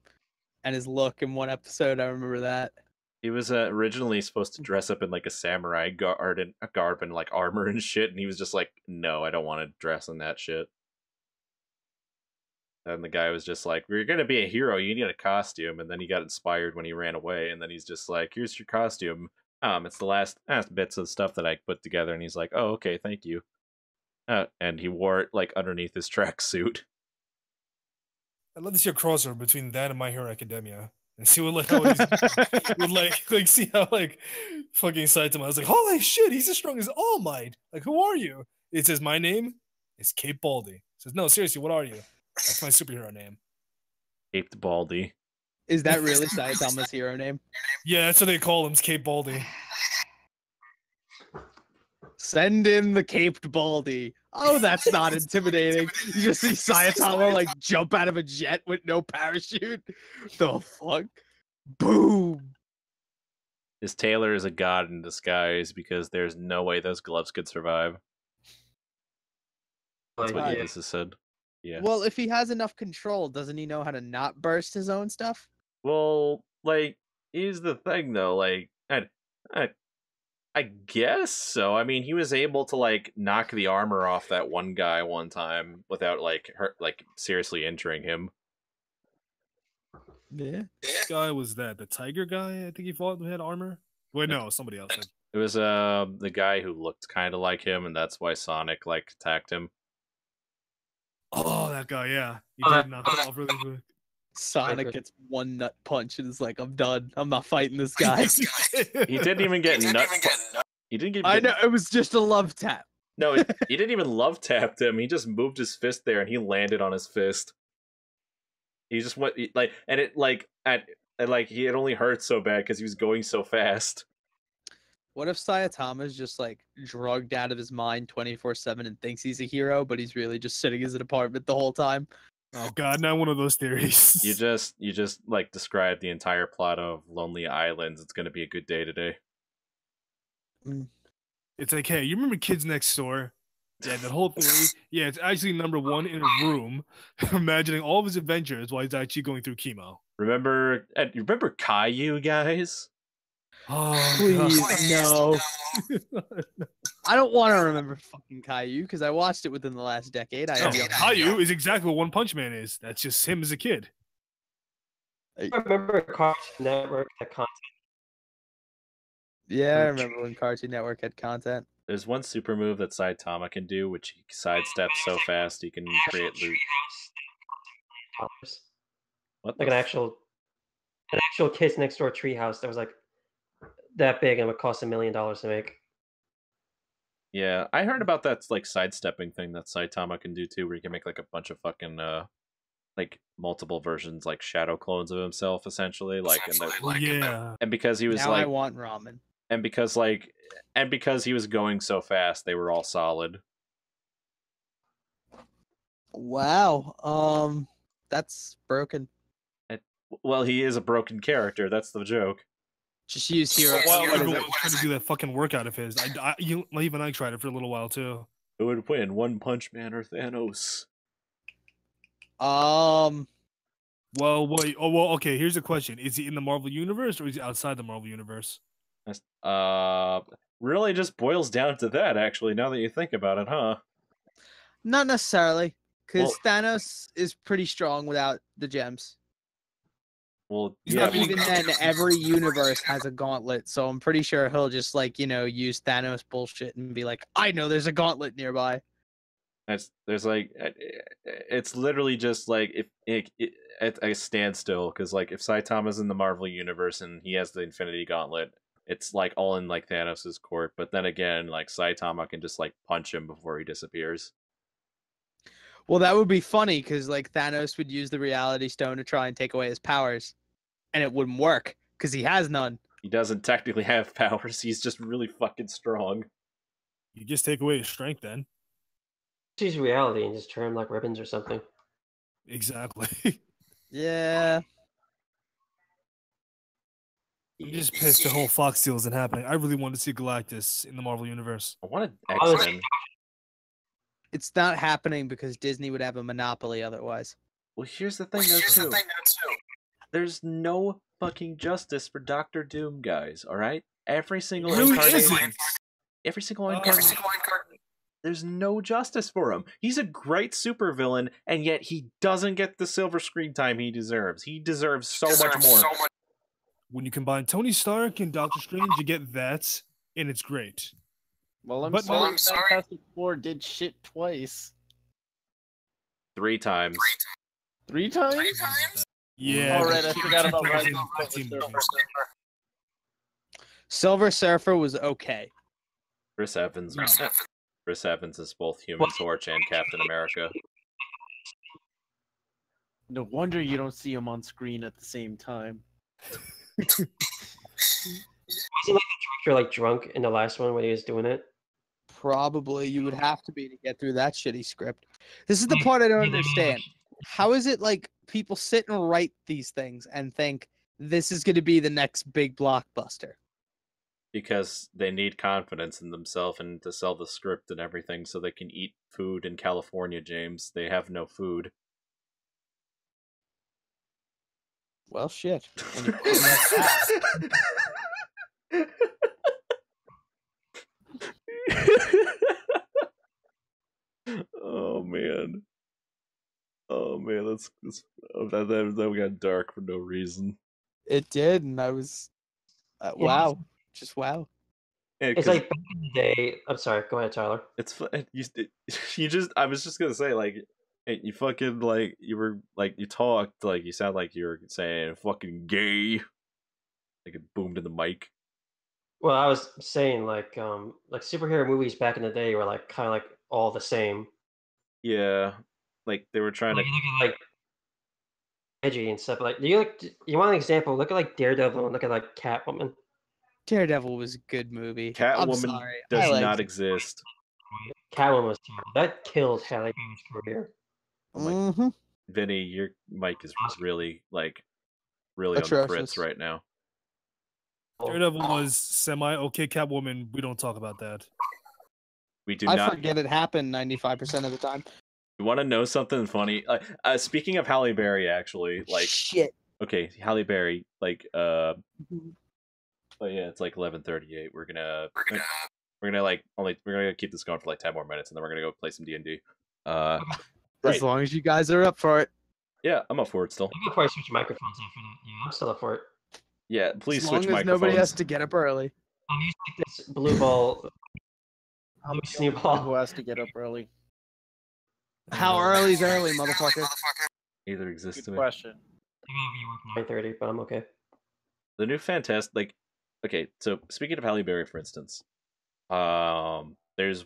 and his look in one episode. I remember that. He was originally supposed to dress up in like a samurai garb and like armor and shit, and he was just like, "No, I don't want to dress in that shit." And the guy was just like, "We're gonna be a hero. You need a costume." And then he got inspired when he ran away, and then he's just like, "Here's your costume. It's the last bits of stuff that I put together." And he's like, "Oh, okay, thank you." And he wore it like underneath his tracksuit. I'd love to see a crossover between that and My Hero Academia. And see what like how he's would like see how like fucking Saitama. I was like, holy shit, he's as strong as All Might. Like, who are you? It says my name is Cape Baldy. It says, no, seriously, what are you? That's my superhero name. Cape Baldy. Is that really Saitama's hero name? Yeah, that's what they call him, Cape Baldy. Send in the Caped Baldy. Oh, that's not intimidating. You just see Saitama like jump out of a jet with no parachute. The fuck? Boom. His tailor is a god in disguise because there's no way those gloves could survive. That's what Ulysses said. Yeah. Well, if he has enough control, doesn't he know how to not burst his own stuff? Well, like, here's the thing though, like, I guess so. I mean, he was able to like knock the armor off that one guy one time without like seriously injuring him. Yeah. This guy was that the tiger guy? I think he fought who had armor. Wait, no, somebody else. It was the guy who looked kind of like him, and that's why Sonic like attacked him. Oh, that guy, yeah. He did knock him off really quick. Sonic gets one nut punch and is like, I'm done. I'm not fighting this guy. He didn't even get nut. He didn't get. I know, it was just a love tap. No, he didn't even love tapped him. He just moved his fist there and he landed on his fist. He just went like, and it like it only hurt so bad because he was going so fast. What if Saitama's just like drugged out of his mind 24/7 and thinks he's a hero, but he's really just sitting in his apartment the whole time? Oh god, not one of those theories. You just like described the entire plot of Lonely Islands. It's gonna be a good day today. It's like, hey, you remember Kids Next Door? Yeah, that whole theory. Yeah, it's actually number one in a room, imagining all of his adventures while he's actually going through chemo. Remember Caillou, guys? Oh, please, no. I don't want to remember fucking Caillou because I watched it within the last decade. Caillou is exactly what One Punch Man is. That's just him as a kid. I remember Cartoon Network had content. Yeah, I remember when Cartoon Network had content. There's one super move that Saitama can do, which he sidesteps so fast he can create loot. What? Like an actual Kids Next Door treehouse that was like that big and would cost $1 million to make. Yeah, I heard about that like sidestepping thing that Saitama can do too, where he can make like a bunch of fucking like multiple versions, like shadow clones of himself, essentially. And because he was now like, I want ramen. And because he was going so fast, they were all solid. Wow. That's broken. Well, he is a broken character. That's the joke. Just use hero. Trying to do that fucking workout of his. Even I tried it for a little while too. Who would win, One Punch Man or Thanos? Well, wait. Oh, well. Okay. Here's the question: is he in the Marvel universe or is he outside the Marvel universe? Really just boils down to that. Actually, now that you think about it, huh? Not necessarily, because Thanos is pretty strong without the gems. Well, yeah. Even then, every universe has a gauntlet, so I'm pretty sure he'll just use Thanos bullshit and be like, "I know there's a gauntlet nearby." There's like, it's literally just like if at a standstill, because like if Saitama's in the Marvel universe and he has the Infinity Gauntlet, it's like all in like Thanos' court. But then again, like Saitama can just like punch him before he disappears. Well, that would be funny because like Thanos would use the Reality Stone to try and take away his powers, and it wouldn't work because he has none. He doesn't technically have powers. He's just really fucking strong. You just take away his strength then. Use reality and just turn him like ribbons or something. Exactly. Yeah. I'm just pissed the whole Fox deal isn't happening. I really wanted to see Galactus in the Marvel universe. I wanted X-Men. It's not happening because Disney would have a monopoly otherwise. Well, here's the thing, though, too. There's no fucking justice for Doctor Doom, guys, alright? Every single incarnation. Every single incarnation. There's no justice for him. He's a great supervillain, and yet he doesn't get the silver screen time he deserves. He deserves so much more. When you combine Tony Stark and Doctor Strange, you get that, and it's great. Well, I'm sorry. Fantastic Four did shit twice. 3 times. 3 times? Yeah. All right, I forgot about Silver Surfer was okay. Chris Evans is both Human Torch and Captain America. No wonder you don't see him on screen at the same time. Wasn't like the director like drunk in the last one when he was doing it? Probably. You would have to be to get through that shitty script. This is the part I don't understand. How is it like people sit and write these things and think this is going to be the next big blockbuster? Because they need confidence in themselves and to sell the script and everything so they can eat food in California, James. They have no food. Well, shit. Oh man. Oh man, that got dark for no reason. It did, and I was wow. Just wow. It's like back in the day. I'm sorry. Go ahead, Tyler. It's you just. I was just gonna say, like, Hey, you fucking like you were like you talked like you sound like you were saying fucking gay. Like it boomed in the mic. Well, I was saying like superhero movies back in the day were like kind of like all the same. Yeah, like they were trying Like, to you look at like edgy and stuff. Like you want an example? Look at like Daredevil and look at like Catwoman. Daredevil was a good movie. I'm Catwoman sorry. does I liked not it. exist. Catwoman was terrible. That killed Halle Berry's career. Oh my, Mm-hmm. Vinny, your mic is really really on the Atrocious. fritz right now. Daredevil was semi-okay. Catwoman, we don't talk about that. We do I not. forget it happened 95% of the time. You want to know something funny? Speaking of Halle Berry, actually, like Shit. okay, Halle Berry, like oh yeah, it's like 11:38. We're gonna keep this going for like 10 more minutes, and then we're gonna go play some D&D. As Right. long as you guys are up for it. Yeah, I'm up for it still. You can probably switch microphones off for that. Yeah, I'm still up for it. Yeah, please As switch long as microphones. nobody has to get up early. I'm using like this blue ball. Blue snee Who ball. has to get up early? How early's early, motherfucker? Either exists to Good me. question. I gotta be 9:30, but I'm okay. The new Fantastic, okay, so speaking of Halle Berry, for instance, there's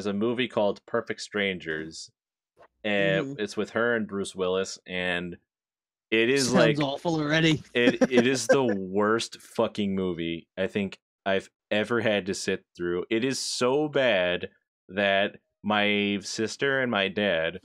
a movie called Perfect Strangers, and it's with her and Bruce Willis, and it is Sounds like awful already. it is the worst fucking movie I think I've ever had to sit through. It is so bad that my sister and my dad,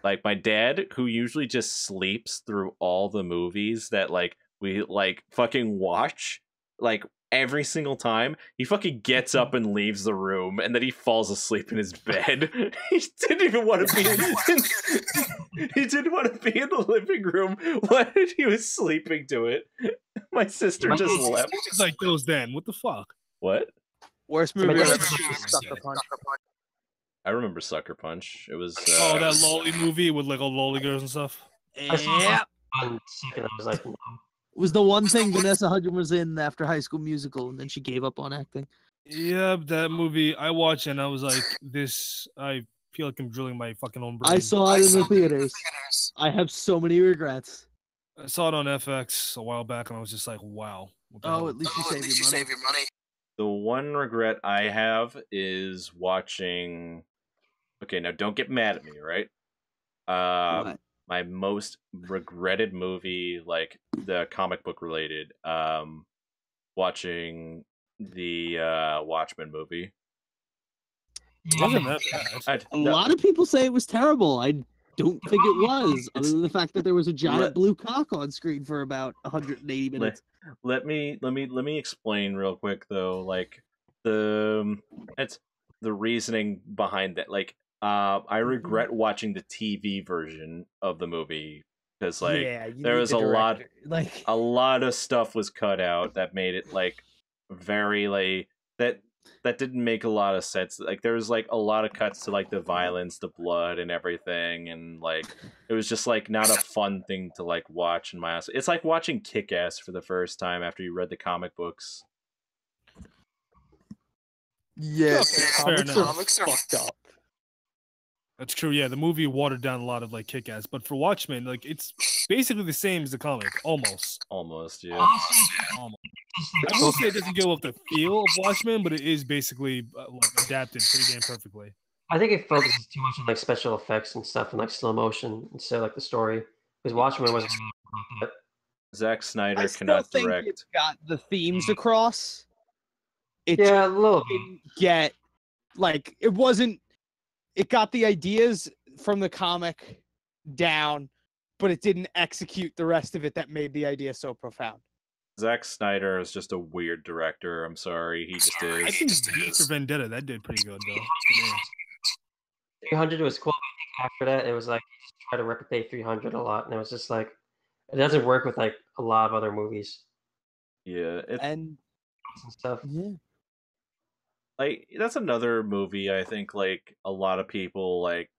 like my dad, who usually just sleeps through all the movies that like we like fucking watch, like every single time, he fucking gets up and leaves the room, and then he falls asleep in his bed. He didn't even want to be. He didn't want to be in the living room when he was sleeping to it. My sister just left. It's like those then. What the fuck? What? Worst movie I've ever seen is Sucker Punch. I remember Sucker Punch. It was Oh, that lolly movie with like all lolly girls and stuff. Yeah. One second, I was like, no. It was the one thing Vanessa Hudgens was in after High School Musical, and then she gave up on acting. Yeah, that movie I watched and I was like, this. I feel like I'm drilling my fucking own brain. I saw it in the theaters. I have so many regrets. I saw it on FX a while back, and I was just like, wow. What the hell? At least you save your money. The one regret I have is watching. Okay, now don't get mad at me, right? What? My most regretted movie, like the comic book related, watching the Watchmen movie. It wasn't that bad. A lot of people say it was terrible. I don't think it was, other than the fact that there was a giant blue cock on screen for about 180 minutes. Let me explain real quick though, like it's the reasoning behind that. Like I regret watching the TV version of the movie because like there was a lot of stuff was cut out that made it like very like that didn't make a lot of sense. Like there was like a lot of cuts to like the violence, the blood and everything, and like it was just like not a fun thing to like watch in my house. It's like watching Kick-Ass for the first time after you read the comic books. Yes, fair comics are fucked up. That's true. Yeah, the movie watered down a lot of like Kick-Ass, but for Watchmen, like it's basically the same as the comic, almost. Almost, yeah. Almost. I will say it doesn't go with the feel of Watchmen, but it is basically like adapted pretty damn perfectly. I think it focuses too much on like special effects and stuff and like slow motion instead of like the story. Because Watchmen wasn't really about that. Zack Snyder I still cannot think direct. it got the themes across. It Yeah, a little bit. didn't get like it wasn't. It got the ideas from the comic down, but it didn't execute the rest of it that made the idea so profound. Zack Snyder is just a weird director. I'm sorry, he just is. I think V for Vendetta that did pretty good though. To me. 300 was cool. But I think after that, it was like just try to replicate 300 a lot, and it was just like it doesn't work with like a lot of other movies Yeah, And stuff. yeah, like that's another movie I think like a lot of people like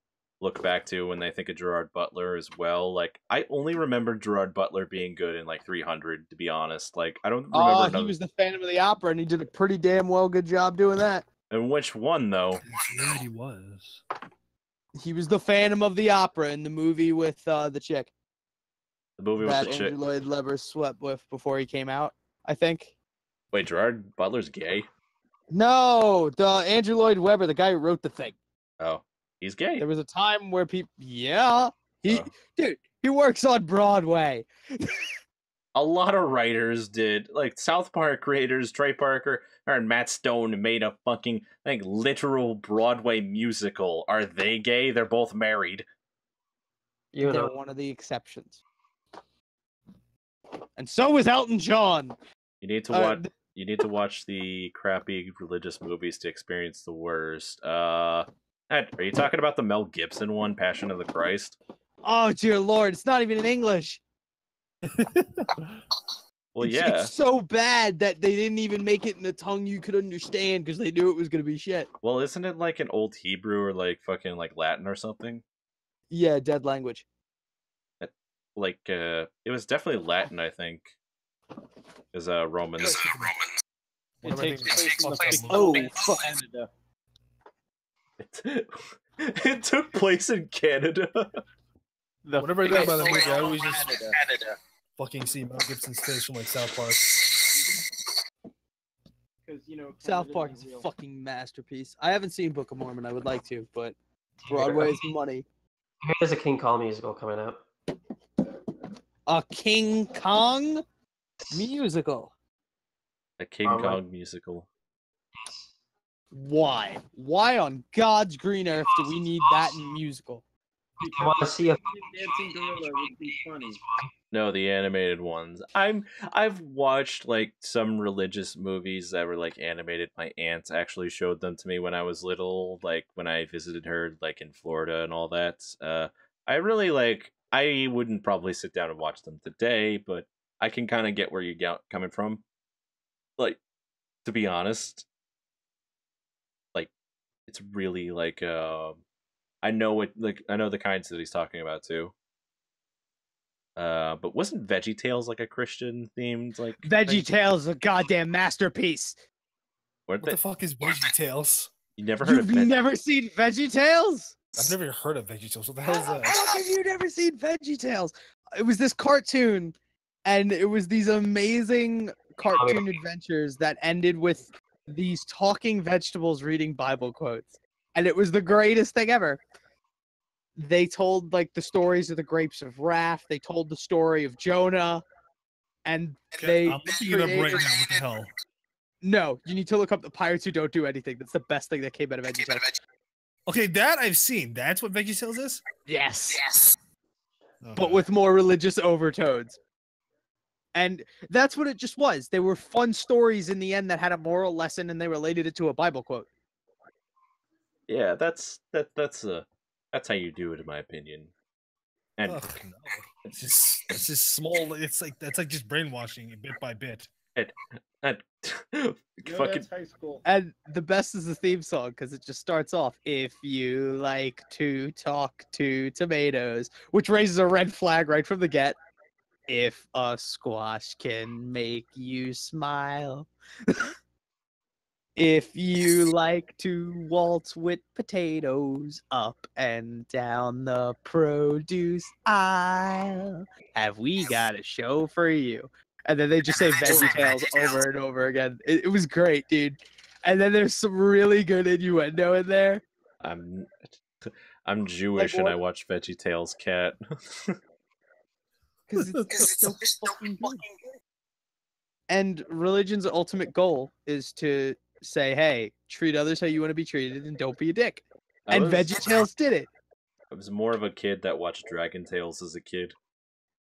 look back to when they think of Gerard Butler as well. Like I only remember Gerard Butler being good in like 300, to be honest. Like I don't remember. he was the Phantom of the Opera, and he did a pretty damn good job doing that. And which one though? Yeah, he was. He was the Phantom of the Opera in the movie with the chick. The movie that with the chick. Andrew Lloyd Webber slept with before he came out, I think. Wait, Gerard Butler's gay? No, the Andrew Lloyd Webber, the guy who wrote the thing. Oh, he's gay. There was a time where people, dude, he works on Broadway. A lot of writers did, like South Park creators, Trey Parker and Matt Stone made a fucking like literal Broadway musical. Are they gay? They're both married. You They're know, one of the exceptions. And so is Elton John. You need to watch. You need to watch the crappy religious movies to experience the worst. Ed, are you talking about the Mel Gibson one, Passion of the Christ? Oh dear Lord, it's not even in English. Well, yeah. It's so bad that they didn't even make it in a tongue you could understand because they knew it was gonna be shit. Well, isn't it like an old Hebrew or like fucking like Latin or something? Yeah, dead language. Like, it was definitely Latin, I think. Is Romans. It takes place in the Oh, fuck. Canada. It took place in Canada. Whenever I think about the movie, I always just Canada. fucking see Mel Gibson's face from like South Park. South Park is a fucking masterpiece. I haven't seen Book of Mormon. I would like to, but Broadway's money. there's a King Kong musical coming out. A King Kong musical. A King Kong musical. Why? Why on God's green earth do we need that in musical? I want to see a Dancing gorilla would be funny. No, the animated ones. I've watched like some religious movies that were like animated. My aunt actually showed them to me when I was little, like when I visited her like in Florida and all that. I really like I wouldn't probably sit down and watch them today, but I can kind of get where you're coming from. Like, to be honest, like it's really like I know the kinds that he's talking about too. But wasn't VeggieTales like a Christian themed like VeggieTales is a goddamn masterpiece. What the fuck is VeggieTales? You never heard You've of never seen VeggieTales? I've never heard of VeggieTales. What the hell is that? How have you never seen VeggieTales? It was this cartoon, and it was these amazing cartoon adventures that ended with these talking vegetables reading Bible quotes. And it was the greatest thing ever. They told like the stories of the grapes of wrath. They told the story of Jonah, and they. I'm looking it up right now. What the hell? No, you need to look up the pirates who don't do anything. That's the best thing that came out of VeggieTales. Okay, that I've seen. That's what VeggieTales is. Yes. But with more religious overtones. And that's what it just was. They were fun stories in the end that had a moral lesson, and they related it to a Bible quote. Yeah, that's how you do it, in my opinion. And no. It's just small. It's like that's like just brainwashing bit by bit. And fucking high school. And the best is the theme song because it just starts off, "If you like to talk to tomatoes," which raises a red flag right from the get. If a squash can make you smile. If you like to waltz with potatoes up and down the produce aisle, have we got a show for you? And then they just say VeggieTales over and over again. It was great, dude. And then there's some really good innuendo in there. I'm Jewish and I watch VeggieTales, cat. Because it's so fucking good. And religion's ultimate goal is to say, hey, treat others how you want to be treated and don't be a dick. And VeggieTales did it. I was more of a kid that watched Dragon Tales as a kid.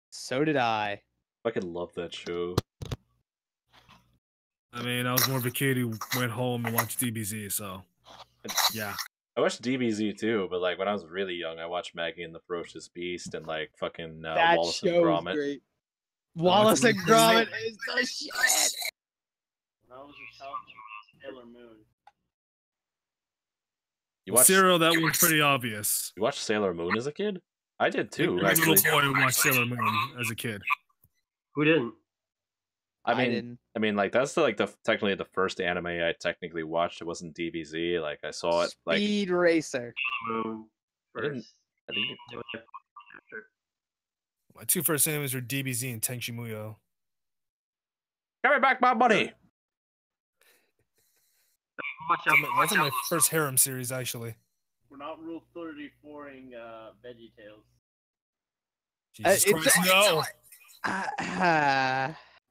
So did I. Fucking love that show. I mean, I was more of a kid who went home and watched DBZ, so yeah. I watched DBZ too, but like when I was really young, I watched Maggie and the Ferocious Beast and like fucking that Wallace show and Gromit. Is great. Wallace and Gromit is the shit. When I was a child, Sailor Moon. You watched Cyril, that was pretty obvious. You watched Sailor Moon as a kid? I did too. I was a Actually, little boy who watched Sailor Moon as a kid. Who didn't? I mean, like that's technically the first anime I technically watched. It wasn't DBZ. Like I saw it. Like Speed Racer. first. I didn't My two first animes were DBZ and Tenchi Muyo. Give me back my money. That's my first harem series, actually. We're not rule 34ing Veggie Tales. Jesus Christ, no!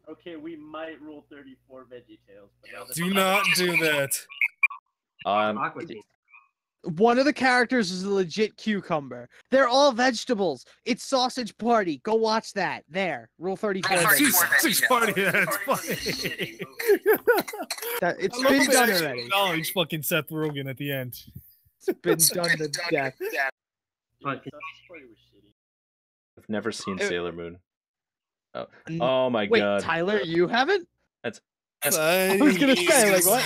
Okay, we might rule 34 Veggie Tales, but Do not do that. One of the characters is a legit cucumber. They're all vegetables. It's Sausage Party. Go watch that. There. Rule 34. Sausage Party, that's funny. It's been done already. Acknowledge fucking Seth Rogen at the end. It's been done to death. I've never seen Sailor Moon. Oh my Wait, god. Tyler, you haven't? I was gonna say, like, what?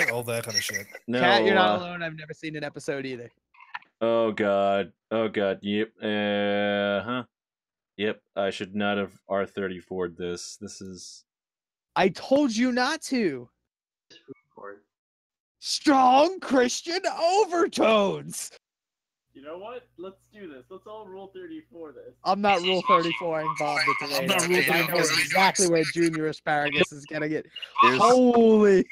All that kind of shit. No, Kat, you're not alone. I've never seen an episode either. Oh god. Oh god. Yep. Yep. I should not have R34'd this. This is. I told you not to. Strong Christian overtones. You know what? Let's do this. Let's all rule 34 this. I'm not rule 34 Bob the Tomato. I'm not rule I know 34. exactly where Junior Asparagus is gonna get. Here's, Holy.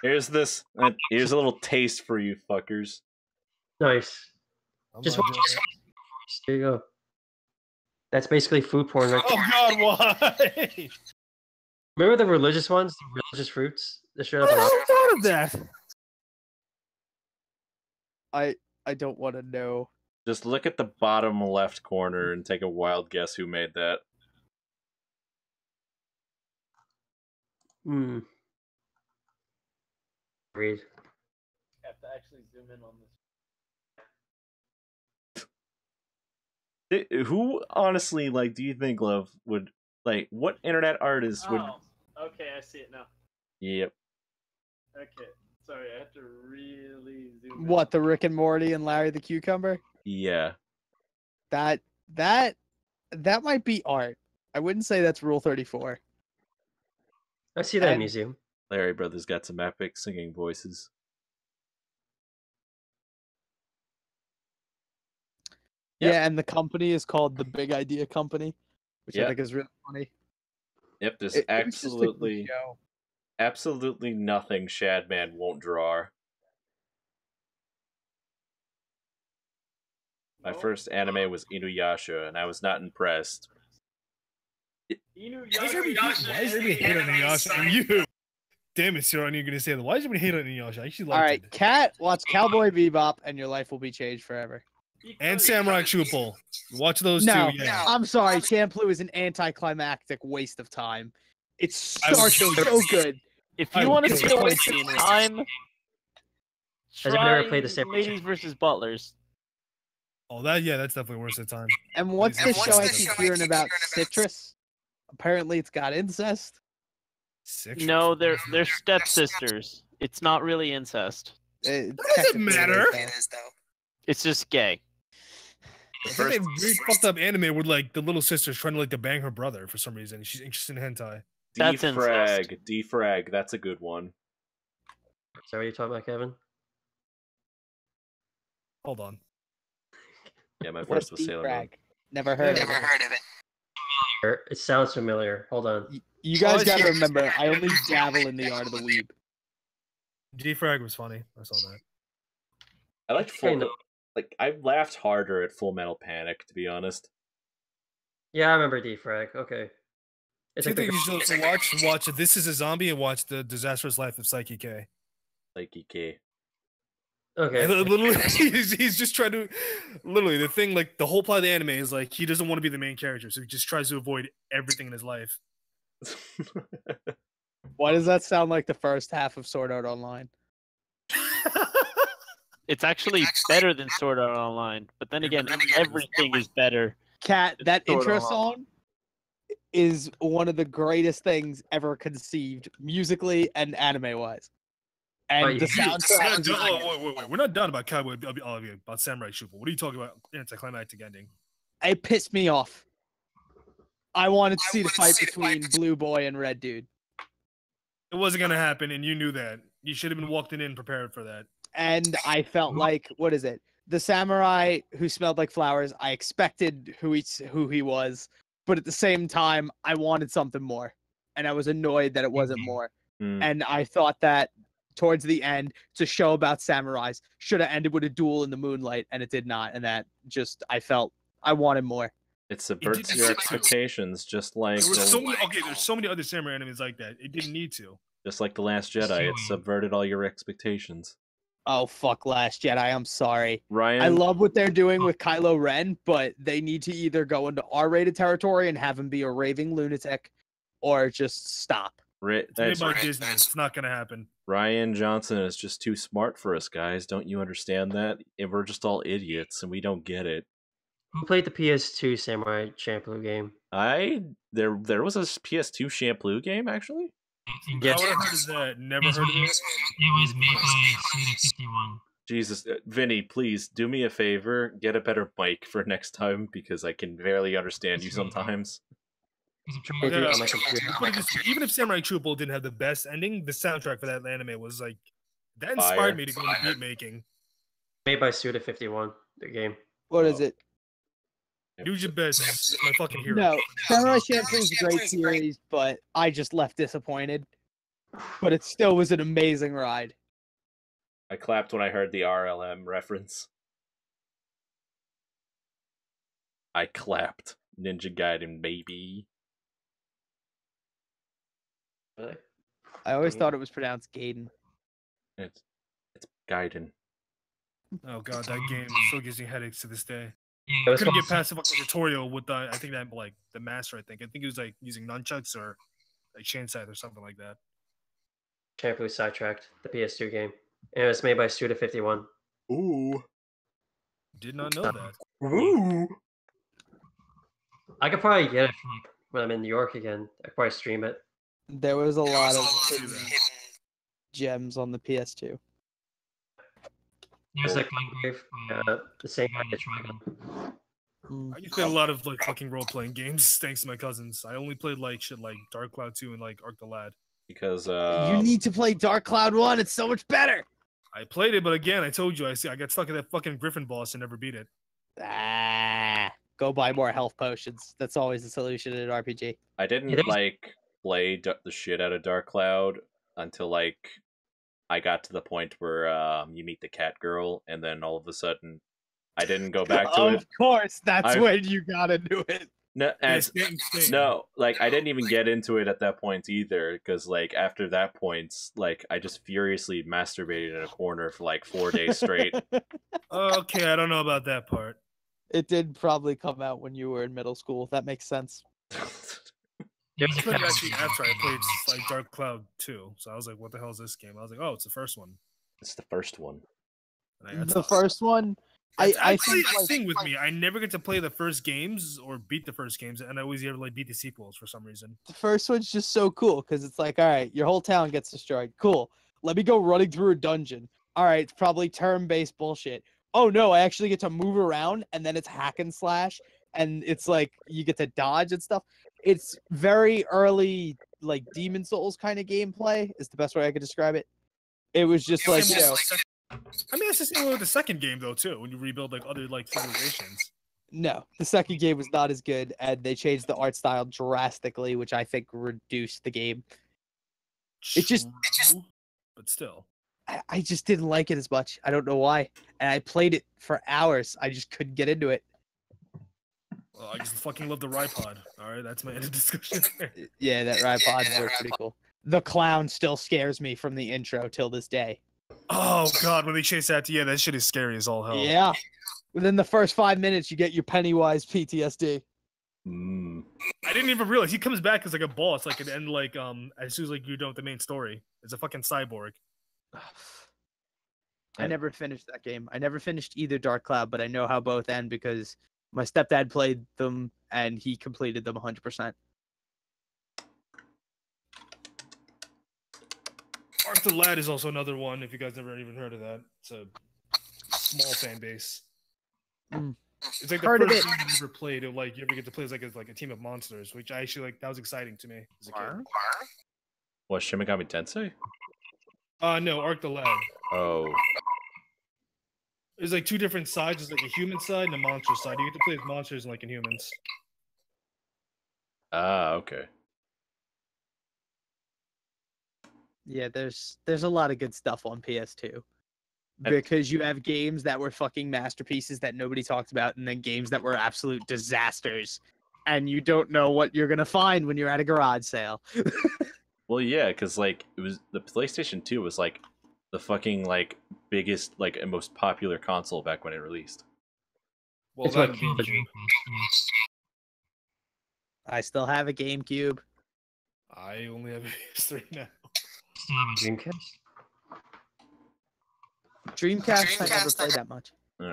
here's this. Here's a little taste for you fuckers. Nice. Just watch this. There you go. That's basically food porn right there. Oh god, why? Remember the religious ones? The religious fruits? That showed up I on never thought of that. I don't want to know. Just look at the bottom left corner and take a wild guess who made that. Read. I have to actually zoom in on this. Who honestly, like, do you think, Love, would, like, what internet artist would... Okay, I see it now. Yep. Okay, sorry, I have to really zoom in. What, the Rick and Morty and Larry the Cucumber? Yeah. That might be art. I wouldn't say that's rule 34. I see that in a museum. Larry Brothers got some epic singing voices. Yep. Yeah, and the company is called the Big Idea Company, which I think is really funny. Yep, there's It was just a good absolutely show. absolutely nothing Shadman won't draw. My first anime was Inuyasha, and I was not impressed. Why is everybody hate on Inuyasha? And you, damn it, Sarah, I knew you were gonna say that. Why does everybody hate on Inuyasha? I actually liked All right, it. Kat, watch Cowboy Bebop, and your life will be changed forever. And Samurai Champloo. Watch those No, two. Yeah. I'm sorry, Champloo is an anticlimactic waste of time. It's so good. If you want to see a waste of time, Has anyone ever played the Samurai Ladies versus Butlers. Oh, that's definitely worth the time. And what's the show I keep hearing about? Citrus? Apparently, it's got incest. No, they're stepsisters. It's not really incest. It doesn't matter. It's just gay. I think they really fucked up anime with like the little sister's trying to like to bang her brother for some reason. She's interested in hentai. That's incest. Defrag, that's a good one. Is that what you're talking about, Kevin? Hold on. Yeah, my first was Sailor Moon. Never heard of it. It sounds familiar. Hold on. You guys gotta remember, I only dabble in the art of the weeb. Defrag was funny. I saw that. I liked like I laughed harder at Full Metal Panic, to be honest. Yeah, I remember Defrag. Okay. I think you should watch This Is a Zombie and watch The Disastrous Life of Psyche K. Psyche K. Okay. Literally, he's just trying to. Literally, the thing, like, the whole plot of the anime is like he doesn't want to be the main character, so he just tries to avoid everything in his life. Why does that sound like the first half of Sword Art Online? It's actually better than Sword Art Online, but then again, everything is better. Kat, that Sword intro Art song is one of the greatest things ever conceived, musically and anime-wise. And the soundtrack. Wait. We're not done about Cowboy. About Samurai Champloo. What are you talking about? Anticlimactic ending. It pissed me off. I wanted to see the fight between Blue Boy and Red Dude. It wasn't gonna happen, and you knew that. You should have been walked in prepared for that. And I felt like, what is it? the samurai who smelled like flowers. I expected who he was, but at the same time, I wanted something more, and I was annoyed that it wasn't more. And I thought that towards the end, it's a show about samurais, should have ended with a duel in the moonlight, and it did not. And that just, I felt I wanted more. It subverts your expectations, just like there's so many other samurai animes like that. It didn't need to. Just like The Last Jedi, it subverted all your expectations. Oh, fuck Last Jedi. I'm sorry. Ryan, I love what they're doing with Kylo Ren, but they need to either go into R-rated territory and have him be a raving lunatic, or just stop. It's made by Disney. It's not going to happen. Ryan Johnson is just too smart for us, guys. Don't you understand that? And we're just all idiots, and we don't get it. Who played the PS2 Samurai Champloo game? There was a PS2 Champloo game, actually? Yes. I would have heard of that. Never heard of it. It was made by Suda51. Jesus, Vinny, please do me a favor. Get a better mic for next time, because I can barely understand you sometimes. Even if Samurai Champloo didn't have the best ending, the soundtrack for that anime was like, that inspired me to go into beat making. Made by Suda51, the game. What is it? Use best, my fucking hero. No, Samurai Champloo is a great series, but I just left disappointed. But it still was an amazing ride. I clapped when I heard the RLM reference. I clapped. Ninja Gaiden, baby. Really? I always thought it was pronounced Gaiden. It's Gaiden. Oh god, that game still gives me headaches to this day. Yeah, I couldn't get past the fucking tutorial with the, I think that like the master. I think it was like using nunchucks or like chain scythe or something like that. Champloo sidetracked the PS2 game, and it was made by Suda51. Ooh. Did not know that. Ooh. I could probably get it when I'm in New York again. I could probably stream it. There was a lot of hidden gems on the PS2. There's like Gungrave, the same guy that Trigun. I used to play a lot of like fucking role playing games thanks to my cousins. I only played like shit like Dark Cloud 2 and like Arc the Lad. Because you need to play Dark Cloud 1. It's so much better. I played it, but again, I told you I got stuck at that fucking Griffin boss and never beat it. Go buy more health potions. That's always the solution in an RPG. I didn't like play the shit out of Dark Cloud until like I got to the point where you meet the cat girl, and then all of a sudden, I didn't go back to it. Of course, that's when you gotta do it. No, like I didn't even get into it at that point either, because like after that point, like I just furiously masturbated in a corner for like 4 days straight. Okay, I don't know about that part. It did probably come out when you were in middle school. That makes sense. Actually, after I played like Dark Cloud 2, so I was like, "What the hell is this game?" I was like, "Oh, it's the first one." It's the first one. The first one. I think the thing with me, I never get to play the first games or beat the first games, and I always ever like beat the sequels for some reason. The first one's just so cool because it's like, all right, your whole town gets destroyed. Cool. Let me go running through a dungeon. All right, it's probably turn-based bullshit. Oh no, I actually get to move around, and then it's hack and slash, and it's like you get to dodge and stuff. It's very early, like Demon Souls kind of gameplay is the best way I could describe it. It was just like, you know. I mean, it's the same way with the second game though too. When you rebuild like other like civilizations. No, the second game was not as good, and they changed the art style drastically, which I think reduced the game. It just, but still, I just didn't like it as much. I don't know why, and I played it for hours. I just couldn't get into it. Well, I just fucking love the Ripod. All right, that's my end of discussion. Yeah, that Ripod was pretty cool. The clown still scares me from the intro till this day. Oh god, when they chase after you, that shit is scary as all hell. Yeah. Within the first 5 minutes, you get your Pennywise PTSD. I didn't even realize he comes back as like a boss, like at the end, like as soon as like you're done with the main story. It's a fucking cyborg. I never finished that game. I never finished either Dark Cloud, but I know how both end because my stepdad played them and he completed them 100%. Arc the Lad is also another one, if you guys never even heard of that. It's a small fan base. It's like the first game I ever played. Of, like you ever get to play as like a team of monsters, which I actually like. That was exciting to me as a kid. What, Shin Megami Tensei? No, Arc the Lad. Oh. There's like two different sides. There's like a human side and a monster side. You get to play as monsters and like in humans. Ah, okay. Yeah, there's a lot of good stuff on PS2 because you have games that were fucking masterpieces that nobody talked about, and then games that were absolute disasters, and you don't know what you're gonna find when you're at a garage sale. Well, yeah, because like it was the PlayStation 2 was like the fucking like biggest like and most popular console back when it released. Well, that GameCube. I still have a GameCube. I only have a PS3 now. Dreamcast. Dreamcast, I never played that much. All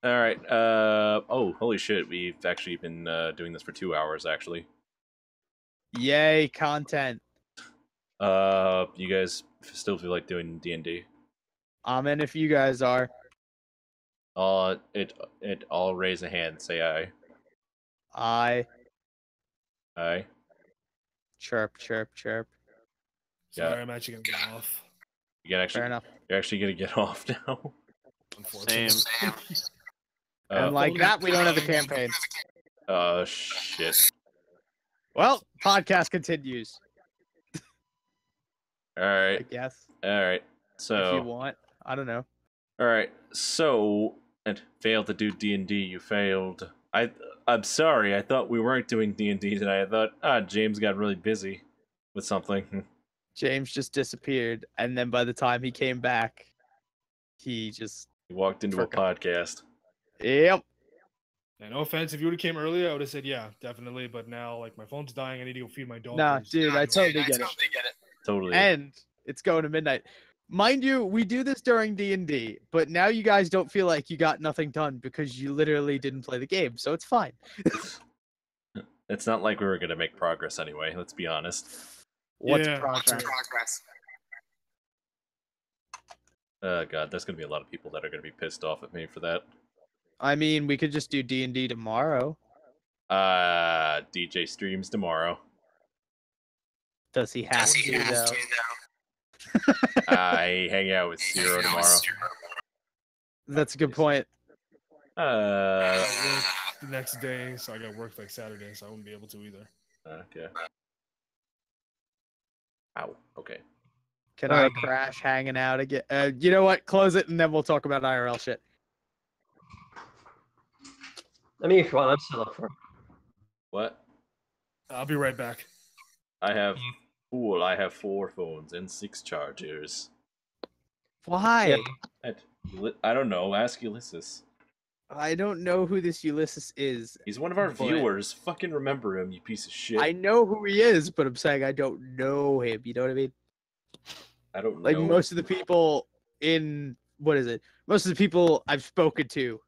right. Oh, holy shit! We've actually been doing this for 2 hours, actually. Yay, content. You guys still feel like doing D&D? I'm in if you guys are. I'll raise a hand. Say aye. Aye. Aye. Chirp, chirp, chirp. Sorry, Yeah. I'm actually gonna get off. Fair enough. You're actually gonna get off now. Same. And like that, we don't have a campaign. Shit. Well, podcast continues. All right. I guess. All right. So. If you want, I don't know. All right. So, and failed to do D&D. You failed. I'm sorry. I thought we weren't doing D&D today. I thought James got really busy with something. James just disappeared, and then by the time he came back, he walked into a podcast. Yep. Yeah, no offense. If you would have came earlier, I would have said yeah, definitely. But now, like, my phone's dying. I need to go feed my dog. Nah, dude, I totally get it. Totally. And it's going to midnight. Mind you, we do this during D&D, but now you guys don't feel like you got nothing done because you literally didn't play the game, so it's fine. It's not like we were gonna make progress anyway. Let's be honest. What's progress? Oh god, there's gonna be a lot of people that are gonna be pissed off at me for that. I mean, we could just do D&D tomorrow. DJ streams tomorrow. Does he have to, though? I hang out with Zero tomorrow. That's a good point. The next day, so I got work like Saturday, so I wouldn't be able to either. Okay. Ow. Okay. Can I crash hanging out again? You know what? Close it, and then we'll talk about IRL shit. I mean, if you want, I'm still up for it. What? I'll be right back. I have 4 phones and 6 chargers. Why? I don't know. Ask Ulysses. I don't know who this Ulysses is. He's one of our viewers. Fucking remember him, you piece of shit. I know who he is, but I'm saying I don't know him. You know what I mean? I don't know. Like most of the people in most of the people I've spoken to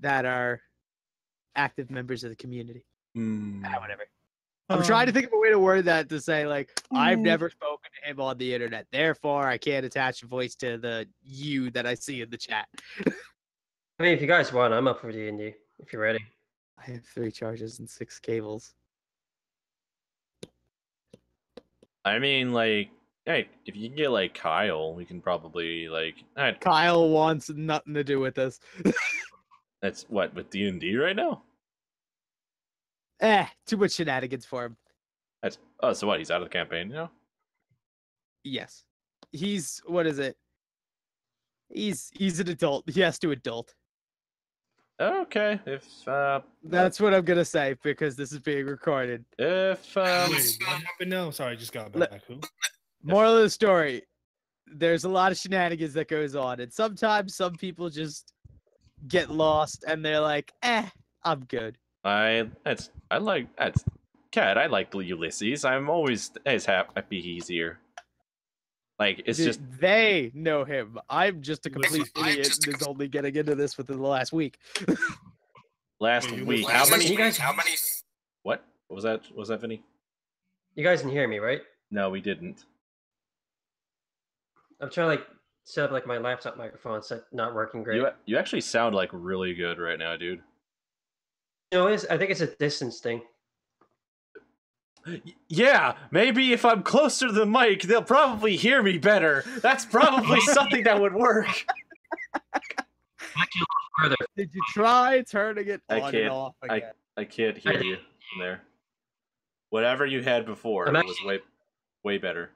that are active members of the community. Whatever. I'm trying to think of a way to word that to say, like, I've never spoken to him on the internet. Therefore, I can't attach a voice to the you that I see in the chat. I mean, if you guys want, I'm up for D&D, if you're ready. I have 3 charges and 6 cables. I mean, like, hey, if you can get, like, Kyle, we can probably, like... Kyle wants nothing to do with this. That's, what, with D&D right now? Too much shenanigans for him. So what, he's out of the campaign now? Yes. He's, He's an adult. He has to adult. Okay, That's what I'm gonna say, because this is being recorded. Wait, what happened now? Sorry, I just got back. Who? Moral of the story, there's a lot of shenanigans that goes on, and sometimes some people just get lost, and they're like, I'm good. I like Ulysses. I'm always as happy he's here. Like, it's just... They know him. I'm just a complete idiot and is only getting into this within the last week. Last week? How many... What? What was that? Was that, Vinny? You guys can hear me, right? No, we didn't. I'm trying to, like, set up, like, my laptop microphone. It's not working great. You actually sound, like, really good right now, dude. You know, I think it's a distance thing. Yeah, maybe if I'm closer to the mic, they'll probably hear me better. That's probably something that would work. Further. Did you try turning it I on and can't. off again? I can't hear you from there. Whatever you had before, it was way better.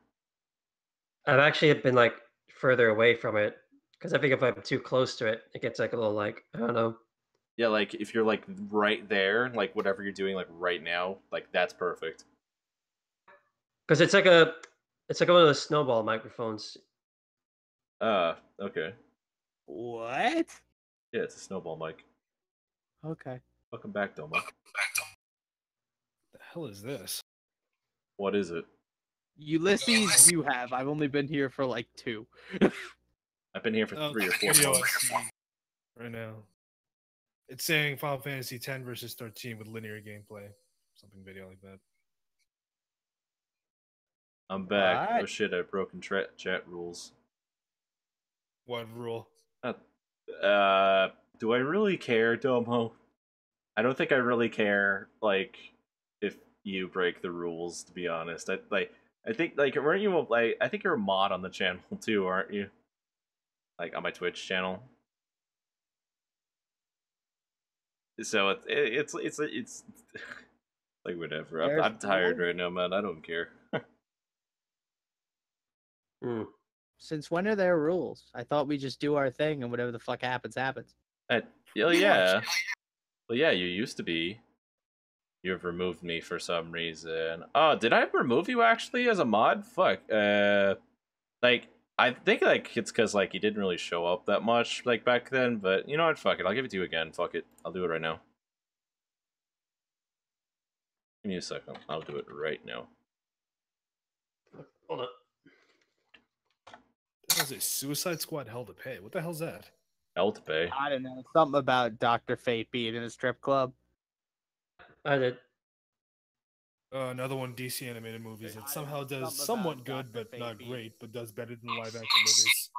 I've actually been like further away from it because I think if I'm too close to it, it gets like a little like I don't know. Yeah, like if you're like right there, like whatever you're doing, like right now, like that's perfect. Because it's like one of those snowball microphones. Okay. What? Yeah, it's a snowball mic. Okay. Welcome back, Domo. The hell is this? What is it? Ulysses, you have. I've only been here for like 2. I've been here for 3 or 4 months. Right now. It's saying Final Fantasy X versus 13 with linear gameplay. Something video like that. I'm back. What? Oh shit, I've broken chat rules. What rule? Do I really care, Domo? I don't think I really care, like, if you break the rules, to be honest. I think, like, weren't you, like, I think you're a mod on the channel, too, aren't you? Like, on my Twitch channel. So it's like, whatever. I'm tired right now, man. I don't care. Since when are there rules? I thought we just do our thing and whatever the fuck happens, happens. Yeah. Well, yeah, you used to be. You have removed me for some reason. Oh, did I remove you actually as a mod? Fuck. Like, I think like it's because like you didn't really show up that much like back then. But you know what? Fuck it. I'll give it to you again. Fuck it. I'll do it right now. Give me a second. I'll do it right now. Hold up. That was a Suicide Squad Hell to Pay. What the hell's that? Hell to Pay. I don't know. Something about Dr. Fate being in a strip club. I did. Another one, DC animated movies. It somehow does somewhat good, but not great, but does better than live action movies.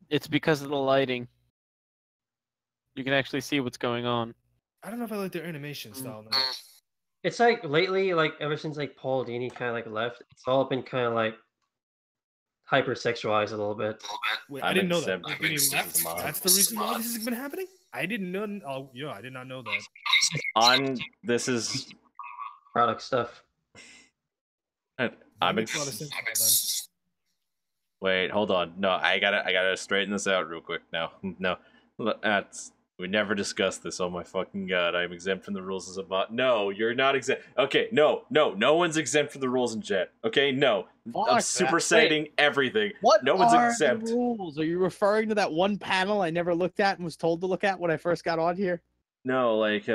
It's because of the lighting. You can actually see what's going on. I don't know if I like their animation style now. It's like lately, like ever since like Paul Dini kind of like left, it's all been kind of like hypersexualized a little bit. Wait, I didn't know that. When he left, that's the reason why this has been happening? I didn't know. Oh, yeah, I did not know that. This is product stuff. Wait, hold on. No, I gotta straighten this out real quick. No, we never discussed this. Oh my fucking god! I'm exempt from the rules as a bot. No, you're not exempt. Okay, no one's exempt from the rules in chat. Okay, no, I'm supersetting everything. What no one's are exempt. The rules? Are you referring to that one panel I never looked at and was told to look at when I first got on here? No, like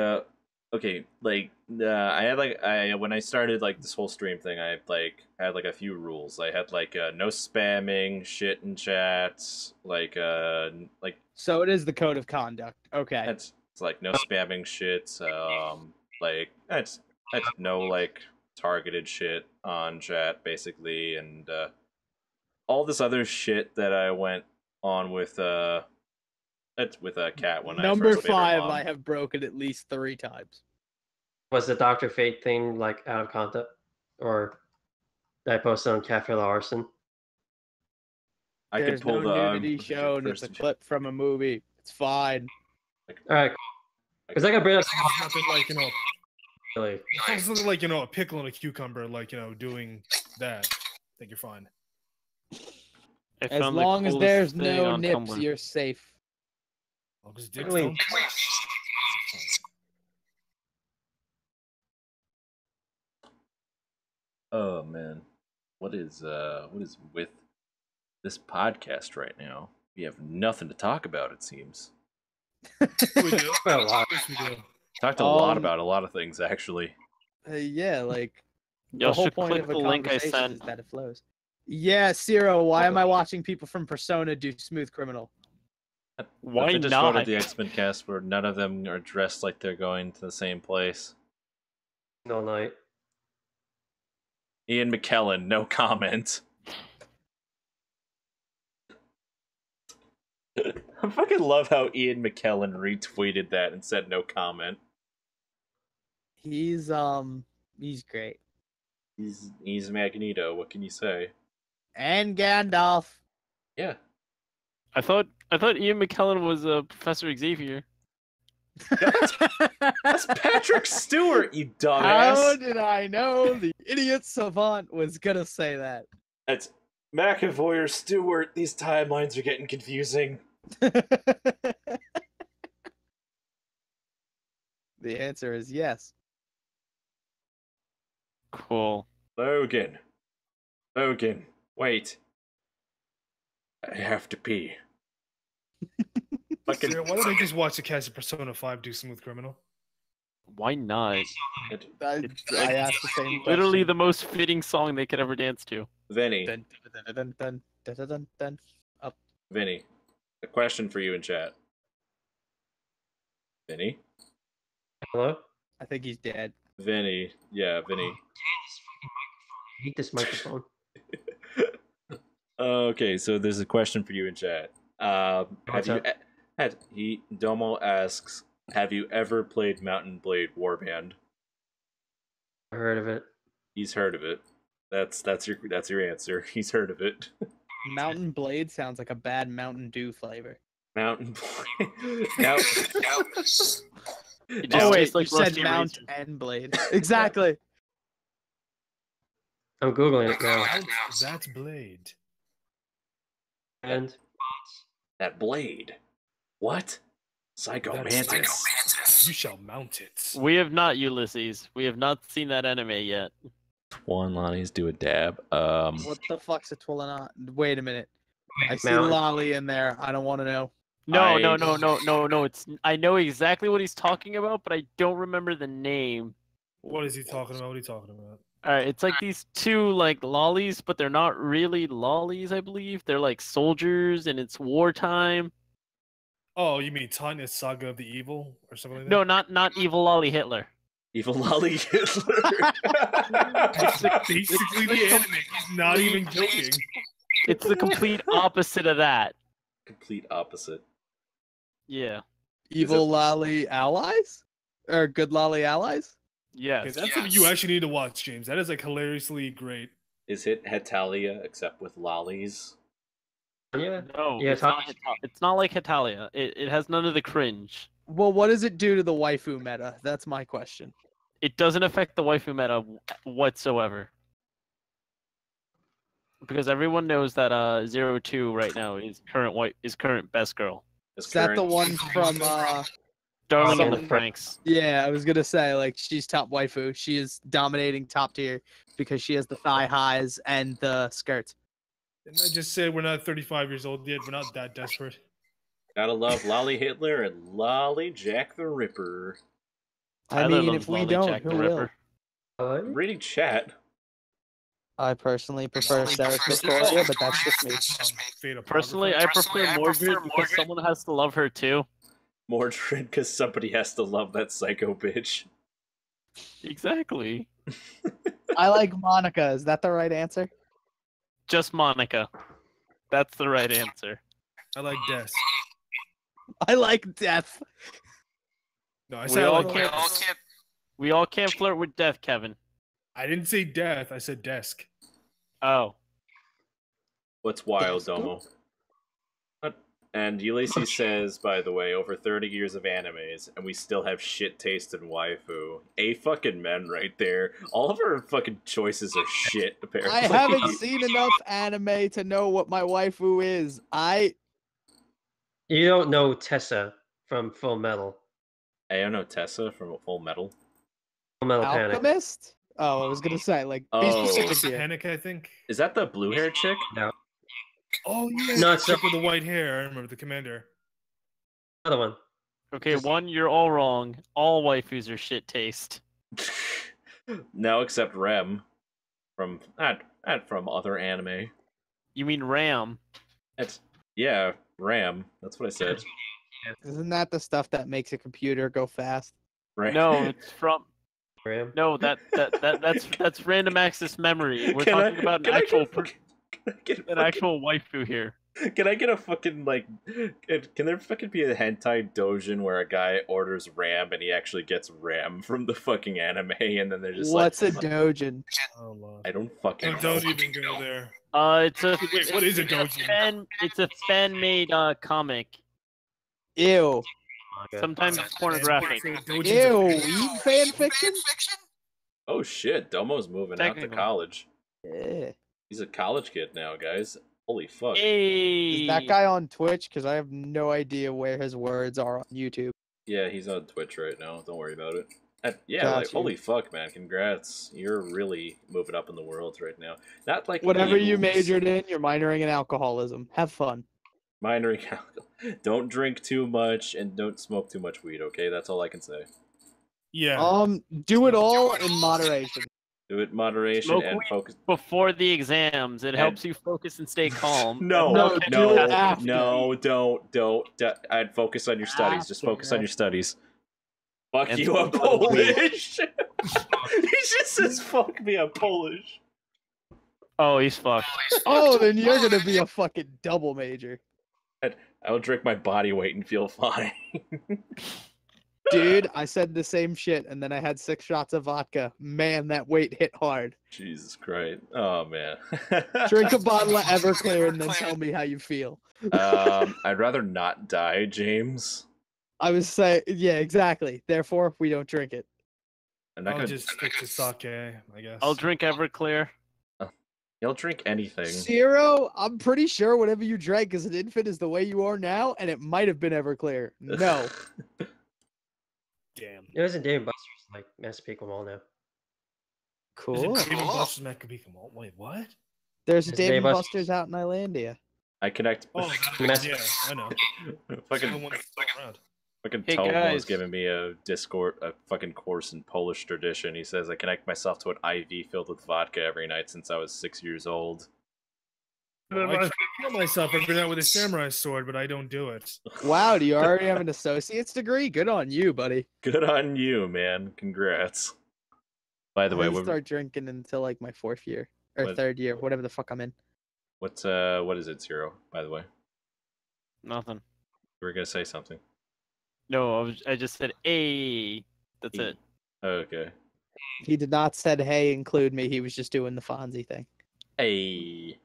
okay, like when I started like this whole stream thing, I had like a few rules. I had like no spamming shit in chats, like. So it is the code of conduct. Okay. It's like no spamming shit. Like that's no like targeted shit on chat basically, and all this other shit that I went on with with a cat when Number I first 5, I have broken at least 3 times. Was the Dr. Fate thing like out of context, or did I post it on Cafe La Arson? There's no nudity shown. It's a clip from a movie. It's fine. All right, cool. Because I got bring up nothing like it's something like a pickle and a cucumber, like doing that. I think you're fine. As long as there's no nips, you're safe. Oh man, what is with this podcast right now? We have nothing to talk about. It seems. We do. Talked a lot about a lot of things actually. Yeah, like the whole point of a conversation is that it flows. Yeah, Ciro, why am I watching people from Persona do Smooth Criminal? Why just not? Go to the X-Men cast where none of them are dressed like they're going to the same place. No night. Ian McKellen, no comment. I fucking love how Ian McKellen retweeted that and said no comment. He's great. He's Magneto. What can you say? And Gandalf. Yeah. I thought Ian McKellen was Professor Xavier. That's Patrick Stewart, you dumbass. How did I know the idiot savant was gonna say that? It's McAvoy or Stewart. These timelines are getting confusing. The answer is yes. Cool. Logan, wait. I have to pee. Fucking. Why don't I just watch the cast of Persona 5 do Smooth Criminal? Why not? I asked the same Literally question. the most fitting song they could ever dance to. Vinny, Dun, dun, dun, dun, dun, dun, dun. Up. Vinny, a question for you in chat. Vinny? Hello? I think he's dead. Vinny. Yeah, Vinny. I hate this microphone. Okay, so there's a question for you in chat. Domo asks, have you ever played Mountain Blade Warband? I heard of it. He's heard of it. That's your answer. He's heard of it. Mountain Blade sounds like a bad Mountain Dew flavor. Mountain Blade. Now, It Oh just wait, tastes you like said Rusty Mount Razor. and Blade. Exactly. I'm googling it now. That's Blade. And that blade. What? Psycho That's Mantis. You shall mount it. We have not, Ulysses. We have not seen that anime yet. One Lonnie's do a dab. What the fuck's a Twillinot? Wait a minute. I see Mountain. Lolly in there. I don't want to know. No. It's I know exactly what he's talking about, but I don't remember the name. What is he talking about? What are you talking about? All right, it's like these two like lollies, but they're not really lollies. I believe they're like soldiers, and it's wartime. Oh, you mean Tanya's Saga of the Evil or something like No, that? not evil lolly Hitler. Evil Lolly Hitler. Basically the anime. He's not even joking. It's the complete opposite of that. Complete opposite. Yeah. Evil Lolly allies? Or good Lolly allies? Yes. Okay, that's something you actually need to watch, James. That is like hilariously great. Is it Hetalia except with lollies? yeah. No, Yeah, it's not like Hetalia. It has none of the cringe. Well, what does it do to the waifu meta? That's my question. It doesn't affect the waifu meta whatsoever. Because everyone knows that 02 right now is current best girl. Is that the one from Darling in the Someone- Franks. Yeah, I was gonna say, like, she's top waifu. She is dominating top tier because she has the thigh highs and the skirts. Didn't I just say we're not 35 years old yet? We're not that desperate. Gotta love Lolly Hitler and Lolly Jack the Ripper. I Tyler mean, loves if we Lolly don't, Jack who the will? Ripper. I'm reading chat. I personally prefer Sarah Victoria, but that's just me. Fate Personally, I prefer Mordred because someone has to love her too. Mordred, because somebody has to love that psycho bitch. Exactly. I like Monica. Is that the right answer? Just Monica. That's the right answer. I like Des. I like Death. No, I We said I all like can't. Des. We all can't flirt with death, Kevin. I didn't say death. I said desk. Oh. What's wild, That's cool. Domo? And Ulysses says, by the way, over 30 years of animes, and we still have shit taste in waifu. A fucking men right there. All of our fucking choices are shit, apparently. I haven't seen enough anime to know what my waifu is. You don't know Tessa from Full Metal. I don't know Tessa from Full Metal. Full Metal Panic. Alchemist? Oh, I was gonna say, like, be Oh. specific here. Panic, I think. Is that the blue hair chick? No. Oh yeah, No, it's chick the- with the white hair. I remember the commander. Another one. Okay, one, you're all wrong. All waifus are shit taste. No, except Rem. From not from other anime. You mean Ram? Yeah, Ram. That's what I said. Isn't that the stuff that makes a computer go fast? Ram. No, it's from. Ram. No, that's random access memory. We're Can I- talking about an can I actual get- can I get an fucking- actual waifu here. Can I get a fucking like? Can there fucking be a hentai dojin where a guy orders RAM and he actually gets RAM from the fucking anime, and then they're just What's like, a dojin? Oh, Lord. I don't fucking know. Don't even go there. It's a Wait, what is a dojin? It's a fan-made comic. Ew. Sometimes pornographic. Ew. Weed fan fiction? Oh shit, Domo's moving out to Technical. college. Yeah. He's a college kid now, guys. Holy fuck. Hey. Is that guy on Twitch? Because I have no idea where his words are on YouTube. Yeah, he's on Twitch right now. Don't worry about it. Yeah, Got like you. holy fuck, man! Congrats, you're really moving up in the world right now. Not like Whatever you eels. majored in, you're minoring in alcoholism. Have fun. Minoring alcohol. Don't drink too much and don't smoke too much weed. Okay, that's all I can say. Yeah. Do it all in moderation. Do it in moderation Smoke and weed focus. before the exams. It helps you focus and stay calm. No, No, do it after. no, don't. I'd focus on your studies. Just focus on your studies. Fuck And you, I'm smoke Polish. He just says, "Fuck me, I'm Polish." Oh, he's fucked. Oh, then you're gonna be a fucking double major. I will drink my body weight and feel fine. Dude, I said the same shit, and then I had 6 shots of vodka. Man, that weight hit hard. Jesus Christ. Oh, man. Drink a bottle of Everclear and then tell me how you feel. I'd rather not die, James. I was saying, yeah, exactly. Therefore, we don't drink it. I'm not I'll gonna. just stick to sake, I guess. I'll drink Everclear. You'll drink anything. Zero, I'm pretty sure whatever you drank as an infant is the way you are now, and it might have been Everclear. No. Damn. There's a Dave Buster's like Massapequa Mall now. Cool. Even Buster's Maccabeacon Mall. Wait, what? There's There's Dave Dave and Buster's. Buster's out in Islandia. I connect. Oh, Mess- yeah, I know. Fucking The one that's still around. Fucking Hey, Tomo guys. is giving me a fucking course in Polish tradition. He says I connect myself to an IV filled with vodka every night since I was 6 years old. Well, I try to kill myself every night with a samurai sword, but I don't do it. Wow, do you already have an associate's degree? Good on you, buddy. Good on you, man. Congrats. By the I way, didn't start drinking until like my 4th year or What- 3rd year, whatever the fuck I'm in. what is it, Zero? By the way, Nothing. we were gonna say something. No, I just said, hey. That's Hey. it. Okay. He did not said, hey, include me. He was just doing the Fonzie thing. Hey.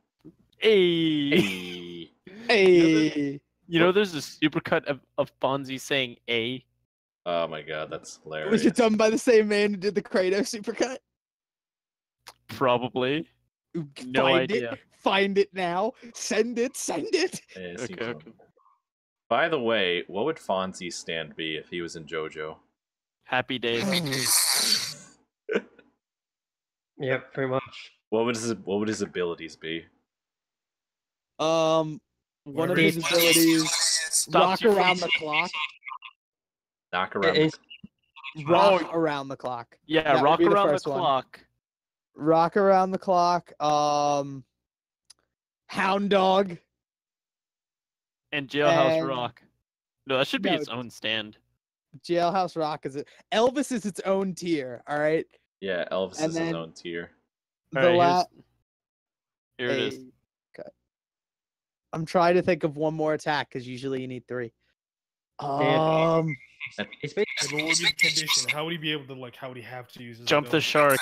Hey. Hey. Hey. You know, there's a supercut of Fonzie saying A. Oh my god, that's Was hilarious. it done by the same man who did the Kratos supercut? Probably. No Find idea. it. Find it now. Send it. Send it. Yeah, Okay, okay. By the way, what would Fonzie's stand be if he was in JoJo? Happy days. Yeah, pretty much. What would his abilities be? One of Whatever his it- abilities, rock your around the face. clock. Knock around. It's- Rock around the clock. Yeah, That would rock be the around the first one. clock. Rock around the clock. Hound dog. And Jailhouse And- Rock. No, that should be No, its own stand. Jailhouse Rock is it? Elvis is its own tier. All right. Yeah, Elvis And is then- his own tier. The Alright, la- Here it is. Okay. I'm trying to think of one more attack because usually you need 3. It's Yeah, basically but what would be the condition? How would he be able to, like, how would he have to use his Jump the ability? shark.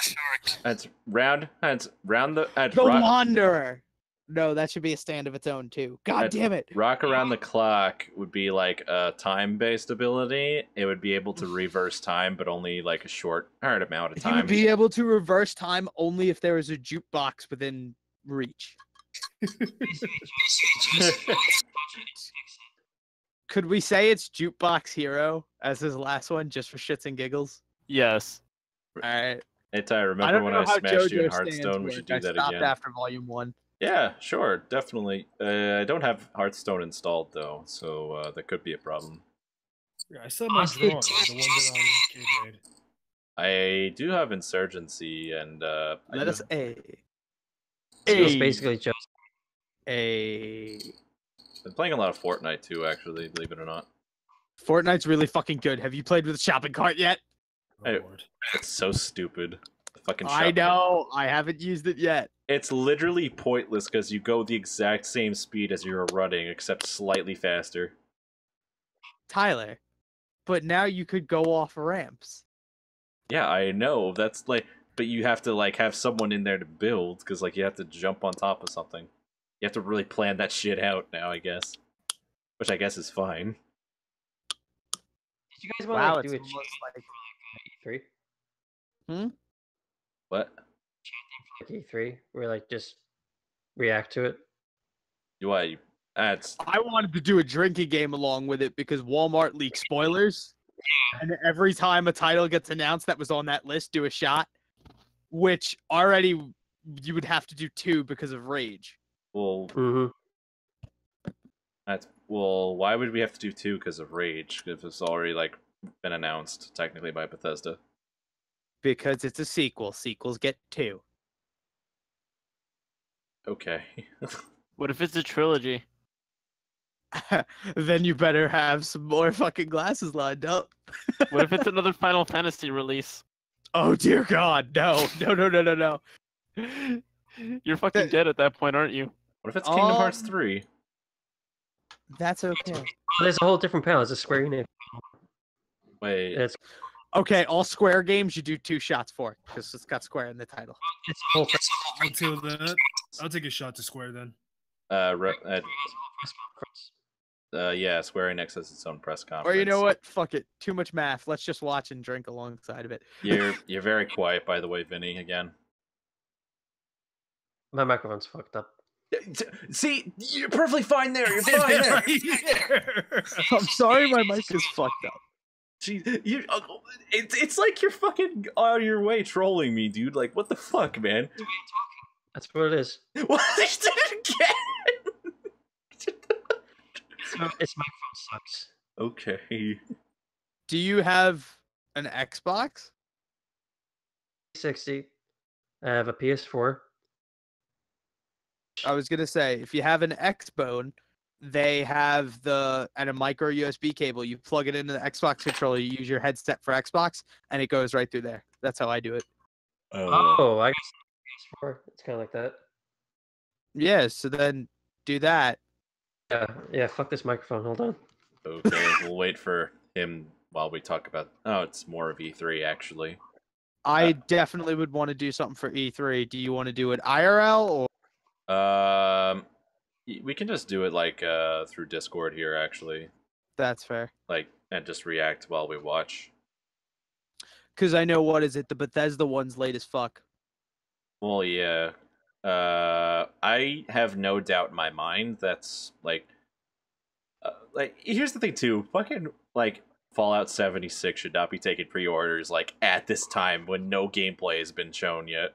That's round the The Wanderer. No, that should be a stand of its own too. God That's- damn it. rock around the clock would be like a time-based ability. It would be able to reverse time, but only like a short amount of He time. would be able to reverse time only if there was a jukebox within reach. Could we say it's Jukebox Hero as his last one just for shits and giggles? Yes. All right. Hey Ty, I remember don't when know I how smashed you in JoJo stands Hearthstone? We work. should do I that stopped again. after Volume 1. Yeah, sure, definitely. I don't have Hearthstone installed though, so that could be a problem. Yeah, I still have my drawing, the one that Kid made. I do have Insurgency, and Let us it's Hey. basically just been playing a lot of Fortnite too, actually, believe it or not. Fortnite's really fucking good. Have you played with a shopping cart yet? Oh, Hey. Lord. It's so stupid. The fucking I shotgun. know. I haven't used it yet. It's literally pointless because you go the exact same speed as you're running, except slightly faster. Tyler, but now you could go off ramps. Yeah, I know. That's like, but you have to like have someone in there to build because like you have to jump on top of something. You have to really plan that shit out now, I guess. Which I guess is fine. Did you guys want to Wow, like, it's do a almost like E3? What? Like E3, where like just react to it. Do I? That's I wanted to do a drinking game along with it because Walmart leaks spoilers. And every time a title gets announced that was on that list, do a shot. Which already you would have to do 2 because of Rage. well. That's well. Why would we have to do 2 because of Rage? If it's already like been announced technically by Bethesda. Because it's a sequel. Sequels get 2. Okay. What if it's a trilogy? Then you better have some more fucking glasses lined up. What if it's another Final Fantasy release? Oh dear God, no. No. You're fucking dead at that point, aren't you? What if it's Kingdom Hearts 3? That's okay. Oh, there's a whole different panel. It's a Square Enix. Wait. It's Okay, all Square games you do 2 shots for because it's got Square in the title. a whole. I'll take that. I'll take a shot to Square then. Yeah, Square Enix has its own press conference. Or you know what? Fuck it. Too much math. Let's just watch and drink alongside of it. You're very quiet, by the way, Vinny. Again. My microphone's fucked up. See, you're perfectly fine there. You're fine there. I'm sorry, my mic is fucked up. It's like you're fucking on your way trolling me, dude. Like, what the fuck, man? That's what it is. What? Again? Its microphone sucks. Okay. Do you have an Xbox? 360. I have a PS4. I was gonna say, if you have an Xbone, they have and a micro USB cable. You plug it into the Xbox controller. You use your headset for Xbox, and it goes right through there. That's how I do it. Oh, I guess PS4. It's kind of like that. Yeah. So then do that. Yeah. Fuck this microphone. Hold on. Okay, we'll wait for him while we talk about. Oh, it's more of E3 actually. I definitely would want to do something for E3. Do you want to do it IRL or? We can just do it like through Discord here actually. That's fair. Like, and just react while we watch. Because I know what is it? The Bethesda one's late as fuck. Well, yeah. I have no doubt in my mind that's like here's the thing too. Fucking like Fallout 76 should not be taking pre-orders like at this time when no gameplay has been shown yet.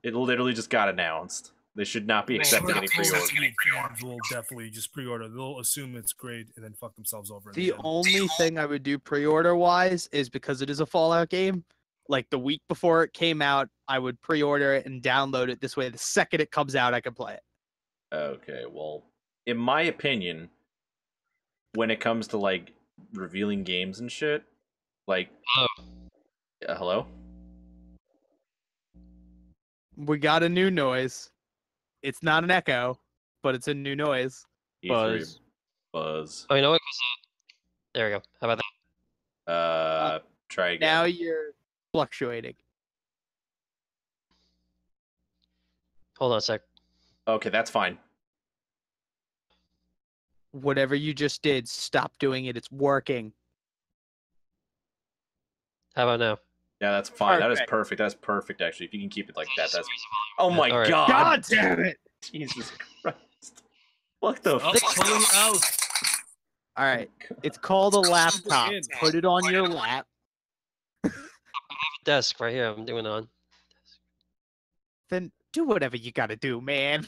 It literally just got announced. They should not be accepting any pre-orders. Fans will definitely just pre-order. They'll assume it's great and then fuck themselves over. The only thing I would do pre-order wise is because it is a Fallout game. Like the week before it came out, I would pre-order it and download it. This way, the second it comes out, I can play it. Okay, well, in my opinion, when it comes to like revealing games and shit, like, hello? We got a new noise. It's not an echo, but it's a new noise. Buzz. Buzz. Oh, you know what? There we go. How about that? Try again. Now you're fluctuating. Hold on a sec. Okay, that's fine. Whatever you just did, stop doing it. It's working. How about now? Yeah, that's fine. Perfect. That is perfect. That's perfect, actually. If you can keep it like that, that's... Oh my All right. god! God damn it! Jesus Christ. What the fuck? pulling out. All right. It's called a laptop. Put it on your lap. Desk right here. I'm doing on. Then do whatever you gotta do, man.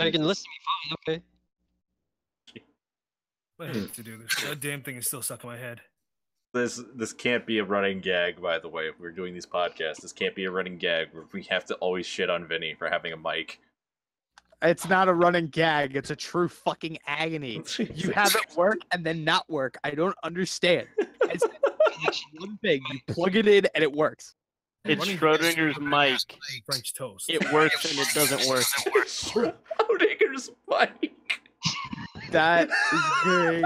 You can listen to me fine. Okay. I hate to do this. That damn thing is still stuck in my head. This can't be a running gag, by the way. If we're doing these podcasts, this can't be a running gag where we have to always shit on Vinny for having a mic. It's not a running gag. It's a true fucking agony. You have it work and then not work. I don't understand. It's one thing. You plug it in and it works. It's Schrodinger's mic. French toast. It works and it doesn't work. Schrodinger's mic. That is great.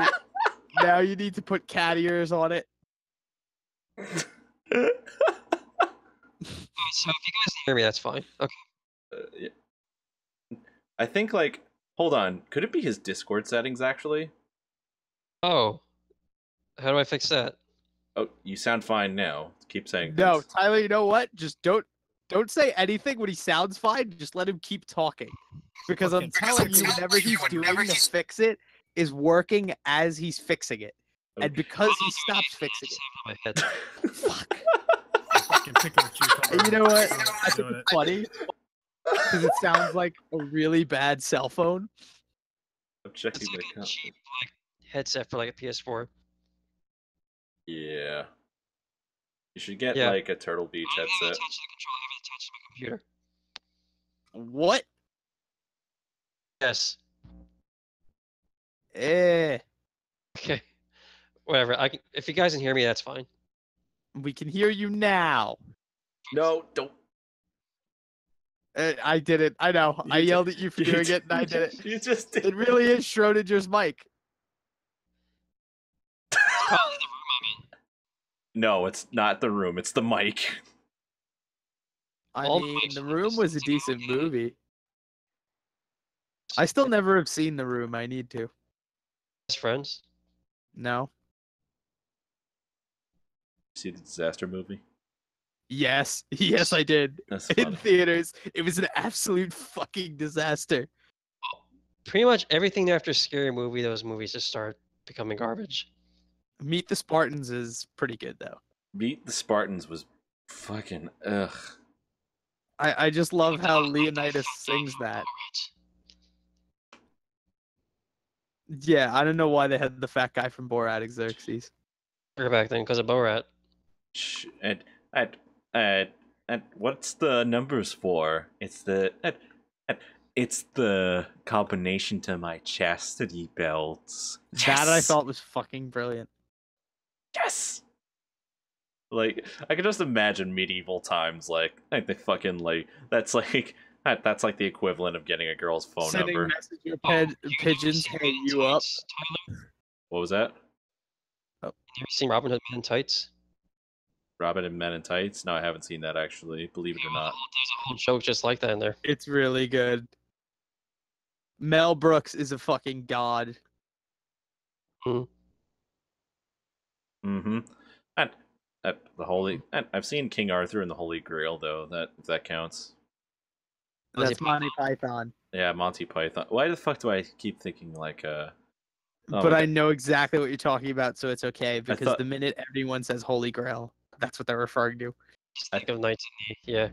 Now you need to put cat ears on it. So if you guys hear me, that's fine. Okay. Yeah. I think, like, hold on. Could it be his Discord settings, actually? Oh. How do I fix that? Oh, you sound fine now. Keep saying No, things. Tyler, you know what? Just don't say anything when he sounds fine. Just let him keep talking. Because I'm telling you, whatever he's doing to fix it is working as he's fixing it. Okay. And because he stops fixing it. Fuck. You know what? I think it's funny. Because it sounds like a really bad cell phone. I'm checking It's like the a cheap headset for like a PS4. Yeah. You should get, Yeah. like, a Turtle Beach I haven't headset. touched the controller. I haven't touched my computer. What? Yes. Okay. Whatever. If you guys can hear me, that's fine. We can hear you now. No, don't. I did it. I know. I yelled at you for doing it, and I did it. You just did. It really is Schrodinger's mic. Probably the room I'm in. No, it's not the room. It's the mic. I All mean, mics The are Room was a decent movie. I still never have seen The Room. I need to. Best friends. No. See the disaster movie? Yes. Yes, I did. That's In funny. theaters. It was an absolute fucking disaster. Pretty much everything after Scary Movie, those movies just start becoming garbage. Meet the Spartans is pretty good, though. Meet the Spartans was fucking ugh. I just love how Leonidas sings that. Yeah, I don't know why they had the fat guy from Borat Xerxes. Back then, because of Borat. And what's the numbers for? It's the it's the combination to my chastity belts. That I thought was fucking brilliant. Yes. Like I can just imagine medieval times, like they fucking like that's like the equivalent of getting a girl's phone Sending number. messenger pigeons hang you up. What was that? You ever seen Robin Hood Men in Tights? Robin and Men in Tights? No, I haven't seen that actually. Believe it or not. There's a whole joke just like that in there. It's really good. Mel Brooks is a fucking god. Mm-hmm. And the Holy. And I've seen King Arthur and the Holy Grail though. If that counts. That's Monty Python. Yeah, Monty Python. Why the fuck do I keep thinking like but I know exactly what you're talking about, so it's okay because thought... the minute everyone says Holy Grail, that's what they're referring to. Just think of Knights in the yeah.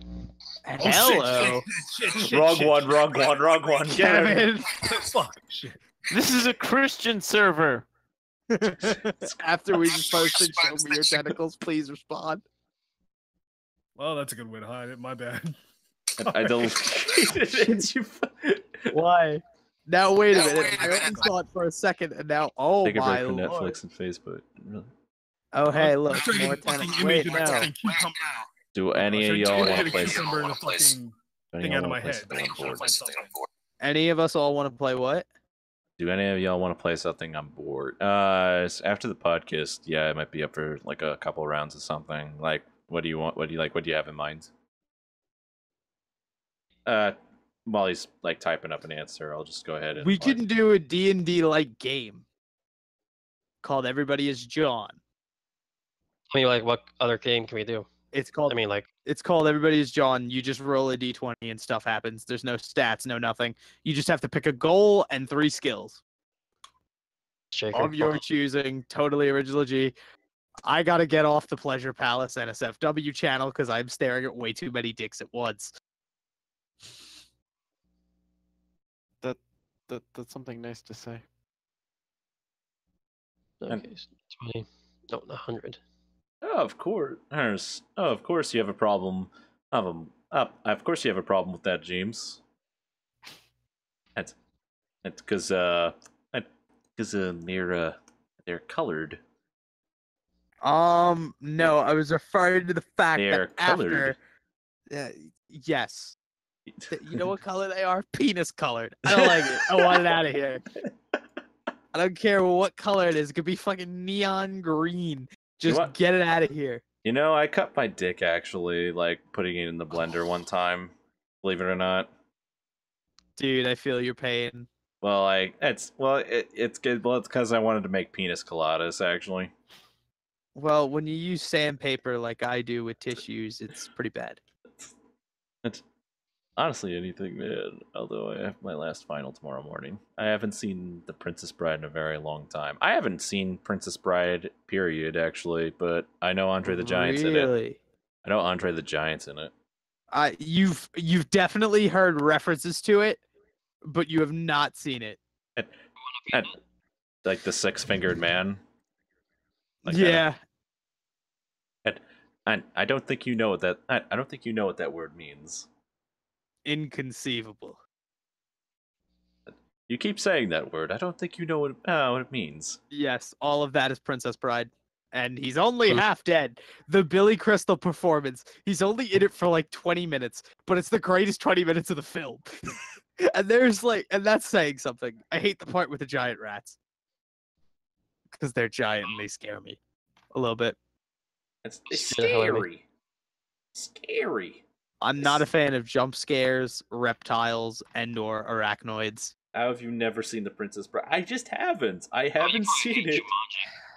Hello. Wrong one. Get him. Fuck. Shit. This is a Christian server. After we just posted "Show me your tentacles," please respond. Well, that's a good way to hide it. My bad. I deleted it. Why? Now wait a minute. I only saw it for a second, and now Take a my break from lord. Netflix and Facebook. Really? Oh hey, look, more tentacles. Wait, no. Do any of y'all want to play? Thing out of my head. Any of us all want to play what? Do any of y'all want to play something on board? After the podcast, yeah, it might be up for like a couple rounds of something. Like, what do you want? What do you like? What do you have in mind? Molly's like typing up an answer. I'll just go ahead and. We can do a D&D like game called Everybody is John. I mean, like, what other game can we do? It's called. I mean, like, it's called Everybody is John. You just roll a D20 and stuff happens. There's no stats, no nothing. You just have to pick a goal and 3 skills of your choosing. Totally original G. I gotta get off the Pleasure Palace NSFW channel because I'm staring at way too many dicks at once. That's something nice to say. Okay, 20. No, 100. Oh, of course. Of course you have a problem. Of course you have a problem with that, James. That's because they're colored. No, I was referring to the fact They are that after, colored. yes, you know what color they are? Penis colored. I don't like it. I want it out of here. I don't care what color it is. It could be fucking neon green. Just what? get it out of here. You know, I cut my dick actually, like putting it in the blender one time. Believe it or not. Dude, I feel your pain. Well, it's good. Well, it's because I wanted to make penis coladas actually. Well, when you use sandpaper like I do with tissues, it's pretty bad. It's honestly anything, man. Although I have my last final tomorrow morning. I haven't seen The Princess Bride in a very long time. I haven't seen Princess Bride, period, actually, but I know Andre the Giant's in it. I know Andre the Giant's in it. You've definitely heard references to it, but you have not seen it. And like the six-fingered man. Like yeah. And I don't think you know what that. I don't think you know what that word means. Inconceivable. You keep saying that word. I don't think you know what it means. Yes, all of that is Princess Bride. And he's only half dead. The Billy Crystal performance, he's only in it for like 20 minutes, but it's the greatest 20 minutes of the film. And that's saying something. I hate the part with the giant rats. Because they're giant and they scare me a little bit. It's scary. Scary. I'm not a fan of jump scares, reptiles, and/or arachnoids. How have you never seen The Princess Bride? I just haven't. I haven't seen it.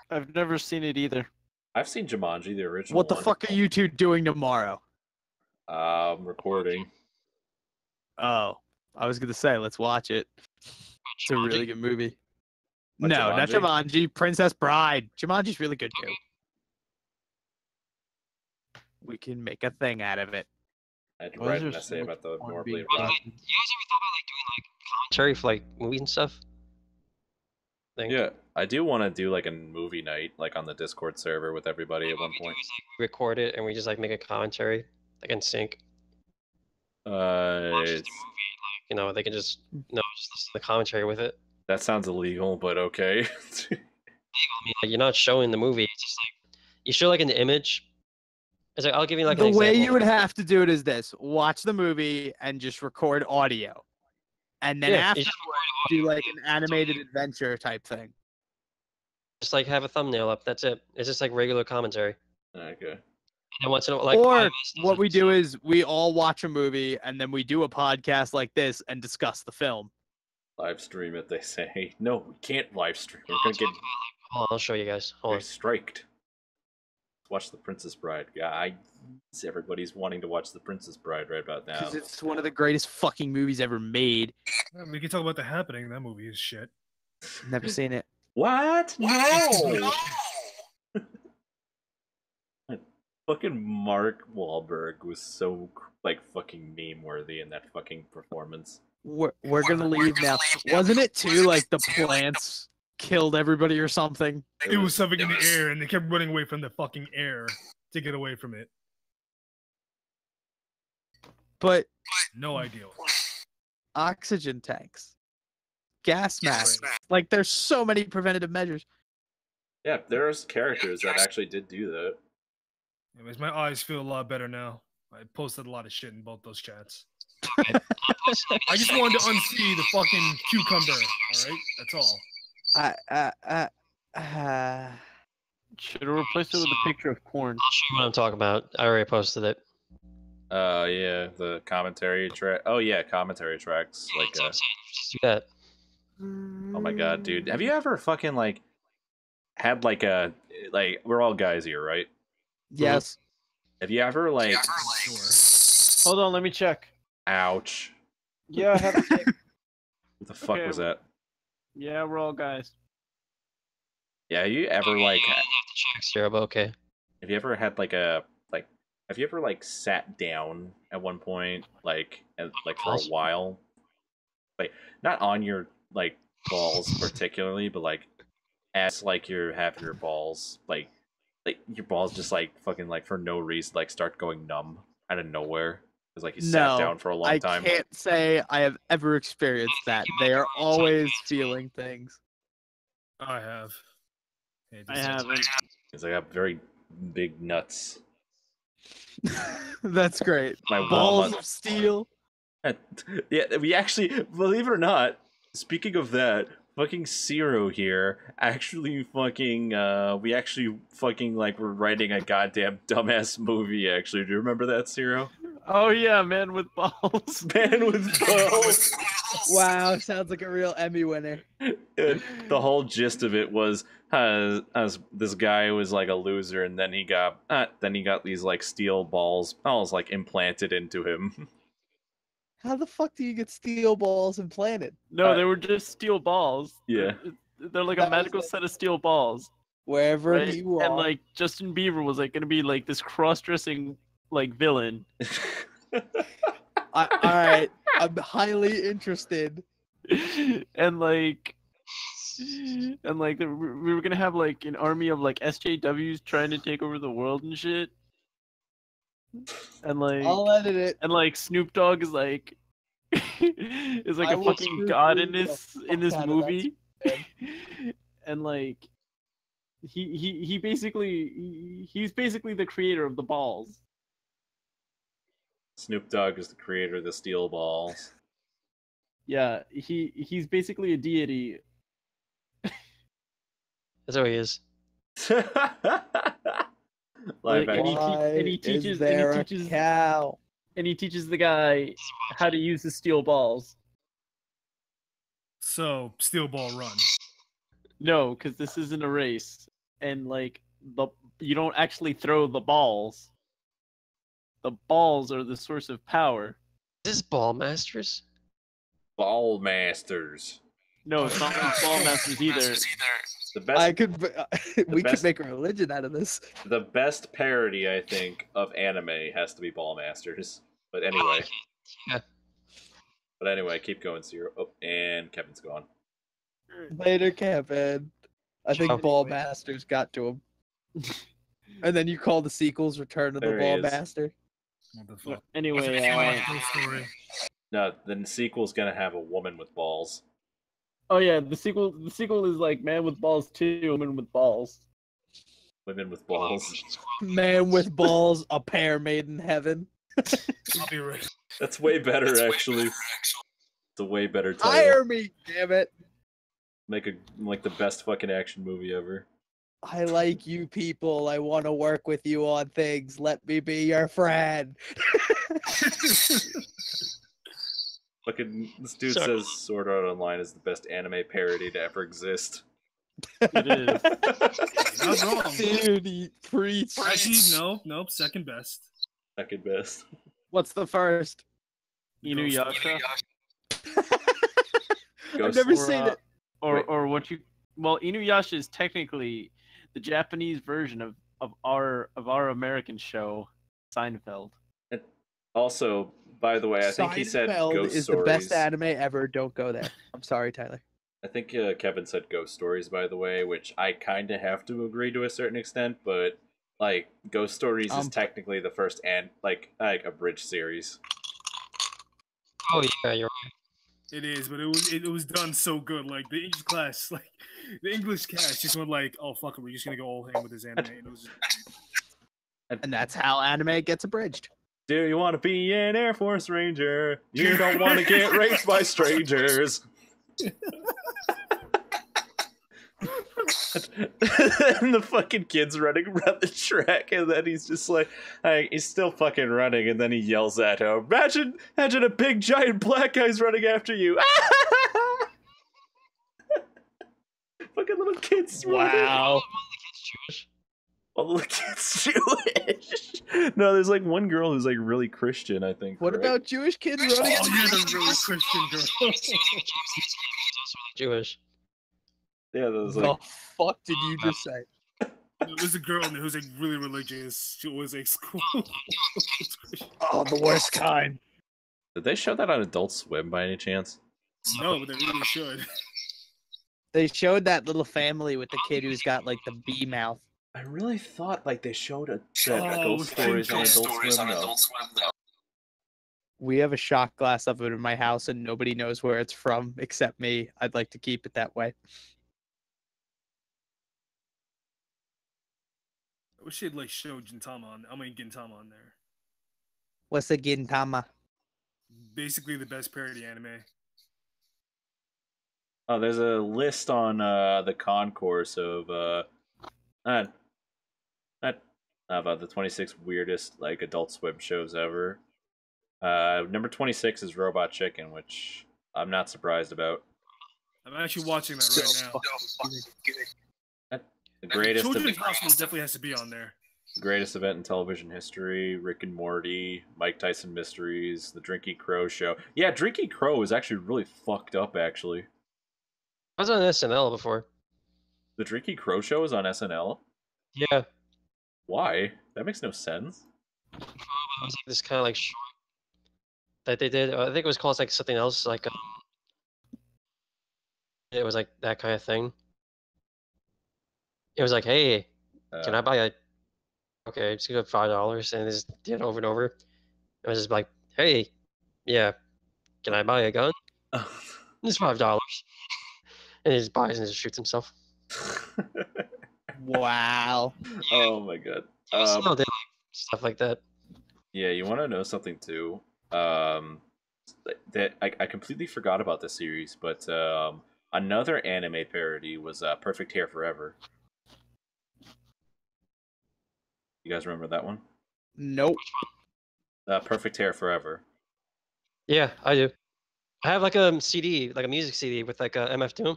I've never seen it either. I've seen Jumanji, the original. What the fuck are you two doing tomorrow? Recording. Oh, I was gonna say, let's watch it. It's a really good movie. What, no, Jumanji? not Jumanji. Princess Bride. Jumanji's really good too. We can make a thing out of it. I had to write an essay about the morbidly. You guys ever thought about like doing like commentary for like movies and stuff? Yeah, I do want to do like a movie night, like on the Discord server with everybody at one point. We record it and we just like make a commentary, like in sync. It's... Movie, you know, they can just just listen to the commentary with it. That sounds illegal, but okay. I mean, like, you're not showing the movie. It's just like you show like an image. It's like I'll give you like the an way example. you would have to do it is this: watch the movie and just record audio, and then afterwards do like an animated adventure type thing. Just like have a thumbnail up. That's it. It's just like regular commentary. Okay. And once in a while, like, or what we do is we all watch a movie and then we do a podcast like this and discuss the film. Live stream it, they say. No, we can't live stream. We're gonna get. Hold on, I'll show you guys. Hold on. Striked. Watch The Princess Bride. Everybody's wanting to watch The Princess Bride right about now. Because it's one of the greatest fucking movies ever made. We can talk about The Happening. That movie is shit. Never seen it. What? No! Fucking Mark Wahlberg was so like fucking meme worthy in that fucking performance. We're gonna leave now. Wasn't it too like the plants killed everybody or something? It was something in the air, and they kept running away from the fucking air to get away from it. But no idea. Oxygen tanks, gas masks. Like there's so many preventative measures. Yeah, there's characters that actually did do that. Anyways, my eyes feel a lot better now. I posted a lot of shit in both those chats. I just wanted to unsee the fucking cucumber. All right, that's all. Should have replaced it with a picture of corn. I'll show you what I'm talking about. I already posted it. Yeah, the commentary track. Oh yeah, commentary tracks. Yeah, like, just do that. Oh my god, dude! Have you ever fucking like had like a we're all guys here, right? Yes. Have you ever like? Hold on, let me check. Ouch. Yeah, I have to check. What the fuck was that? Yeah, we're all guys. Yeah, you ever like? I have to check, Sarah, but okay. Have you ever had like a like? Have you ever like sat down at one point, like for a while, like not on your like balls particularly, but like as like you have your balls like your balls just like fucking like for no reason like start going numb out of nowhere because like you sat down for a long time. I can't say I have ever experienced that. They are always feeling things. I have. I haven't. Because I got very big nuts. That's great. My Balls walnut. of steel. Yeah, we actually, believe it or not, speaking of that, fucking Zero here actually fucking, we actually fucking, like, were writing a goddamn dumbass movie, actually. Do you remember that, Zero? Oh yeah, Man with Balls. Man with Balls. Wow, sounds like a real Emmy winner. The whole gist of it was, as this guy was like a loser, and then he got these like steel balls, like implanted into him. How the fuck do you get steel balls implanted? No, they were just steel balls. Yeah. They're like That a was magical set of steel balls. Wherever Right? he was. And like Justin Bieber was like gonna be like this cross-dressing like villain. All right, I'm highly interested. and like we were gonna have like an army of like SJWs trying to take over the world and shit. And like I'll edit it. And like Snoop Dogg is like is like I a will fucking god in scrutinize this the fuck out of that movie. man. And like he's basically the creator of the balls. Snoop Dogg is the creator of the steel balls. Yeah, he's basically a deity. That's how he is. Live Like, action. and he teaches Is there a cow? and he teaches the guy how to use the steel balls. So, steel ball run. No, because this isn't a race, and like you don't actually throw the balls. The balls are the source of power. Is this Ball Masters? Ball Masters. No, it's not like Ball Masters either. The best. I could. We best- could make a religion out of this. The best parody, I think, of anime has to be Ball Masters. But anyway. Yeah. But anyway, keep going, Zero. Oh, and Kevin's gone. Later, Kevin. I think Oh. Ball Masters got to him. And then you call the sequels Return of There the he Ball is. Master. What the fuck? Anyway, Story. No, then the sequel's gonna have a woman with balls. oh yeah, the sequel is like Man with Balls 2, Woman with Balls. Women with balls. Man with balls, a pair made in heaven. I'll be right. That's way better, actually. It's a way better title. Hire me, damn it. Make like the best fucking action movie ever. I like you people. I want to work with you on things. Let me be your friend. Fucking this dude Sorry. says Sword Art Online is the best anime parody to ever exist. It is. Not wrong. Dude, he preach. Actually, nope. Second best. Second best. What's the first? Inuyasha. I've Ghost never Or, seen it. Or what you? Well, Inuyasha is technically the Japanese version of our American show, Seinfeld. Also, by the way, I think he said Seinfeld Ghost is Stories. the best anime ever. Don't go there. I'm sorry, Tyler. I think Kevin said Ghost Stories, by the way, which I kind of have to agree to a certain extent, but like Ghost Stories is technically the first and like a bridge series. Oh yeah, you're right. It is, but it was done so good. Like the English class, like the English cast just went like, "Oh fuck it, we're just gonna go all ham with this anime." And it was And that's how anime gets abridged. Do you want to be an Air Force Ranger? You don't want to get raped by strangers. And the fucking kid's running around the track, and then he's just like, he's still fucking running, and then he yells at him, imagine a big giant black guy's running after you. Fucking little kids running. Wow. All the little kids Jewish. No, there's like one girl who's like really Christian, I think. What right? about Jewish kids running? oh, you're the really Christian girl. Jewish. Yeah, there was The like fuck did you just say? There's a girl in there who's like really religious. She always like school. Oh, the worst kind. Did they show that on Adult Swim by any chance? No, but they really should. They showed that little family with the kid who's got like the bee mouth. I really thought like they showed Ghost with Stories on Ghost Adult Swim though. We have a shot glass of it in my house and nobody knows where it's from except me. I'd like to keep it that way. I wish they'd like show Gintama on. Gintama on there. What's a Gintama? Basically, the best parody anime. Oh, there's a list on the concourse of not about the 26 weirdest like Adult Swim shows ever. Number 26 is Robot Chicken, which I'm not surprised about. I'm actually watching that right now. The greatest Children's Hospital definitely has to be on there. The greatest event in television history, Rick and Morty, Mike Tyson Mysteries, The Drinky Crow Show. Yeah, Drinky Crow is actually really fucked up, actually. I was on SNL before. The Drinky Crow Show is on SNL? Yeah. Why? That makes no sense. It was like this kind of like short that they did. I think it was called like something else. Like it was like that kind of thing. It was like, hey, can I buy a? Okay, just give it $5, and they just did it over and over. It was just like, hey, yeah, can I buy a gun? It's $5. And he just buys and just shoots himself. Wow. Oh my god. They like stuff like that. Yeah, you want to know something too? That I completely forgot about this series, but another anime parody was Perfect Hair Forever. You guys remember that one? Nope. Perfect Hair Forever. Yeah, I do. I have like a CD, like a music CD with like a MF Doom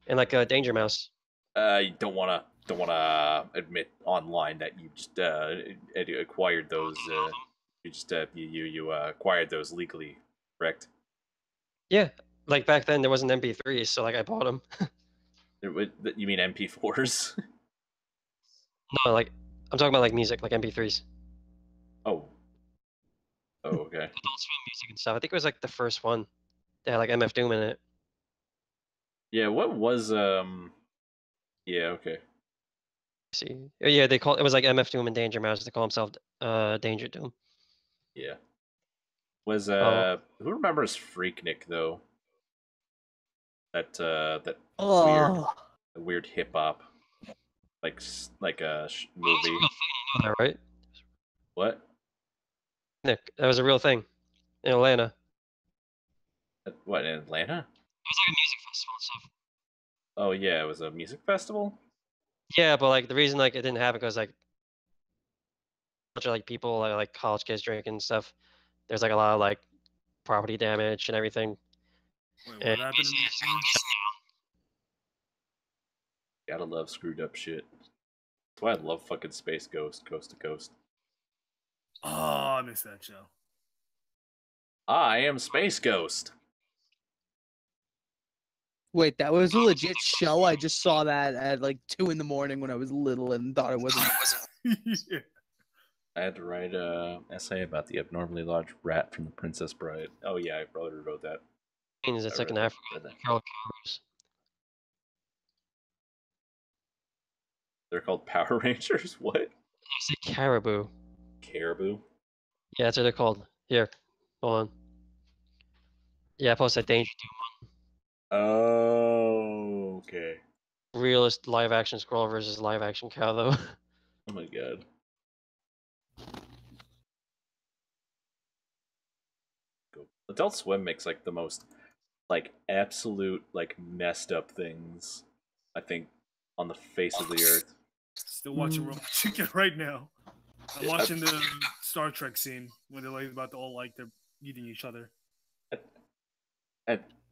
and like a Danger Mouse. You don't wanna admit online that you just acquired those. You acquired those legally, correct? Yeah, like back then there wasn't MP3s, so like I bought them. You mean MP4s? No, like I'm talking about like music, like MP3s. Oh. Oh, okay. Adult Swim music and stuff. I think it was like the first one that had like MF Doom in it. Yeah, what was yeah, okay. Let's see. Yeah, they call it was like MF Doom and Danger Mouse. They call themselves Danger Doom. Yeah. Was who remembers Freaknik though? That weird hip hop like a movie. All right. What? Nick, that was a real thing in Atlanta. What, in Atlanta? It was like a music festival and stuff. Oh yeah, it was a music festival? Yeah, but like the reason like it didn't happen because like a bunch of like people like college kids drinking and stuff. There's like a lot of like property damage and everything. Wait, what happened? Gotta love screwed up shit. That's why I love fucking Space Ghost, Coast to Coast. Oh, I missed that show. I am Space Ghost. Wait, that was a legit show? I just saw that at like 2 in the morning when I was little and thought it wasn't. Yeah. I had to write a essay about the abnormally large rat from The Princess Bride. Oh yeah, I probably wrote that. It's like an African Carol Cowboys. They're called Power Rangers? What? I say caribou. Caribou? Yeah, that's what they're called. Here, hold on. Yeah, I posted Danger Doom. Oh, okay. Realist live action squirrel versus live action cow, though. Oh my god. Adult Swim makes like the most like absolute like messed up things I think on the face of the earth. Still watching Robot Chicken right now. I'm watching the Star Trek scene when they're like about to all like they're eating each other.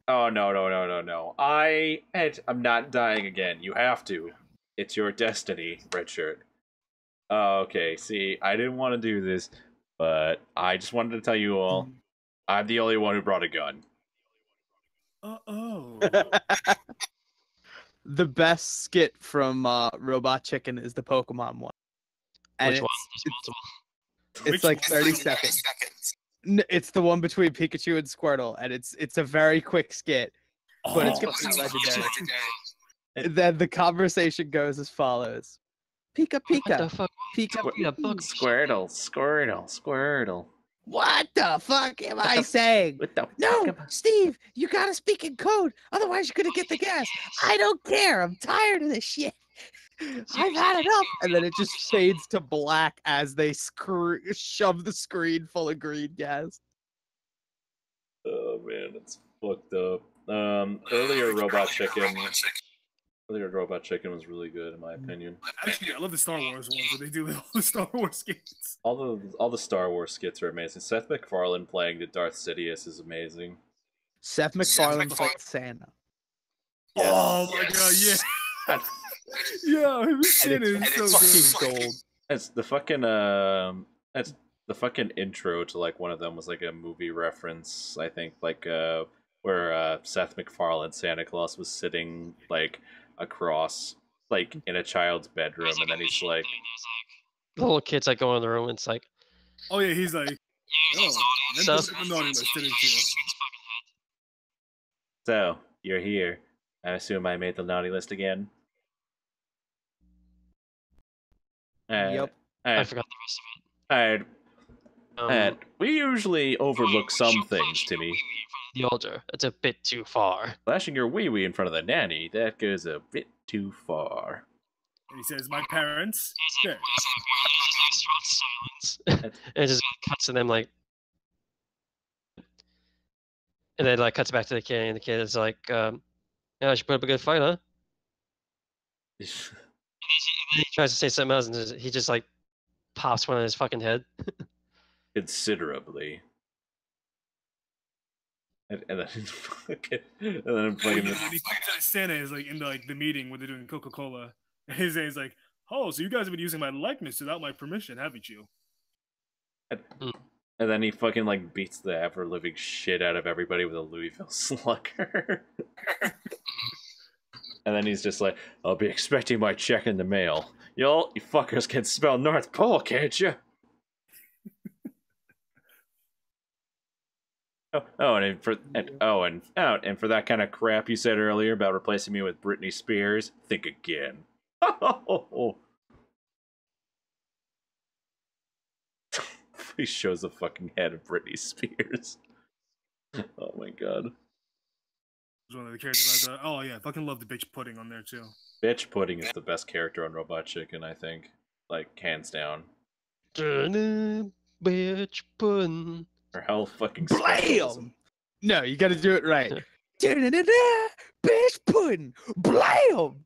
Oh no. I'm not dying again. You have to. It's your destiny, Red Shirt. Okay, see, I didn't want to do this, but I just wanted to tell you all I'm the only one who brought a gun. The best skit from Robot Chicken is the Pokemon one. And Which one? It's like 30 seconds. It's the one between Pikachu and Squirtle, and it's a very quick skit, but it's completely legendary. Then the conversation goes as follows: Pika Pika, What the fuck? Pika Squirtle. What the fuck am I saying? No, Steve, you gotta speak in code, otherwise you're gonna get the gas. I don't care. I'm tired of this shit. I've had enough, and then it just fades to black as they shove the screen full of green gas. Oh man, it's fucked up. Earlier Robot Chicken was really good in my opinion. Actually, I love the Star Wars ones where they do all the Star Wars skits. All the Star Wars skits are amazing. Seth MacFarlane playing the Darth Sidious is amazing. Seth MacFarlane played Santa. Yes. Oh my god, yeah. Yeah, Santa is so good. Gold. That's the fucking intro to like one of them was like a movie reference, I think, like where Seth MacFarlane Santa Claus was sitting like across like in a child's bedroom, and then he's like the little kids like go in the room and it's like, oh yeah, he's like, so you're here. I assume I made the naughty list again. Yep. I forgot the rest of it. We usually overlook some things, Timmy. The altar. That's a bit too far. Flashing your wee-wee in front of the nanny, that goes a bit too far. And he says, my parents. There. And it just cuts to them like, and then like cuts back to the kid, and the kid is like, yeah, she put up a good fight, huh? He tries to say something else, and he just like pops one on his fucking head. Considerably. And then fucking Santa is like in the meeting where they're doing Coca-Cola. And he's like, oh, so you guys have been using my likeness without my permission, haven't you? And then he fucking like beats the ever-living shit out of everybody with a Louisville Slugger. And then he's just like, I'll be expecting my check in the mail. You fuckers can spell North Pole, can't you? And for that kind of crap you said earlier about replacing me with Britney Spears, think again. He shows the fucking head of Britney Spears. Oh my god. One of the characters like that. Oh yeah, I fucking love the bitch pudding on there too. Bitch Pudding is the best character on Robot Chicken, I think. Like, hands down. Bitch Pudding. Or hell fucking Blam! No, you gotta do it right. Bitch pudding! Blam!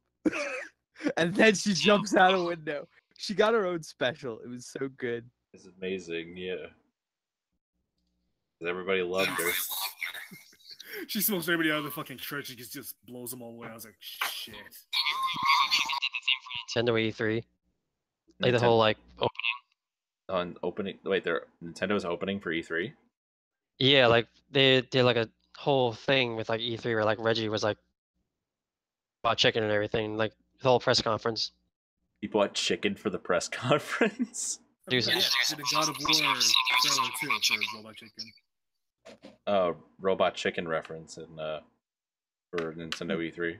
And then she jumps out a window. She got her own special. It was so good. It's amazing, yeah. Everybody loved her. She smokes everybody out of the fucking church and just blows them all away. I was like, shit. Nintendo E3. Like the whole like opening. Wait, Nintendo's opening for E3? Yeah, like they did like a whole thing with like E3 where like Reggie was like bought chicken and everything, like the whole press conference. He bought chicken for the press conference. Yeah, the God of War trailer too for Robot Chicken. Robot Chicken reference in for Nintendo E3.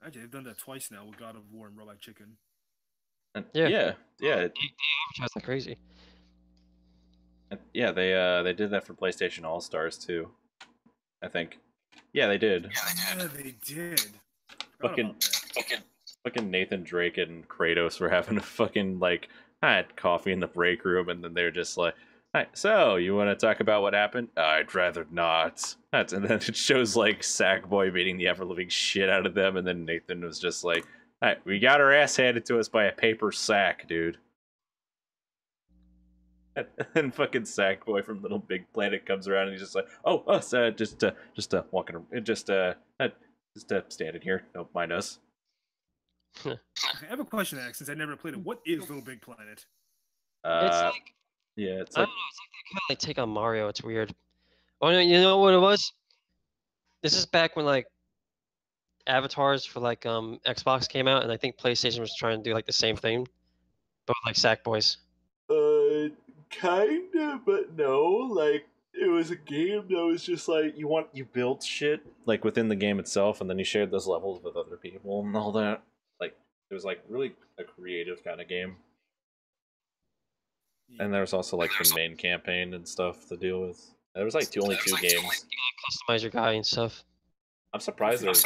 Actually, they've done that twice now with God of War and Robot Chicken. Yeah. They advertise like crazy. Yeah, they did that for PlayStation All Stars too. I think. Yeah, they did. Yeah, they did. Fucking Nathan Drake and Kratos were having a fucking like coffee in the break room, and then they're just like, "Hi, so you want to talk about what happened? I'd rather not." And then it shows like Sackboy beating the ever living shit out of them, and then Nathan was just like, "Hey, we got our ass handed to us by a paper sack, dude." And then fucking Sackboy from Little Big Planet comes around and he's just like, "Oh, us, just walking, just standing here. Don't mind us." I have a question, Alex, since I never played it. What is Little Big Planet? It's like, yeah, it's I like, don't know, it's like they kind of like take on Mario. It's weird. Oh no, you know what it was? This is back when like avatars for like Xbox came out, and I think PlayStation was trying to do like the same thing, but with, like Sackboys. Kinda, but no. Like, it was a game that was just like you built shit like within the game itself, and then you shared those levels with other people and all that. Like, it was like really a creative kind of game. And there was also like the main campaign and stuff to deal with. There was like only two games. Like, you like, customize your guy and stuff. I'm surprised there's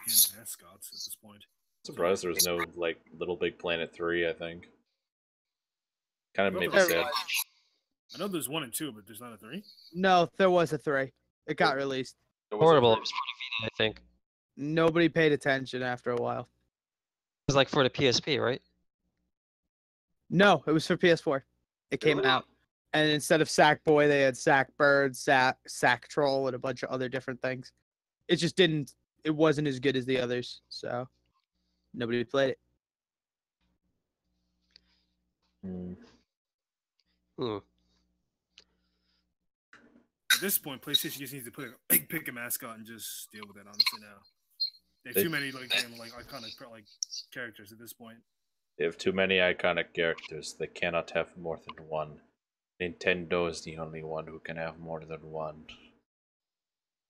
mascots at this point. Surprised there's no like Little Big Planet 3. I think kind of maybe There sad. I know there's 1 and 2, but there's not a 3. No, there was a 3. It got released. Portable. It was for the Vita, I think. Nobody paid attention after a while. It was like for the PSP, right? No, it was for PS4. It came out, and instead of Sackboy, they had Sackbird, Sack Troll, and a bunch of other different things. It just didn't. It wasn't as good as the others, so nobody played it. At this point, PlayStation just needs to pick a mascot and just deal with it. Honestly, now they have too many like iconic characters at this point. They have too many iconic characters. They cannot have more than one. Nintendo is the only one who can have more than one.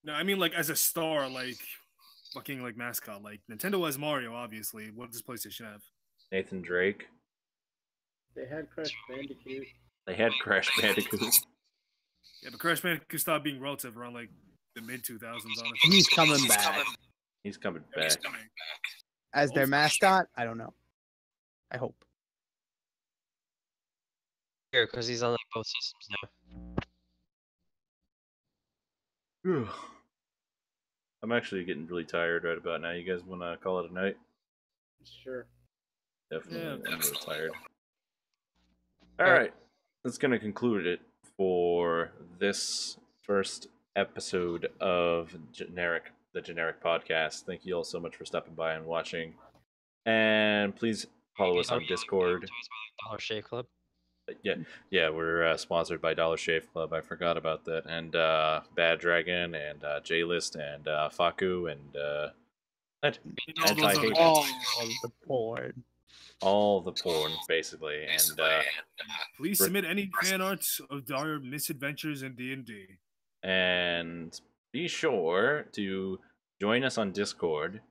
No, I mean like as a star, like fucking like mascot. Like Nintendo has Mario, obviously. What does PlayStation have? Nathan Drake. They had Crash Bandicoot. They had Crash Bandicoot. Yeah, but Crash Bandicoot stopped being relative around like the mid 2000s. Honestly, He's coming back. He's coming back. As their mascot? I don't know. I hope. Here, because he's on like both systems now. I'm actually getting really tired right about now. You guys want to call it a night? Sure. Definitely. Yeah, I'm really tired. All right. That's going to conclude it for this first episode of the Generic Podcast. Thank you all so much for stopping by and watching. And please follow us on Discord. Dollar Shave Club. Yeah, we're sponsored by Dollar Shave Club. I forgot about that. And Bad Dragon and J-List and Faku and Anti-Hate. All the porn. All the porn, basically. And please submit any fan arts of our misadventures in D&D. And be sure to join us on Discord,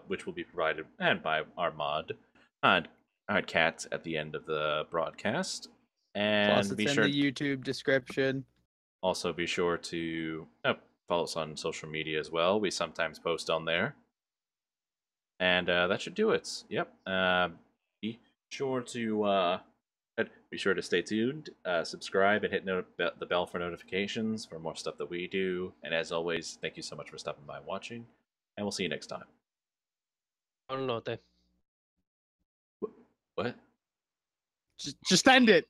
which will be provided by our mod, Cats, at the end of the broadcast. And Plus, it's be in sure the YouTube description. Also, be sure to follow us on social media as well. We sometimes post on there. And that should do it. Yep. Be sure to stay tuned, subscribe, and hit the bell for notifications for more stuff that we do. And as always, thank you so much for stopping by and watching. And we'll see you next time. I don't know what they. What? Just end it.